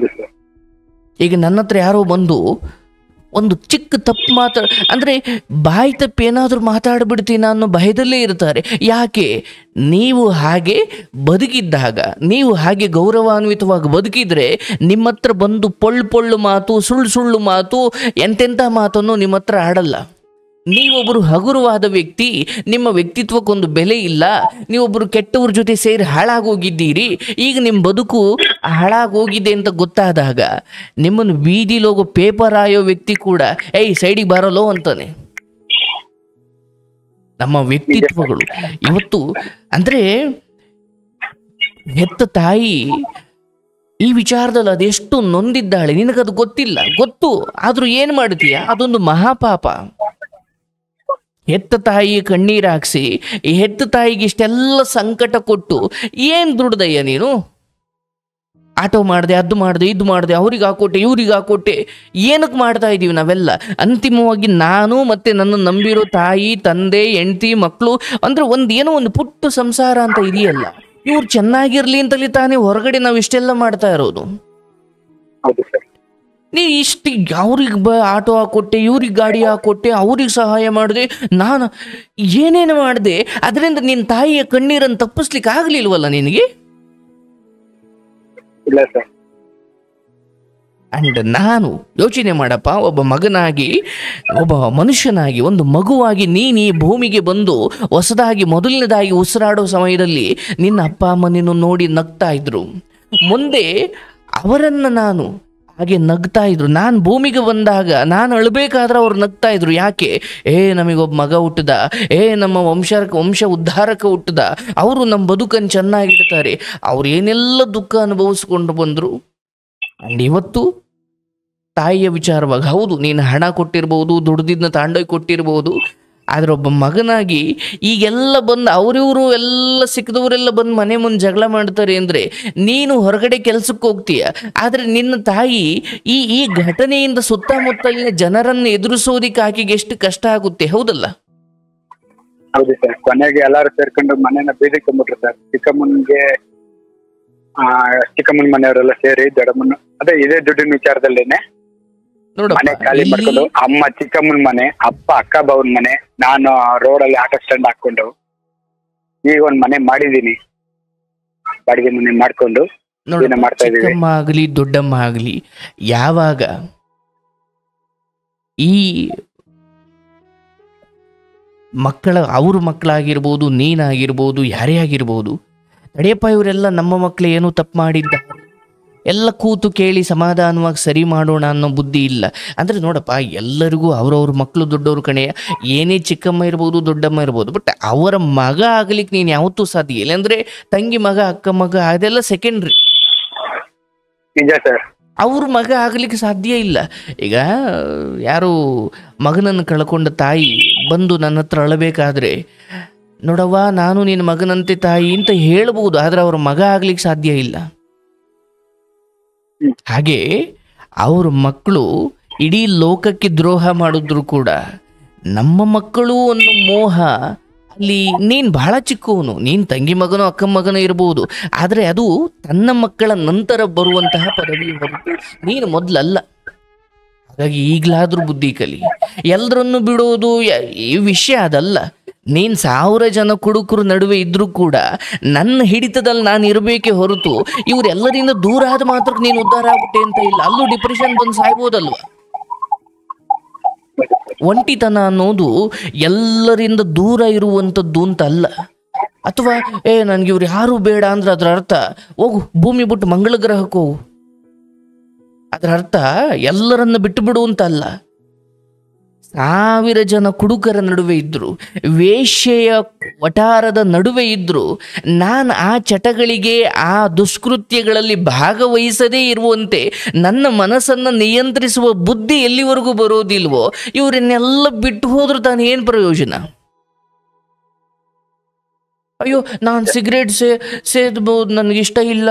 ಈಗ ನನ್ನ ಹತ್ರ ಯಾರೋ ಬಂದು ಒಂದು ಚಿಕ್ಕ ತಪ್ಪು ಅಂದರೆ ಬಾಯಿ ತಪ್ಪು ಏನಾದರೂ ಮಾತಾಡ್ಬಿಡ್ತೀನಿ ಅನ್ನೋ ಭಯದಲ್ಲೇ ಇರ್ತಾರೆ. ಯಾಕೆ? ನೀವು ಹಾಗೆ ಬದುಕಿದ್ದಾಗ, ನೀವು ಹಾಗೆ ಗೌರವಾನ್ವಿತವಾಗಿ ಬದುಕಿದ್ರೆ ನಿಮ್ಮ ಹತ್ರ ಬಂದು ಪೊಳ್ಳು ಮಾತು, ಸುಳ್ಳು ಮಾತು, ಎಂತೆಂಥ ಮಾತನ್ನು ನಿಮ್ಮ ಹತ್ರ ಆಡಲ್ಲ. ನೀವೊಬ್ಬರು ಹಗುರವಾದ ವ್ಯಕ್ತಿ, ನಿಮ್ಮ ವ್ಯಕ್ತಿತ್ವಕ್ಕೊಂದು ಬೆಲೆ ಇಲ್ಲ, ನೀವೊಬ್ಬರು ಕೆಟ್ಟವ್ರ ಜೊತೆ ಸೇರಿ ಹಾಳಾಗೋಗಿದ್ದೀರಿ, ಈಗ ನಿಮ್ಮ ಬದುಕು ಹಾಳಾಗೋಗಿದೆ ಅಂತ ಗೊತ್ತಾದಾಗ ನಿಮ್ಮನ್ನು ಬೀದಿಲಿ ಹೋಗೋ ಪೇಪರ್ ಆಯೋ ವ್ಯಕ್ತಿ ಕೂಡ ಸೈಡಿಗೆ ಬರಲೋ ಅಂತಾನೆ. ನಮ್ಮ ವ್ಯಕ್ತಿತ್ವಗಳು ಇವತ್ತು ಅಂದರೆ ಹೆತ್ತ ತಾಯಿ ಈ ವಿಚಾರದಲ್ಲಿ ಅದೆಷ್ಟು ನೊಂದಿದ್ದಾಳೆ ನಿನಗದು ಗೊತ್ತಿಲ್ಲ. ಗೊತ್ತು, ಆದರೂ ಏನು ಮಾಡ್ತೀಯ? ಅದೊಂದು ಮಹಾಪಾಪ. ಹೆತ್ತ ತಾಯಿ ಕಣ್ಣೀರು ಹಾಕ್ಸಿ, ಈ ಹೆತ್ತ ತಾಯಿಗೆ ಇಷ್ಟೆಲ್ಲ ಸಂಕಟ ಕೊಟ್ಟು ಏನು ದುಡ್ದಯ್ಯ ನೀನು? ಆಟೋ ಮಾಡಿದೆ, ಅದು ಮಾಡಿದೆ, ಇದು ಮಾಡಿದೆ, ಅವ್ರಿಗೆ ಹಾಕೊಟ್ಟೆ, ಇವ್ರಿಗೆ ಹಾಕೊಟ್ಟೆ, ಏನಕ್ಕೆ ಮಾಡ್ತಾ ಇದ್ದೀವಿ ನಾವೆಲ್ಲ? ಅಂತಿಮವಾಗಿ ನಾನು ಮತ್ತು ನನ್ನ ನಂಬಿರೋ ತಾಯಿ, ತಂದೆ, ಹೆಂಡತಿ, ಮಕ್ಕಳು ಅಂದರೆ ಏನೋ ಒಂದು ಪುಟ್ಟ ಸಂಸಾರ ಅಂತ ಇದೆಯಲ್ಲ, ಇವ್ರು ಚೆನ್ನಾಗಿರ್ಲಿ ಅಂತಲೇ ತಾನೇ ಹೊರಗಡೆ ನಾವು ಇಷ್ಟೆಲ್ಲ ಮಾಡ್ತಾ ಇರೋದು. ನೀ ಇಷ್ಟು ಅವ್ರಿಗೆ ಆಟೋ ಹಾಕೊಟ್ಟೆ, ಇವ್ರಿಗೆ ಗಾಡಿ ಹಾಕೊಟ್ಟೆ, ಅವ್ರಿಗೆ ಸಹಾಯ ಮಾಡಿದೆ, ನಾನು ಏನೇನು ಮಾಡಿದೆ, ಅದರಿಂದ ನಿನ್ನ ತಾಯಿಯ ಕಣ್ಣೀರನ್ನು ತಪ್ಪಿಸ್ಲಿಕ್ಕೆ ಆಗಲಿಲ್ವಲ್ಲ ನಿನಗೆ? ಅಂಡ್ ನಾನು ಯೋಚನೆ ಮಾಡಪ್ಪ, ಒಬ್ಬ ಮಗನಾಗಿ, ಒಬ್ಬ ಮನುಷ್ಯನಾಗಿ, ಒಂದು ಮಗುವಾಗಿ ನೀನು ಈ ಭೂಮಿಗೆ ಬಂದು ಹೊಸದಾಗಿ ಮೊದಲನೇದಾಗಿ ಉಸಿರಾಡೋ ಸಮಯದಲ್ಲಿ ನಿನ್ನ ಅಪ್ಪ ಅಮ್ಮ ನಿನ್ನ ನೋಡಿ ನಗ್ತಾ ಇದ್ರು. ಮುಂದೆ ಅವರನ್ನು ನಾನು ಹಾಗೆ ನಗ್ತಾ ಇದ್ರು. ನಾನು ಭೂಮಿಗೆ ಬಂದಾಗ ನಾನು ಅಳಬೇಕಾದ್ರೆ ಅವ್ರು ನಗ್ತಾ ಇದ್ರು. ಯಾಕೆ? ನಮಗೊಬ್ಬ ಮಗ ಹುಟ್ಟದ, ನಮ್ಮ ವಂಶ ಉದ್ಧಾರಕ ಹುಟ್ಟದ, ಅವರು ನಮ್ಮ ಬದುಕನ್ನು ಚೆನ್ನಾಗಿಡ್ತಾರೆ. ಅವ್ರು ಏನೆಲ್ಲ ದುಃಖ ಅನುಭವಿಸ್ಕೊಂಡು ಬಂದರು. ಅಂಡ್ ಇವತ್ತು ತಾಯಿಯ ವಿಚಾರವಾಗಿ, ಹೌದು ನೀನು ಹಣ ಕೊಟ್ಟಿರ್ಬೋದು, ದುಡ್ದಿದ್ದನ್ನ ತಾಂಡೋಗಿ ಕೊಟ್ಟಿರ್ಬೋದು, ಆದರೆ ಒಬ್ಬ ಮಗನಾಗಿ ಈಗೆಲ್ಲ ಬಂದು ಅವರಿವರು ಎಲ್ಲ ಸಿಕ್ಕದವರೆಲ್ಲ ಬಂದು ಮನೆ ಮುಂದೆ ಜಗಳ ಮಾಡ್ತಾರೆ ಅಂದರೆ ನೀನು ಹೊರಗಡೆ ಕೆಲಸಕ್ಕೆ ಹೋಗ್ತೀಯ. ಆದರೆ ನಿನ್ನ ತಾಯಿ ಈ ಘಟನೆಯಿಂದ ಸುತ್ತಮುತ್ತಲಿನ ಜನರನ್ನು ಎದುರಿಸೋದಿಕ್ಕೆ ಆಕೆಗೆ ಎಷ್ಟು ಕಷ್ಟ ಆಗುತ್ತೆ. ಹೌದಲ್ಲ? ಹೌದು ಸರ್. ಕೊನೆಗೆ ಎಲ್ಲರೂ ಸೇರ್ಕೊಂಡು ಮನೇನ ಬೀದಿಗೆ ತಂದ್ಬಿಟ್ರು ಸರ್. ಚಿಕ್ಕಮ್ಮನಿಗೆ ಚಿಕ್ಕಮ್ಮನ ಮನೆಯವರೆಲ್ಲ ಸೇರಿ ದೊಡ್ಡಮ್ಮನ ಅದೇ ಇದೇ ದುಡ್ಡಿನ ವಿಚಾರದಲ್ಲೇನೆ ಮನೆ ಖಾಲಿ ಮಾಡ್ಕೊಂಡು ಅಮ್ಮ ಚಿಕ್ಕಮ್ಮನ ಮನೆ, ಅಪ್ಪ ಅಕ್ಕ ಬಾವನ್ ಮನೆ, ನಾನು ರೋಡಲ್ಲಿ ಆಟೋ ಸ್ಟ್ಯಾಂಡ್ ಹಾಕೊಂಡು ಈಗ ಒಂದ್ ಮನೆ ಮಾಡಿದೀನಿ. ಬಾಡಿಗೆ ಮನೆ ಮಾಡ್ಕೊಂಡು ಮಾಡ್ತಾ ಇದೀವಿ. ಚಿಕ್ಕಮ್ಮ ಆಗಲಿ ದೊಡ್ಡಮ್ಮ ಆಗಲಿ, ಯಾವಾಗ ಈ ಅವ್ರ ಮಕ್ಕಳಾಗಿರ್ಬೋದು, ನೀನಾಗಿರ್ಬೋದು, ಯಾರೇ ಆಗಿರ್ಬೋದು, ತಡೆಯಪ್ಪ ಇವರೆಲ್ಲ ನಮ್ಮ ಮಕ್ಕಳು ಏನೂ ತಪ್ಪು ಮಾಡಿದ್ದಾರೆ, ಎಲ್ಲ ಕೂತು ಕೇಳಿ ಸಮಾಧಾನವಾಗಿ ಸರಿ ಮಾಡೋಣ ಅನ್ನೋ ಬುದ್ಧಿ ಇಲ್ಲ. ಅಂದರೆ ನೋಡಪ್ಪ, ಎಲ್ಲರಿಗೂ ಅವ್ರವ್ರ ಮಕ್ಕಳು ದೊಡ್ಡವ್ರ ಕಣೆ, ಏನೇ ಚಿಕ್ಕಮ್ಮ ಇರ್ಬೋದು ದೊಡ್ಡಮ್ಮ ಇರ್ಬೋದು, ಬಟ್ ಅವರ ಮಗ ಆಗ್ಲಿಕ್ಕೆ ನೀನು ಯಾವತ್ತೂ ಸಾಧ್ಯ ಇಲ್ಲ. ಅಂದರೆ ತಂಗಿ ಮಗ, ಅಕ್ಕ ಮಗ ಅದೆಲ್ಲ ಸೆಕೆಂಡ್ರಿ. ಅವ್ರ ಮಗ ಆಗ್ಲಿಕ್ಕೆ ಸಾಧ್ಯ ಇಲ್ಲ. ಈಗ ಯಾರು ಮಗನನ್ನು ಕಳ್ಕೊಂಡ ತಾಯಿ ಬಂದು ನನ್ನ ಹತ್ರ ಅಳಬೇಕಾದ್ರೆ, ನೋಡವ್ವ ನಾನು ನಿನ್ನ ಮಗನಂತೆ ತಾಯಿ ಅಂತ ಹೇಳ್ಬೋದು, ಆದ್ರೆ ಅವ್ರ ಮಗ ಆಗ್ಲಿಕ್ಕೆ ಸಾಧ್ಯ ಇಲ್ಲ. ಹಾಗೆ ಅವ್ರ ಮಕ್ಕಳು ಇಡೀ ಲೋಕಕ್ಕೆ ದ್ರೋಹ ಮಾಡಿದ್ರು ಕೂಡ ನಮ್ಮ ಮಕ್ಕಳು ಅನ್ನೋ ಮೋಹ ಅಲ್ಲಿ, ನೀನು ಬಹಳ ಚಿಕ್ಕವನು, ನೀನು ತಂಗಿ ಮಗನೋ ಅಕ್ಕ ಮಗನೋ ಇರ್ಬೋದು, ಆದರೆ ಅದು ತನ್ನ ಮಕ್ಕಳ ನಂತರ ಬರುವಂತಹ ಪದವಿ ಹೊರತು ನೀನು ಮೊದಲಲ್ಲ. ಹಾಗಾಗಿ ಈಗಲಾದ್ರೂ ಬುದ್ಧಿ ಕಲಿ. ಎಲ್ಲರನ್ನು ಬಿಡೋದು ಈ ವಿಷಯ ಅದಲ್ಲ. ನೀನು 1000 ಜನ ಕುಡುಕರು ನಡುವೆ ಇದ್ರೂ ಕೂಡ ನನ್ನ ಹಿಡಿತದಲ್ಲಿ ನಾನು ಇರಬೇಕೇ ಹೊರತು ಇವರೆಲ್ಲರಿಂದ ದೂರ ಆದ ಮಾತ್ರಕ್ಕೆ ನೀನು ಉದ್ಧಾರ ಆಗ್ಬಿಟ್ಟೆ ಅಂತ ಇಲ್ಲ. ಅಲ್ಲೂ ಡಿಪ್ರೆಷನ್ ಬಂದು ಸಾಯ್ಬೋದಲ್ವ. ಒಂಟಿತನ ಅನ್ನೋದು ಎಲ್ಲರಿಂದ ದೂರ ಇರುವಂಥದ್ದು ಅಂತ ಅಲ್ಲ. ಅಥವಾ ನನಗೆ ಇವ್ರು ಯಾರು ಬೇಡ ಅಂದ್ರೆ ಅದರ ಅರ್ಥ ಹೋಗು ಭೂಮಿ ಬಿಟ್ಟು ಮಂಗಳ ಗ್ರಹಕ್ಕೆ ಹೋಗು, ಅದರ ಅರ್ಥ ಎಲ್ಲರನ್ನ ಬಿಟ್ಟು ಬಿಡು ಅಂತ ಅಲ್ಲ. 1000 ಜನ ಕುಡುಕರ ನಡುವೆ ಇದ್ರು, ವೇಶ್ಯೆಯ ವಟಾರದ ನಡುವೆ ಇದ್ರು, ನಾನು ಆ ಚಟಗಳಿಗೆ ಆ ದುಷ್ಕೃತ್ಯಗಳಲ್ಲಿ ಭಾಗವಹಿಸದೇ ಇರುವಂತೆ ನನ್ನ ಮನಸ್ಸನ್ನು ನಿಯಂತ್ರಿಸುವ ಬುದ್ಧಿ ಎಲ್ಲಿವರೆಗೂ ಬರೋದಿಲ್ವೋ, ಇವರನ್ನೆಲ್ಲ ಬಿಟ್ಟು ಹೋದ್ರೂ ತಾನು ಏನು ಪ್ರಯೋಜನ? ಅಯ್ಯೋ ನಾನು ಸಿಗರೇಟ್ ಸೇದ್ಬೋದು, ನನಗಿಷ್ಟ ಇಲ್ಲ.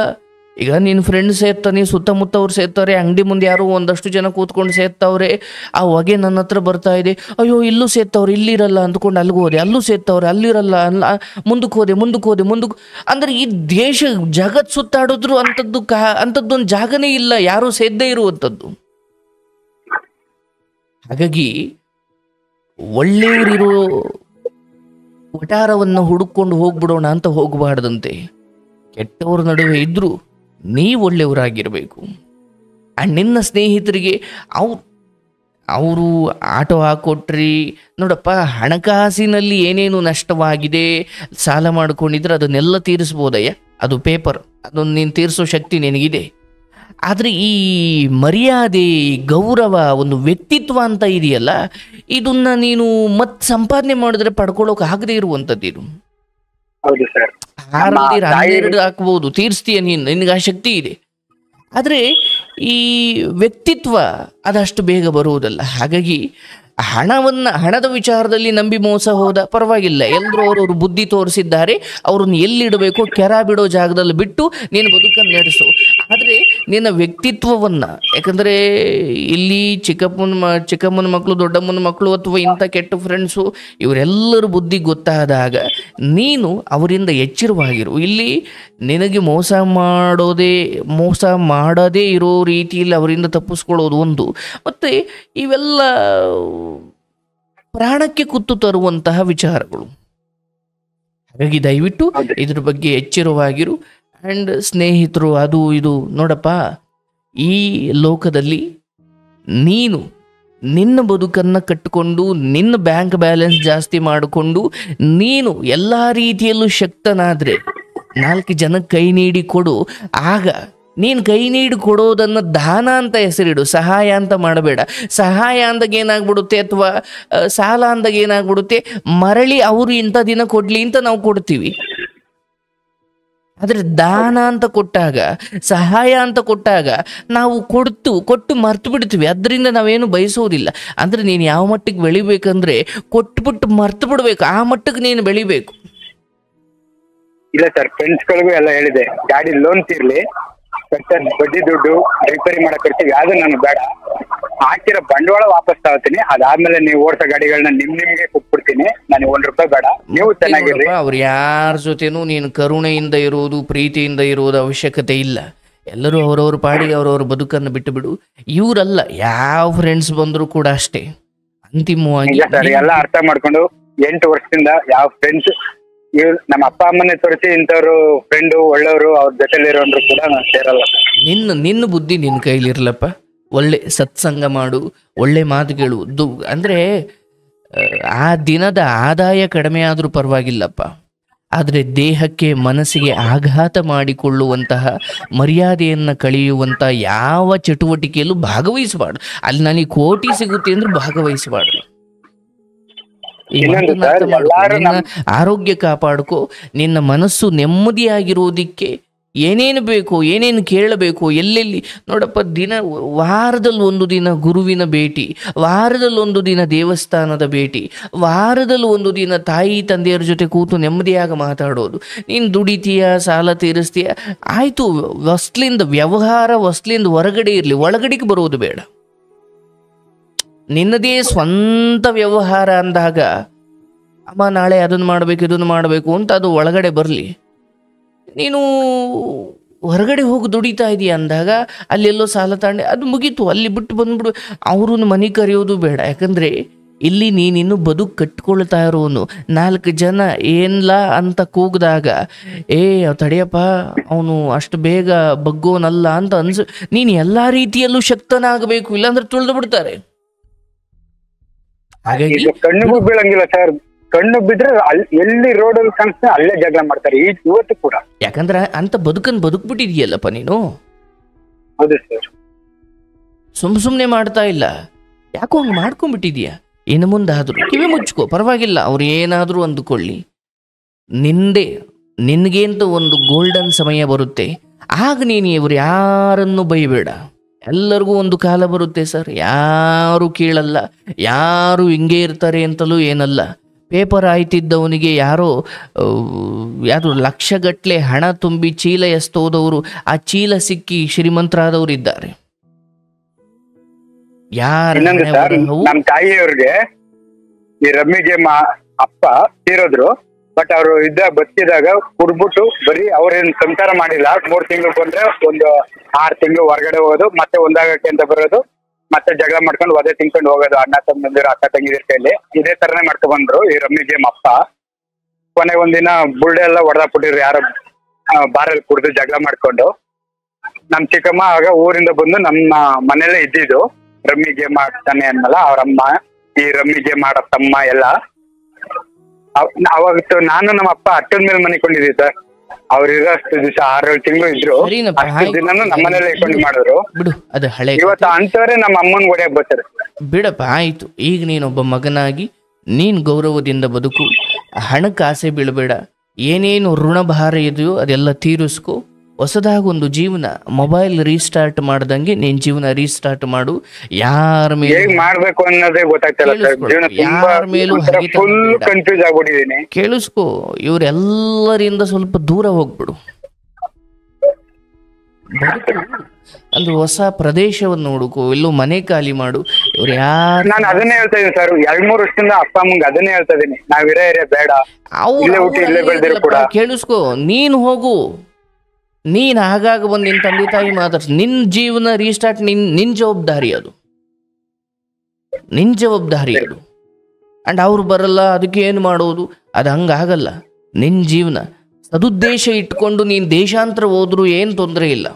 ಈಗ ನಿನ್ನ ಫ್ರೆಂಡ್ ಸೇರ್ತಾನೆ, ಸುತ್ತಮುತ್ತ ಅವ್ರು ಸೇರ್ತಾರೆ, ಅಂಗಡಿ ಮುಂದೆ ಯಾರೋ ಒಂದಷ್ಟು ಜನ ಕೂತ್ಕೊಂಡು ಸೇರ್ತಾವ್ರೆ, ಆ ಹೊಗೆ ನನ್ನ ಹತ್ರ ಬರ್ತಾ ಇದೆ, ಅಯ್ಯೋ ಇಲ್ಲೂ ಸೇರ್ತಾವ್ರೆ, ಇಲ್ಲಿರಲ್ಲ ಅಂದ್ಕೊಂಡು ಅಲ್ಲಿಗೆ ಹೋದೆ, ಅಲ್ಲೂ ಸೇರ್ತಾವ್ರೆ, ಅಲ್ಲಿರಲ್ಲ, ಮುಂದಕ್ಕೆ ಹೋದೆ. ಅಂದರೆ ಈ ದೇಶ ಜಗತ್ ಸುತ್ತಾಡಿದ್ರು ಅಂಥದ್ದೊಂದು ಜಾಗನೇ ಇಲ್ಲ ಯಾರೂ ಸೇದ್ದೇ ಇರುವಂಥದ್ದು. ಹಾಗಾಗಿ ಒಳ್ಳೆಯವರಿರೋ ವಟಾರವನ್ನು ಹುಡುಕೊಂಡು ಹೋಗ್ಬಿಡೋಣ ಅಂತ ಹೋಗಬಾರ್ದಂತೆ. ಕೆಟ್ಟವ್ರ ನಡುವೆ ಇದ್ರೂ ನೀವು ಒಳ್ಳೆಯವರಾಗಿರಬೇಕು. ಆ್ಯಂಡ್ ನಿನ್ನ ಸ್ನೇಹಿತರಿಗೆ ಅವರು ಆಟೋ ಹಾಕೊಟ್ರಿ, ನೋಡಪ್ಪ ಹಣಕಾಸಿನಲ್ಲಿ ಏನೇನು ನಷ್ಟವಾಗಿದೆ, ಸಾಲ ಮಾಡ್ಕೊಂಡಿದ್ರೆ ಅದನ್ನೆಲ್ಲ ತೀರಿಸ್ಬೋದಯ್ಯ, ಅದು ಪೇಪರ್, ಅದನ್ನು ನೀನು ತೀರಿಸೋ ಶಕ್ತಿ ನಿನಗಿದೆ. ಆದರೆ ಈ ಮರ್ಯಾದೆ, ಗೌರವ, ಒಂದು ವ್ಯಕ್ತಿತ್ವ ಅಂತ ಇದೆಯಲ್ಲ, ಇದನ್ನ ನೀನು ಮತ್ತೆ ಸಂಪಾದನೆ ಮಾಡಿದ್ರೆ ಪಡ್ಕೊಳ್ಳೋಕೆ ಆಗದೆ ಇರುವಂಥದ್ದು. ಇದು 12 ಹಾಕ್ಬೋದು, ತೀರಿಸ್ತೀಯ ನೀನು, ನಿನಗೆ ಆ ಶಕ್ತಿ ಇದೆ. ಆದರೆ ಈ ವ್ಯಕ್ತಿತ್ವ ಅದಷ್ಟು ಬೇಗ ಬರುವುದಲ್ಲ. ಹಾಗಾಗಿ ಹಣದ ವಿಚಾರದಲ್ಲಿ ನಂಬಿ ಮೋಸ ಹೋದ ಪರವಾಗಿಲ್ಲ, ಎಲ್ಲರೂ ಅವರವರು ಬುದ್ಧಿ ತೋರಿಸಿದ್ದಾರೆ, ಅವ್ರನ್ನ ಎಲ್ಲಿಡಬೇಕು ಕೆರ ಬಿಡೋ ಜಾಗದಲ್ಲಿ ಬಿಟ್ಟು ನೀನು ಬದುಕನ್ನು ನಡೆಸು. ಆದರೆ ನಿನ್ನ ವ್ಯಕ್ತಿತ್ವವನ್ನು, ಯಾಕಂದರೆ ಇಲ್ಲಿ ಚಿಕ್ಕಮ್ಮನ ಮಕ್ಕಳು, ದೊಡ್ಡಮ್ಮನ ಮಕ್ಕಳು, ಅಥವಾ ಇಂಥ ಕೆಟ್ಟ ಫ್ರೆಂಡ್ಸು, ಇವರೆಲ್ಲರ ಬುದ್ಧಿ ಗೊತ್ತಾದಾಗ ನೀನು ಅವರಿಂದ ಎಚ್ಚರವಾಗಿರು. ಇಲ್ಲಿ ನಿನಗೆ ಮೋಸ ಮಾಡದೇ ಇರೋ ರೀತಿಯಲ್ಲಿ ಅವರಿಂದ ತಪ್ಪಿಸ್ಕೊಳ್ಳೋದು ಒಂದು, ಮತ್ತು ಇವೆಲ್ಲ ಪ್ರಾಣಕ್ಕೆ ಕುತ್ತು ತರುವಂತಹ ವಿಚಾರಗಳು. ಹಾಗಾಗಿ ದಯವಿಟ್ಟು ಇದ್ರ ಬಗ್ಗೆ ಎಚ್ಚರವಾಗಿರು. ಆ್ಯಂಡ್ ಸ್ನೇಹಿತರು, ಅದು ಇದು ನೋಡಪ್ಪ, ಈ ಲೋಕದಲ್ಲಿ ನೀನು ನಿನ್ನ ಬದುಕನ್ನು ಕಟ್ಟಿಕೊಂಡು, ನಿನ್ನ ಬ್ಯಾಂಕ್ ಬ್ಯಾಲೆನ್ಸ್ ಜಾಸ್ತಿ ಮಾಡಿಕೊಂಡು, ನೀನು ಎಲ್ಲ ರೀತಿಯಲ್ಲೂ ಶಕ್ತನಾದರೆ 4 ಜನಕ್ಕೆ ಕೈ ನೀಡಿ ಕೊಡು. ಆಗ ನೀನು ಕೈ ನೀಡಿ ಕೊಡೋದನ್ನು ದಾನ ಅಂತ ಹೆಸರಿಡು, ಸಹಾಯ ಅಂತ ಮಾಡಬೇಡ. ಸಹಾಯ ಅಂದಾಗ ಏನಾಗ್ಬಿಡುತ್ತೆ, ಅಥವಾ ಸಾಲ ಅಂದಾಗ ಏನಾಗ್ಬಿಡುತ್ತೆ, ಮರಳಿ ಅವರು ಇಂಥ ದಿನ ಕೊಡ್ಲಿ ಅಂತ ನಾವು ಕೊಡ್ತೀವಿ. ಆದರೆ ದಾನ ಅಂತ ಕೊಟ್ಟಾಗ, ಸಹಾಯ ಅಂತ ಕೊಟ್ಟಾಗ ನಾವು ಕೊಟ್ಟು ಮರ್ತು ಬಿಡ್ತೀವಿ. ಅದರಿಂದ ನಾವೇನು ಬಯಸೋದಿಲ್ಲ. ಅಂದರೆ ನೀನು ಯಾವ ಮಟ್ಟಿಗೆ ಬೆಳಿಬೇಕಂದ್ರೆ ಕೊಟ್ಬಿಟ್ಟು ಮರ್ತು ಬಿಡ್ಬೇಕು, ಆ ಮಟ್ಟಕ್ಕೆ ನೀನು ಬೆಳಿಬೇಕು. ಇಲ್ಲ ಸರ್, ಫ್ರೆಂಡ್ಸ್ಗಳಿಗೂ ಎಲ್ಲ ಹೇಳಿದೆ, ಗಾಡಿ ಲೋನ್ ತೀರ್ಲಿ, ಬಡ್ಡಿ ದುಡ್ಡು ರಿಪೇರಿ ಮಾಡಕ್ ಕೊಡ್ತೀವಿ, ಯಾವ್ದು ನನಗೆ ಬೇಡ. ಹಾಕಿರೋ ಬಂಡವಾಳ ವಾಪಸ್ ತಗೋತೀನಿ, ಅದಾದ್ಮೇಲೆ ನೀವು ಓಡಿಸೋ ಗಾಡಿಗಳನ್ನ ನಿಮ್ಗೆ ಕೊಟ್ಬಿಡ್ತೀನಿ, ನನಗೆ ₹1 ಬೇಡ, ನೀವು ಚೆನ್ನಾಗಿರ್ರಿ. ಅವ್ರು ಯಾರ ಜೊತೆನೂ ನೀನು ಕರುಣೆಯಿಂದ ಇರುವುದು, ಪ್ರೀತಿಯಿಂದ ಇರುವುದು ಅವಶ್ಯಕತೆ ಇಲ್ಲ. ಎಲ್ಲರೂ ಅವ್ರವ್ರ ಪಾಡಿಗೆ ಅವ್ರವ್ರ ಬದುಕನ್ನು ಬಿಟ್ಟು ಬಿಡು. ಇವರಲ್ಲ, ಯಾವ ಫ್ರೆಂಡ್ಸ್ ಬಂದ್ರು ಕೂಡ ಅಷ್ಟೇ. ಅಂತಿಮವಾಗಿ ಎಲ್ಲ ಅರ್ಥ ಮಾಡ್ಕೊಂಡು 8 ವರ್ಷದಿಂದ ಯಾವ ಫ್ರೆಂಡ್ಸ್ ಇವ್ರು ನಮ್ಮ ಅಪ್ಪ ಅಮ್ಮನೇ ತೋರಿಸಿ ಇಂಥವ್ರು ಫ್ರೆಂಡು ಒಳ್ಳೆಯವರು ಅವ್ರ ಜೊತೆಲಿರೋರು ಕೂಡ ನಾನು ಸೇರಲ್ಲ. ನಿನ್ನ ಬುದ್ಧಿ ನಿನ್ನ ಕೈಲಿರ್ಲಪ್ಪ. ಒಳ್ಳೆ ಸತ್ಸಂಗ ಮಾಡು, ಒಳ್ಳೆ ಮಾತುಗಳು. ಅಂದ್ರೆ ಆ ದಿನದ ಆದಾಯ ಕಡಿಮೆ ಆದ್ರೂ ಪರವಾಗಿಲ್ಲಪ್ಪ, ಆದರೆ ದೇಹಕ್ಕೆ ಮನಸ್ಸಿಗೆ ಆಘಾತ ಮಾಡಿಕೊಳ್ಳುವಂತಹ, ಮರ್ಯಾದೆಯನ್ನು ಕಳೆಯುವಂಥ ಯಾವ ಚಟುವಟಿಕೆಯಲ್ಲೂ ಭಾಗವಹಿಸಬಾರ್ದು. ಅಲ್ಲಿ ನನಗೆ ಕೋಟಿ ಸಿಗುತ್ತೆ ಅಂದ್ರೆ ಭಾಗವಹಿಸಬಾರ್ದು. ಆರೋಗ್ಯ ಕಾಪಾಡ್ಕೋ. ನಿನ್ನ ಮನಸ್ಸು ನೆಮ್ಮದಿಯಾಗಿರೋದಿಕ್ಕೆ ಏನೇನು ಬೇಕು, ಏನೇನು ಕೇಳಬೇಕು, ಎಲ್ಲೆಲ್ಲಿ ನೋಡಪ್ಪ. ವಾರದಲ್ಲಿ 1 ದಿನ ಗುರುವಿನ ಭೇಟಿ, ವಾರದಲ್ಲಿ 1 ದಿನ ದೇವಸ್ಥಾನದ ಭೇಟಿ, ವಾರದಲ್ಲಿ 1 ದಿನ ತಾಯಿ ತಂದೆಯರ ಜೊತೆ ಕೂತು ನೆಮ್ಮದಿಯಾಗಿ ಮಾತಾಡೋದು. ನೀನು ದುಡಿತೀಯ, ಸಾಲ ತೀರಿಸ್ತೀಯ, ಆಯಿತು. ವ್ಯವಹಾರ ಹೊರಗಡೆ ಇರಲಿ, ಒಳಗಡೆಗೆ ಬರೋದು ಬೇಡ. ನಿನ್ನದೇ ಸ್ವಂತ ವ್ಯವಹಾರ ಅಂದಾಗ ಅಮ್ಮ ನಾಳೆ ಅದನ್ನು ಮಾಡಬೇಕು, ಇದನ್ನು ಮಾಡಬೇಕು ಅಂತ ಅದು ಒಳಗಡೆ ಬರಲಿ. ನೀನು ಹೊರಗಡೆ ಹೋಗಿ ದುಡಿತಾ ಇದೀಯ ಅಂದಾಗ ಅಲ್ಲೆಲ್ಲೋ ಸಾಲ ತಾಂಡೆ ಅದು ಮುಗೀತು, ಅಲ್ಲಿ ಬಿಟ್ಟು ಬಂದ್ಬಿಡು. ಅವ್ರನ್ನ ಮನೆ ಕರೆಯೋದು ಬೇಡ. ಯಾಕಂದರೆ ಇಲ್ಲಿ ನೀನಿನ್ನು ಬದುಕು ಕಟ್ಕೊಳ್ತಾ ಇರೋನು. 4 ಜನ ಏನ್ಲ ಅಂತ ಕೂಗಿದಾಗ ತಡೆಯಪ್ಪ, ಅವನು ಅಷ್ಟು ಬೇಗ ಬಗ್ಗೋನಲ್ಲ ಅಂತ ನೀನು ಎಲ್ಲ ರೀತಿಯಲ್ಲೂ ಶಕ್ತನಾಗಬೇಕು, ಇಲ್ಲಾಂದ್ರೆ ತುಳಿದು ಬಿಡ್ತಾರೆ. ಹಾಗಾಗಿ ಕಣ್ಣಿಗೂ ಬೀಳಂಗಿಲ್ಲ ಸರ್. ಕಣ್ಣು ಬಿದ್ರೆ ಎಲ್ಲಿ ರೋಡಲ್ಲಿ ಕಾಣಿಸ್ತಾ ಅಲ್ಲೇ ಜಗಳ ಮಾಡ್ತಾರೆ ಇವತ್ತು ಕೂಡ. ಯಾಕಂದ್ರೆ ಅಂತ ಬದುಕ್ಬಿಟ್ಟಿದೀಯಲ್ಲಪ್ಪ ನೀನು. ಹೌದು ಸರ್. ಸುಮ್ಮನೆ ಮಾಡ್ತಾ ಇಲ್ಲ, ಯಾಕೋ ಹಂಗೆ ಮಾಡ್ಕೊಂಡ್ಬಿಟ್ಟಿದೀಯ. ಇನ್ನು ಮುಂದಾದ್ರೂ ಕಿವಿ ಮುಚ್ಕೋ, ಪರವಾಗಿಲ್ಲ. ಅವ್ರು ಏನಾದರೂ ಅಂದುಕೊಳ್ಳಿ, ನಿನ್ಗೇಂತ ಒಂದು ಗೋಲ್ಡನ್ ಸಮಯ ಬರುತ್ತೆ. ಆಗ ನೀನು ಇವ್ರು ಯಾರನ್ನು ಬೈಬೇಡ. ಎಲ್ಲರಿಗೂ ಒಂದು ಕಾಲ ಬರುತ್ತೆ ಸರ್, ಯಾರು ಕೇಳಲ್ಲ, ಯಾರು ಹಿಂಗೆ ಇರ್ತಾರೆ ಅಂತಲೂ ಏನಲ್ಲ. ಪೇಪರ್ ಆಯ್ತಿದ್ದವನಿಗೆ ಯಾರೋ ಲಕ್ಷಗಟ್ಟಲೆ ಹಣ ತುಂಬಿ ಚೀಲ ಎಸ್ತೋದವರು, ಆ ಚೀಲ ಸಿಕ್ಕಿ ಶ್ರೀಮಂತರಾದವರು ಇದ್ದಾರೆ. ನಮ್ಮ ತಾಯಿಯವ್ರಿಗೆ ಈ ರಮ್ಮಿಗೆ ಅಪ್ಪ ತೀರೋದ್ರು. ಬಟ್ ಅವರು ಬದುಕಿದಾಗ ಕುಡ್ಬಿಟ್ಟು ಬರೀ ಅವ್ರೇನ್ ಸಂಸಾರ ಮಾಡಿಲ್ಲ. 3 ತಿಂಗಳು ಬಂದ್ರೆ ಒಂದು 6 ತಿಂಗಳು ಹೊರಗಡೆ ಹೋಗೋದು, ಮತ್ತೆ ಒಂದಾಗಕ್ಕೆ ಅಂತ ಬರೋದು, ಮತ್ತೆ ಜಗಳ ಮಾಡ್ಕೊಂಡು ಒದೆ ತಿನ್ಕೊಂಡು ಹೋಗೋದು. ಅಣ್ಣ ತಮ್ಮಂದಿರು, ಅಕ್ಕ ತಂಗಿದಿರ ಕೈಲಿ ಇದೇ ತರನೇ ಮಾಡ್ಕೊ ಬಂದ್ರು ಈ ರಮ್ಮಿಗೆ ಅಪ್ಪ. ಕೊನೆಗೆ ಒಂದಿನ ಬುಲ್ಡೆ ಎಲ್ಲ ಹೊಡೆದಾಕ್ಬಿಟ್ಟಿದ್ರು, ಯಾರೋ ಬಾರಲ್ಲಿ ಕುಡಿದು ಜಗಳ ಮಾಡ್ಕೊಂಡು. ನಮ್ ಚಿಕ್ಕಮ್ಮ ಆಗ ಊರಿಂದ ಬಂದು ನಮ್ಮ ಮನೇಲೆ ಇದ್ದಿದ್ದು. ರಮ್ಮಿ ಗೇಮ್ ಆಡ್ತಾನೆ ಅನ್ನಲ್ಲ ಅವ್ರಮ್ಮ, ಈ ರಮ್ಮಿ ಗೇಮ್ ಆಡೋ ತಮ್ಮ ಎಲ್ಲ. ಅವಾಗತ್ತು ನಾನು ನಮ್ಮ ಅಪ್ಪ ಅಟ್ಟದ ಮೇಲೆ ಮನಿಕೊಂಡಿದ್ವಿ ಸರ್. ಅವ್ರು ಇರೋಷ್ಟು ದಿವಸ 6-7 ತಿಂಗಳು ಇದ್ರು. ಅಷ್ಟು ದಿನಾನು ನಮ್ಮನೇಲೆ ಇಟ್ಕೊಂಡು ಮಾಡಿದ್ರು. ಬಿಡು, ಅದು ಹಳೆ. ಇವತ್ತು ಅಂತವರೇ ನಮ್ಮ ಅಮ್ಮನ್ ಹೊಡೆಯಕ್ ಬರ್ತಾರೆ. ಬಿಡಪ್ಪ, ಆಯ್ತು. ಈಗ ನೀನೊಬ್ಬ ಮಗನಾಗಿ ನೀನ್ ಗೌರವದಿಂದ ಬದುಕು. ಹಣಕ್ಕೆ ಆಸೆ ಬೀಳಬೇಡ. ಏನೇನು ಋಣಭಾರ ಇದೆಯೋ ಅದೆಲ್ಲ ತೀರಿಸ್ಕೊ. ಹೊಸದಾಗೊಂದು ಜೀವನ, ಮೊಬೈಲ್ ರೀಸ್ಟಾರ್ಟ್ ಮಾಡ್ದಂಗೆ ನೀನ್ ಜೀವನ ರೀಸ್ಟಾರ್ಟ್ ಮಾಡು. ಯಾರ ಮೇಲೆ ಮಾಡ್ಬೇಕು ಅನ್ನೋದೇ ಗೊತ್ತಾಗ್ತಿಲ್ಲ. ಯಾರ ಮೇಲೂ ಕನ್ಫ್ಯೂಸ್ ಆಗ್ಬಿಟ್ಟಿದೀನಿ. ಕೇಳಿಸ್ಕೊ, ಇವರೆಲ್ಲರಿಂದ ಸ್ವಲ್ಪ ದೂರ ಹೋಗ್ಬಿಡು. ಬದುಕು ಒಂದು ಹೊಸ ಪ್ರದೇಶವನ್ನು ಹುಡುಕು, ಎಲ್ಲೋ ಮನೆ ಖಾಲಿ ಮಾಡು. ಇವ್ರು ಯಾರು, ನಾನು ಅದನ್ನೇ ಹೇಳ್ತಾ ಇದೀನಿ ಸರ್. 2-3 ವರ್ಷದಿಂದ ಅಪ್ಪ ಅಮ್ಮಂಗೆ ಅದನ್ನೇ ಹೇಳ್ತಾ ಇದೀನಿ, ನಾವಿರೇ ಬೇಡ, ಇಲ್ಲೇ ಬೆಳೆದಿರು ಕೂಡ. ಕೇಳಿಸ್ಕೊ, ನೀನು ಹೋಗು. ನೀನು ಆಗಾಗ ಬಂದು ನಿನ್ನ ತಂದೆ ತಾಯಿ ಮಾತಾಡ್ಸಿ. ನಿನ್ನ ಜೀವನ ರೀಸ್ಟಾರ್ಟ್ ನಿನ್ನ ಜವಾಬ್ದಾರಿ ಅದು, ನಿನ್ನ ಜವಾಬ್ದಾರಿ ಅದು. ಅಂಡ್ ಅವ್ರು ಬರಲ್ಲ, ಅದಕ್ಕೆ ಏನು ಮಾಡೋದು, ಅದು ಹಂಗಾಗಲ್ಲ. ನಿನ್ನ ಜೀವನ ಸದುದ್ದೇಶ ಇಟ್ಕೊಂಡು ನೀನು ದೇಶಾಂತರ ಹೋದ್ರೂ ಏನು ತೊಂದರೆ ಇಲ್ಲ.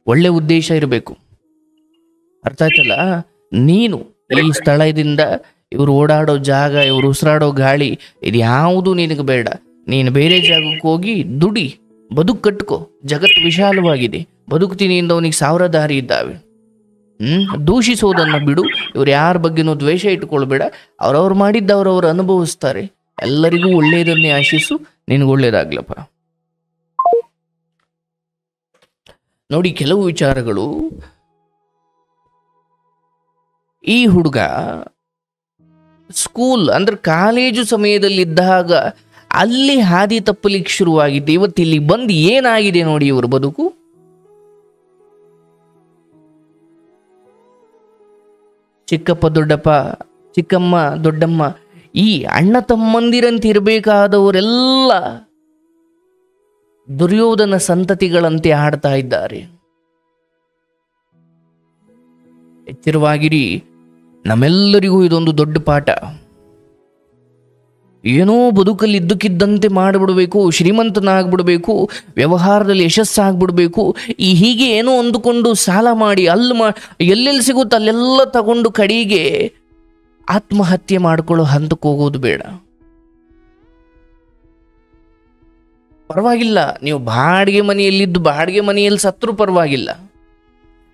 ಒಳ್ಳೆ ಉದ್ದೇಶ ಇರಬೇಕು, ಅರ್ಥ ಆಯ್ತಲ್ಲ. ನೀನು ಈ ಸ್ಥಳದಿಂದ ಇವ್ರು ಓಡಾಡೋ ಜಾಗ, ಇವ್ರು ಉಸಿರಾಡೋ ಗಾಳಿ, ಇದು ಯಾವುದು ನಿನಗೆ ಬೇಡ. ನೀನು ಬೇರೆ ಜಾಗಕ್ಕೆ ಹೋಗಿ ದುಡಿ, ಬದುಕು ಕಟ್ಕೋ. ಜಗತ್ತು ವಿಶಾಲವಾಗಿದೆ, ಬದುಕ್ತೀನಿ ಅವನಿಗೆ 1000 ದಾರಿ ಇದ್ದಾವೆ. ದೂಷಿಸೋದನ್ನು ಬಿಡು. ಇವ್ರು ಯಾರ ಬಗ್ಗೆನೂ ದ್ವೇಷ ಇಟ್ಕೊಳ್ಬೇಡ. ಅವ್ರವ್ರು ಮಾಡಿದ್ದ ಅವ್ರವ್ರು ಅನುಭವಿಸ್ತಾರೆ. ಎಲ್ಲರಿಗೂ ಒಳ್ಳೆಯದನ್ನೇ ಆಶಿಸು. ನಿನಗೆ ಒಳ್ಳೇದಾಗ್ಲಪ್ಪ. ನೋಡಿ, ಕೆಲವು ವಿಚಾರಗಳು. ಈ ಹುಡುಗ ಸ್ಕೂಲ್ ಅಂದ್ರೆ ಕಾಲೇಜು ಸಮಯದಲ್ಲಿದ್ದಾಗ ಅಲ್ಲಿ ಹಾದಿ ತಪ್ಪಲಿಕ್ಕೆ ಶುರುವಾಗಿದ್ದೆ. ಇವತ್ತು ಇಲ್ಲಿ ಬಂದು ಏನಾಗಿದೆ ನೋಡಿ ಇವ್ರ ಬದುಕು. ಚಿಕ್ಕಪ್ಪ ದೊಡ್ಡಪ್ಪ, ಚಿಕ್ಕಮ್ಮ ದೊಡ್ಡಮ್ಮ, ಈ ಅಣ್ಣ ತಮ್ಮಂದಿರಂತೆ ಇರಬೇಕಾದವರೆಲ್ಲ ದುರ್ಯೋಧನ ಸಂತತಿಗಳಂತೆ ಆಡ್ತಾ ಇದ್ದಾರೆ. ಎಚ್ಚರವಾಗಿರಿ. ನಮ್ಮೆಲ್ಲರಿಗೂ ಇದೊಂದು ದೊಡ್ಡ ಪಾಠ. ಏನೋ ಬದುಕಲ್ಲಿ ಇದ್ದಕ್ಕಿದ್ದಂತೆ ಮಾಡಿಬಿಡಬೇಕು, ಶ್ರೀಮಂತನಾಗ್ಬಿಡ್ಬೇಕು, ವ್ಯವಹಾರದಲ್ಲಿ ಯಶಸ್ಸಾಗ್ಬಿಡ್ಬೇಕು, ಹೀಗೆ ಏನೋ ಅಂದುಕೊಂಡು ಸಾಲ ಮಾಡಿ ಎಲ್ಲೆಲ್ಲಿ ಸಿಗುತ್ತೋ ಅಲ್ಲೆಲ್ಲ ತಗೊಂಡು ಕಡೆಗೆ ಆತ್ಮಹತ್ಯೆ ಮಾಡ್ಕೊಳ್ಳೋ ಹಂತಕ್ಕೆ ಹೋಗೋದು ಬೇಡ. ಪರವಾಗಿಲ್ಲ, ನೀವು ಬಾಡಿಗೆ ಮನೆಯಲ್ಲಿದ್ದು ಬಾಡಿಗೆ ಮನೆಯಲ್ಲಿ ಸತ್ರೂ ಪರವಾಗಿಲ್ಲ.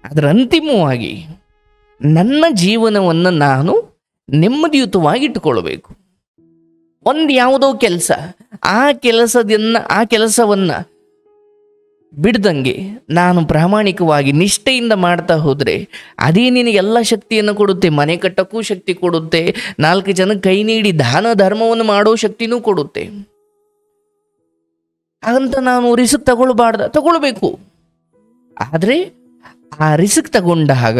ಅದರ ಅಂತಿಮವಾಗಿ ನನ್ನ ಜೀವನವನ್ನು ನಾನು ನೆಮ್ಮದಿಯುತವಾಗಿ ಇಟ್ಟುಕೊಳ್ಬೇಕು. ಒಂದು ಯಾವುದೋ ಕೆಲಸ, ಆ ಕೆಲಸವನ್ನು ಬಿಡ್ದಂಗೆ ನಾನು ಪ್ರಾಮಾಣಿಕವಾಗಿ ನಿಷ್ಠೆಯಿಂದ ಮಾಡ್ತಾ ಹೋದರೆ ಅದೇ ನಿನಗೆ ಎಲ್ಲ ಶಕ್ತಿಯನ್ನು ಕೊಡುತ್ತೆ. ಮನೆ ಕಟ್ಟಕ್ಕೂ ಶಕ್ತಿ ಕೊಡುತ್ತೆ, 4 ಜನಕ್ಕೆ ಕೈ ನೀಡಿ ದಾನ ಧರ್ಮವನ್ನು ಮಾಡೋ ಶಕ್ತಿನೂ ಕೊಡುತ್ತೆ. ಹಾಗಂತ ನಾನು ರಿಸ್ಕ್ ತಗೊಳ್ಬೇಕು. ಆದರೆ ಆ ರಿಸ್ಕ್ ತಗೊಂಡಾಗ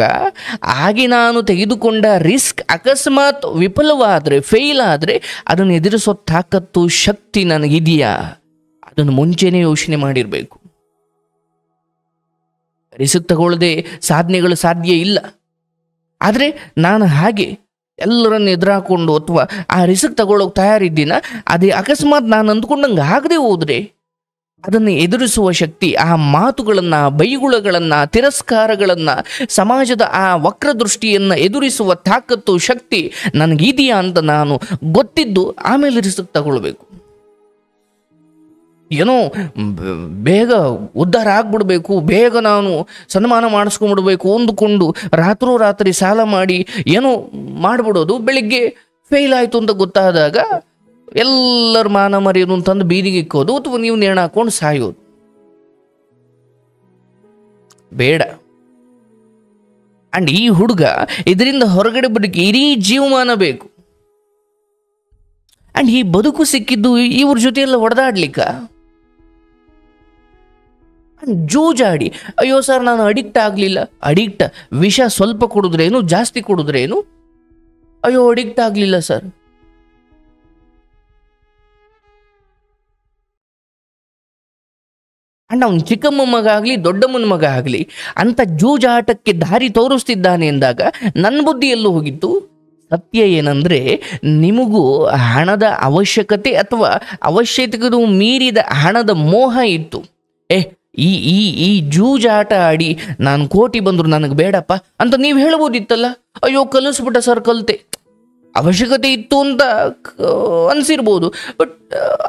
ಹಾಗೆ ನಾನು ತೆಗೆದುಕೊಂಡ ರಿಸ್ಕ್ ಅಕಸ್ಮಾತ್ ವಿಫಲವಾದರೆ, ಫೇಲ್ ಆದರೆ ಅದನ್ನು ಎದುರಿಸೋ ತಾಕತ್ತು ಶಕ್ತಿ ನನಗಿದೆಯಾ, ಅದನ್ನು ಮುಂಚೆನೇ ಯೋಚನೆ ಮಾಡಿರಬೇಕು. ರಿಸ್ಕ್ ತಗೊಳ್ಳದೆ ಸಾಧನೆಗಳು ಸಾಧ್ಯ ಇಲ್ಲ. ಆದರೆ ನಾನು ಹಾಗೆ ಎಲ್ಲರನ್ನು ಎದುರಾಕೊಂಡು ಅಥವಾ ಆ ರಿಸ್ಕ್ ತಗೊಳ್ಳೋಕೆ ತಯಾರಿದ್ದೀನ, ಅದೇ ಅಕಸ್ಮಾತ್ ನಾನು ಅಂದ್ಕೊಂಡಂಗೆ ಆಗದೆ ಹೋದರೆ ಅದನ್ನು ಎದುರಿಸುವ ಶಕ್ತಿ, ಆ ಮಾತುಗಳನ್ನು, ಬೈಗುಳಗಳನ್ನು, ತಿರಸ್ಕಾರಗಳನ್ನು, ಸಮಾಜದ ಆ ವಕ್ರದೃಷ್ಟಿಯನ್ನು ಎದುರಿಸುವ ತಾಕತ್ತು ಶಕ್ತಿ ನನಗಿದೆಯಾ ಅಂತ ನಾನು ಗೊತ್ತಿದ್ದು ಆಮೇಲೆ ರಿಸ್ಕ್ ತಗೊಳ್ಬೇಕು. ಏನೋ ಬೇಗ ಉದ್ಧಾರ ಆಗ್ಬಿಡ್ಬೇಕು, ಬೇಗ ನಾನು ಸನ್ಮಾನ ಮಾಡಿಸ್ಕೊಂಡ್ಬಿಡ್ಬೇಕು ಅಂದುಕೊಂಡು ರಾತ್ರಿ ಸಾಲ ಮಾಡಿ ಏನೋ ಮಾಡಿಬಿಡೋದು, ಬೆಳಿಗ್ಗೆ ಫೇಲ್ ಆಯಿತು ಅಂತ ಗೊತ್ತಾದಾಗ ಎಲ್ಲರ ಮಾನ ಮರ್ಯಾದೆ ಅಂತಂದು ಬೀದಿಗೆ ಇಕ್ಕೋದು ಅಥವಾ ನೀವು ನೇಣು ಹಾಕೊಂಡು ಸಾಯೋದು ಬೇಡ. ಅಂಡ್ ಈ ಹುಡುಗ ಇದರಿಂದ ಹೊರಗಡೆ ಬದುಕಿ ಇಡೀ ಜೀವಮಾನ ಬೇಕು. ಅಂಡ್ ಈ ಬದುಕು ಸಿಕ್ಕಿದ್ದು ಇವ್ರ ಜೊತೆ ಎಲ್ಲ ಹೊಡೆದಾಡ್ಲಿಕ್ಕ, ಜೂಜಾಡಿ ಅಯ್ಯೋ ಸರ್ ನಾನು ಅಡಿಕ್ಟ್ ಆಗಲಿಲ್ಲ. ಅಡಿಕ್ಟ್ ವಿಷ ಸ್ವಲ್ಪ ಕುಡಿದ್ರೇನು, ಜಾಸ್ತಿ ಕುಡಿದ್ರೇನು, ಅಯ್ಯೋ ಅಡಿಕ್ಟ್ ಆಗಲಿಲ್ಲ ಸರ್. ಅಂಡ್ ಅವನು ಚಿಕ್ಕಮ್ಮ ಮಗ ಆಗಲಿ ದೊಡ್ಡಮ್ಮನ ಮಗ ಆಗಲಿ ಅಂತ ಜೂಜಾಟಕ್ಕೆ ದಾರಿ ತೋರಿಸ್ತಿದ್ದಾನೆ ಎಂದಾಗ ನನ್ನ ಬುದ್ಧಿ ಎಲ್ಲೂ ಹೋಗಿತ್ತು. ಸತ್ಯ ಏನಂದರೆ, ನಿಮಗೂ ಹಣದ ಅವಶ್ಯಕತೆ ಅಥವಾ ಅವಶ್ಯಕತೆಗೂ ಮೀರಿದ ಹಣದ ಮೋಹ ಇತ್ತು. ಈ ಜೂಜಾಟ ಆಡಿ ನಾನು ಕೋಟಿ ಬಂದರು ನನಗೆ ಬೇಡಪ್ಪ ಅಂತ ನೀವು ಹೇಳ್ಬೋದಿತ್ತಲ್ಲ. ಅಯ್ಯೋ ಕಲಿಸ್ಬಿಟ್ಟ ಸರ್, ಕಲಿತೆ, ಅವಶ್ಯಕತೆ ಇತ್ತು ಅಂತ ಅನಿಸಿರ್ಬೋದು, ಬಟ್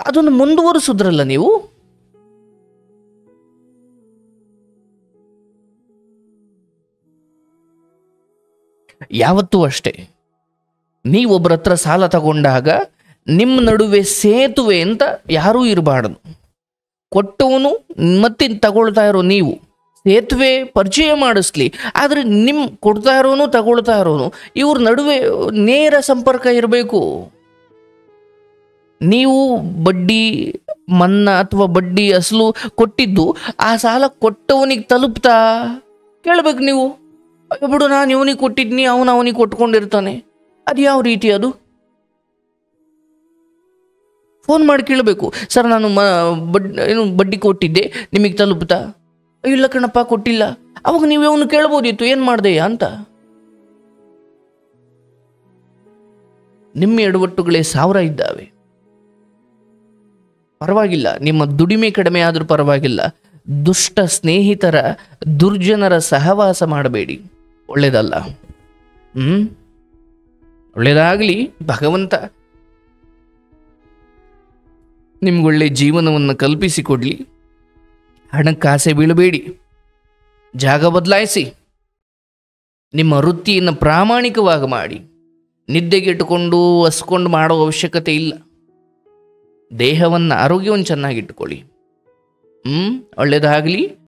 ಅದನ್ನು ಮುಂದುವರಿಸಿದ್ರಲ್ಲ ನೀವು. ಯಾವತ್ತೂ ಅಷ್ಟೇ, ನೀವೊಬ್ಬರ ಹತ್ರ ಸಾಲ ತಗೊಂಡಾಗ ನಿಮ್ಮ ನಡುವೆ ಸೇತುವೆ ಅಂತ ಯಾರೂ ಇರಬಾರ್ದು. ಕೊಟ್ಟವನು ಮತ್ತೆ ತಗೊಳ್ತಾ ಇರೋ ನೀವು ಸೇತುವೆ ಪರಿಚಯ ಮಾಡಿಸ್ಲಿ, ಆದರೆ ನಿಮ್ಮ ಕೊಡ್ತಾ ಇರೋನು ತಗೊಳ್ತಾ ಇರೋನು ಇವ್ರ ನಡುವೆ ನೇರ ಸಂಪರ್ಕ ಇರಬೇಕು. ನೀವು ಬಡ್ಡಿ ಮನ್ನಾ ಅಥವಾ ಬಡ್ಡಿ ಅಸಲು ಕೊಟ್ಟಿದ್ದು ಆ ಸಾಲ ಕೊಟ್ಟವನಿಗೆ ತಲುಪ್ತಾ ಕೇಳಬೇಕು ನೀವು. ಬಿಡು, ನಾನು ಇವನಿಗೆ ಕೊಟ್ಟಿದ್ನಿ, ಅವನಿಗೆ ಕೊಟ್ಕೊಂಡಿರ್ತಾನೆ. ಅದು ಯಾವ ರೀತಿ? ಅದು ಫೋನ್ ಮಾಡಿ ಕೇಳಬೇಕು, ಸರ್ ನಾನು ಬಡ್ಡಿ ಕೊಟ್ಟಿದ್ದೆ, ನಿಮಗೆ ತಲುಪ್ತಾ? ಇಲ್ಲ ಕಣಪ್ಪ ಕೊಟ್ಟಿಲ್ಲ. ಅವಾಗ ನೀವು ಅವನು ಕೇಳ್ಬೋದಿತ್ತು, ಏನು ಮಾಡಿದೆ ಅಂತ. ನಿಮ್ಮ ಎಡವಟ್ಟುಗಳೇ 1000 ಇದ್ದಾವೆ. ಪರವಾಗಿಲ್ಲ, ನಿಮ್ಮ ದುಡಿಮೆ ಕಡಿಮೆ ಆದರೂ ಪರವಾಗಿಲ್ಲ, ದುಷ್ಟ ಸ್ನೇಹಿತರ ದುರ್ಜನರ ಸಹವಾಸ ಮಾಡಬೇಡಿ, ಒಳ್ಳೇದಲ್ಲ. ಒಳ್ಳೇದಾಗಲಿ, ಭಗವಂತ ನಿಮ್ಗೊಳ್ಳೆ ಜೀವನವನ್ನು ಕಲ್ಪಿಸಿಕೊಡ್ಲಿ. ಹಣಕ್ಕೆ ಆಸೆ ಬೀಳಬೇಡಿ, ಜಾಗ ಬದಲಾಯಿಸಿ, ನಿಮ್ಮ ವೃತ್ತಿಯನ್ನು ಪ್ರಾಮಾಣಿಕವಾಗಿ ಮಾಡಿ. ನಿದ್ದೆಗೆಟ್ಟುಕೊಂಡು ಹಸ್ಕೊಂಡು ಮಾಡೋ ಅವಶ್ಯಕತೆ ಇಲ್ಲ. ದೇಹವನ್ನು ಆರೋಗ್ಯವನ್ನು ಚೆನ್ನಾಗಿಟ್ಟುಕೊಳ್ಳಿ. ಒಳ್ಳೇದಾಗಲಿ.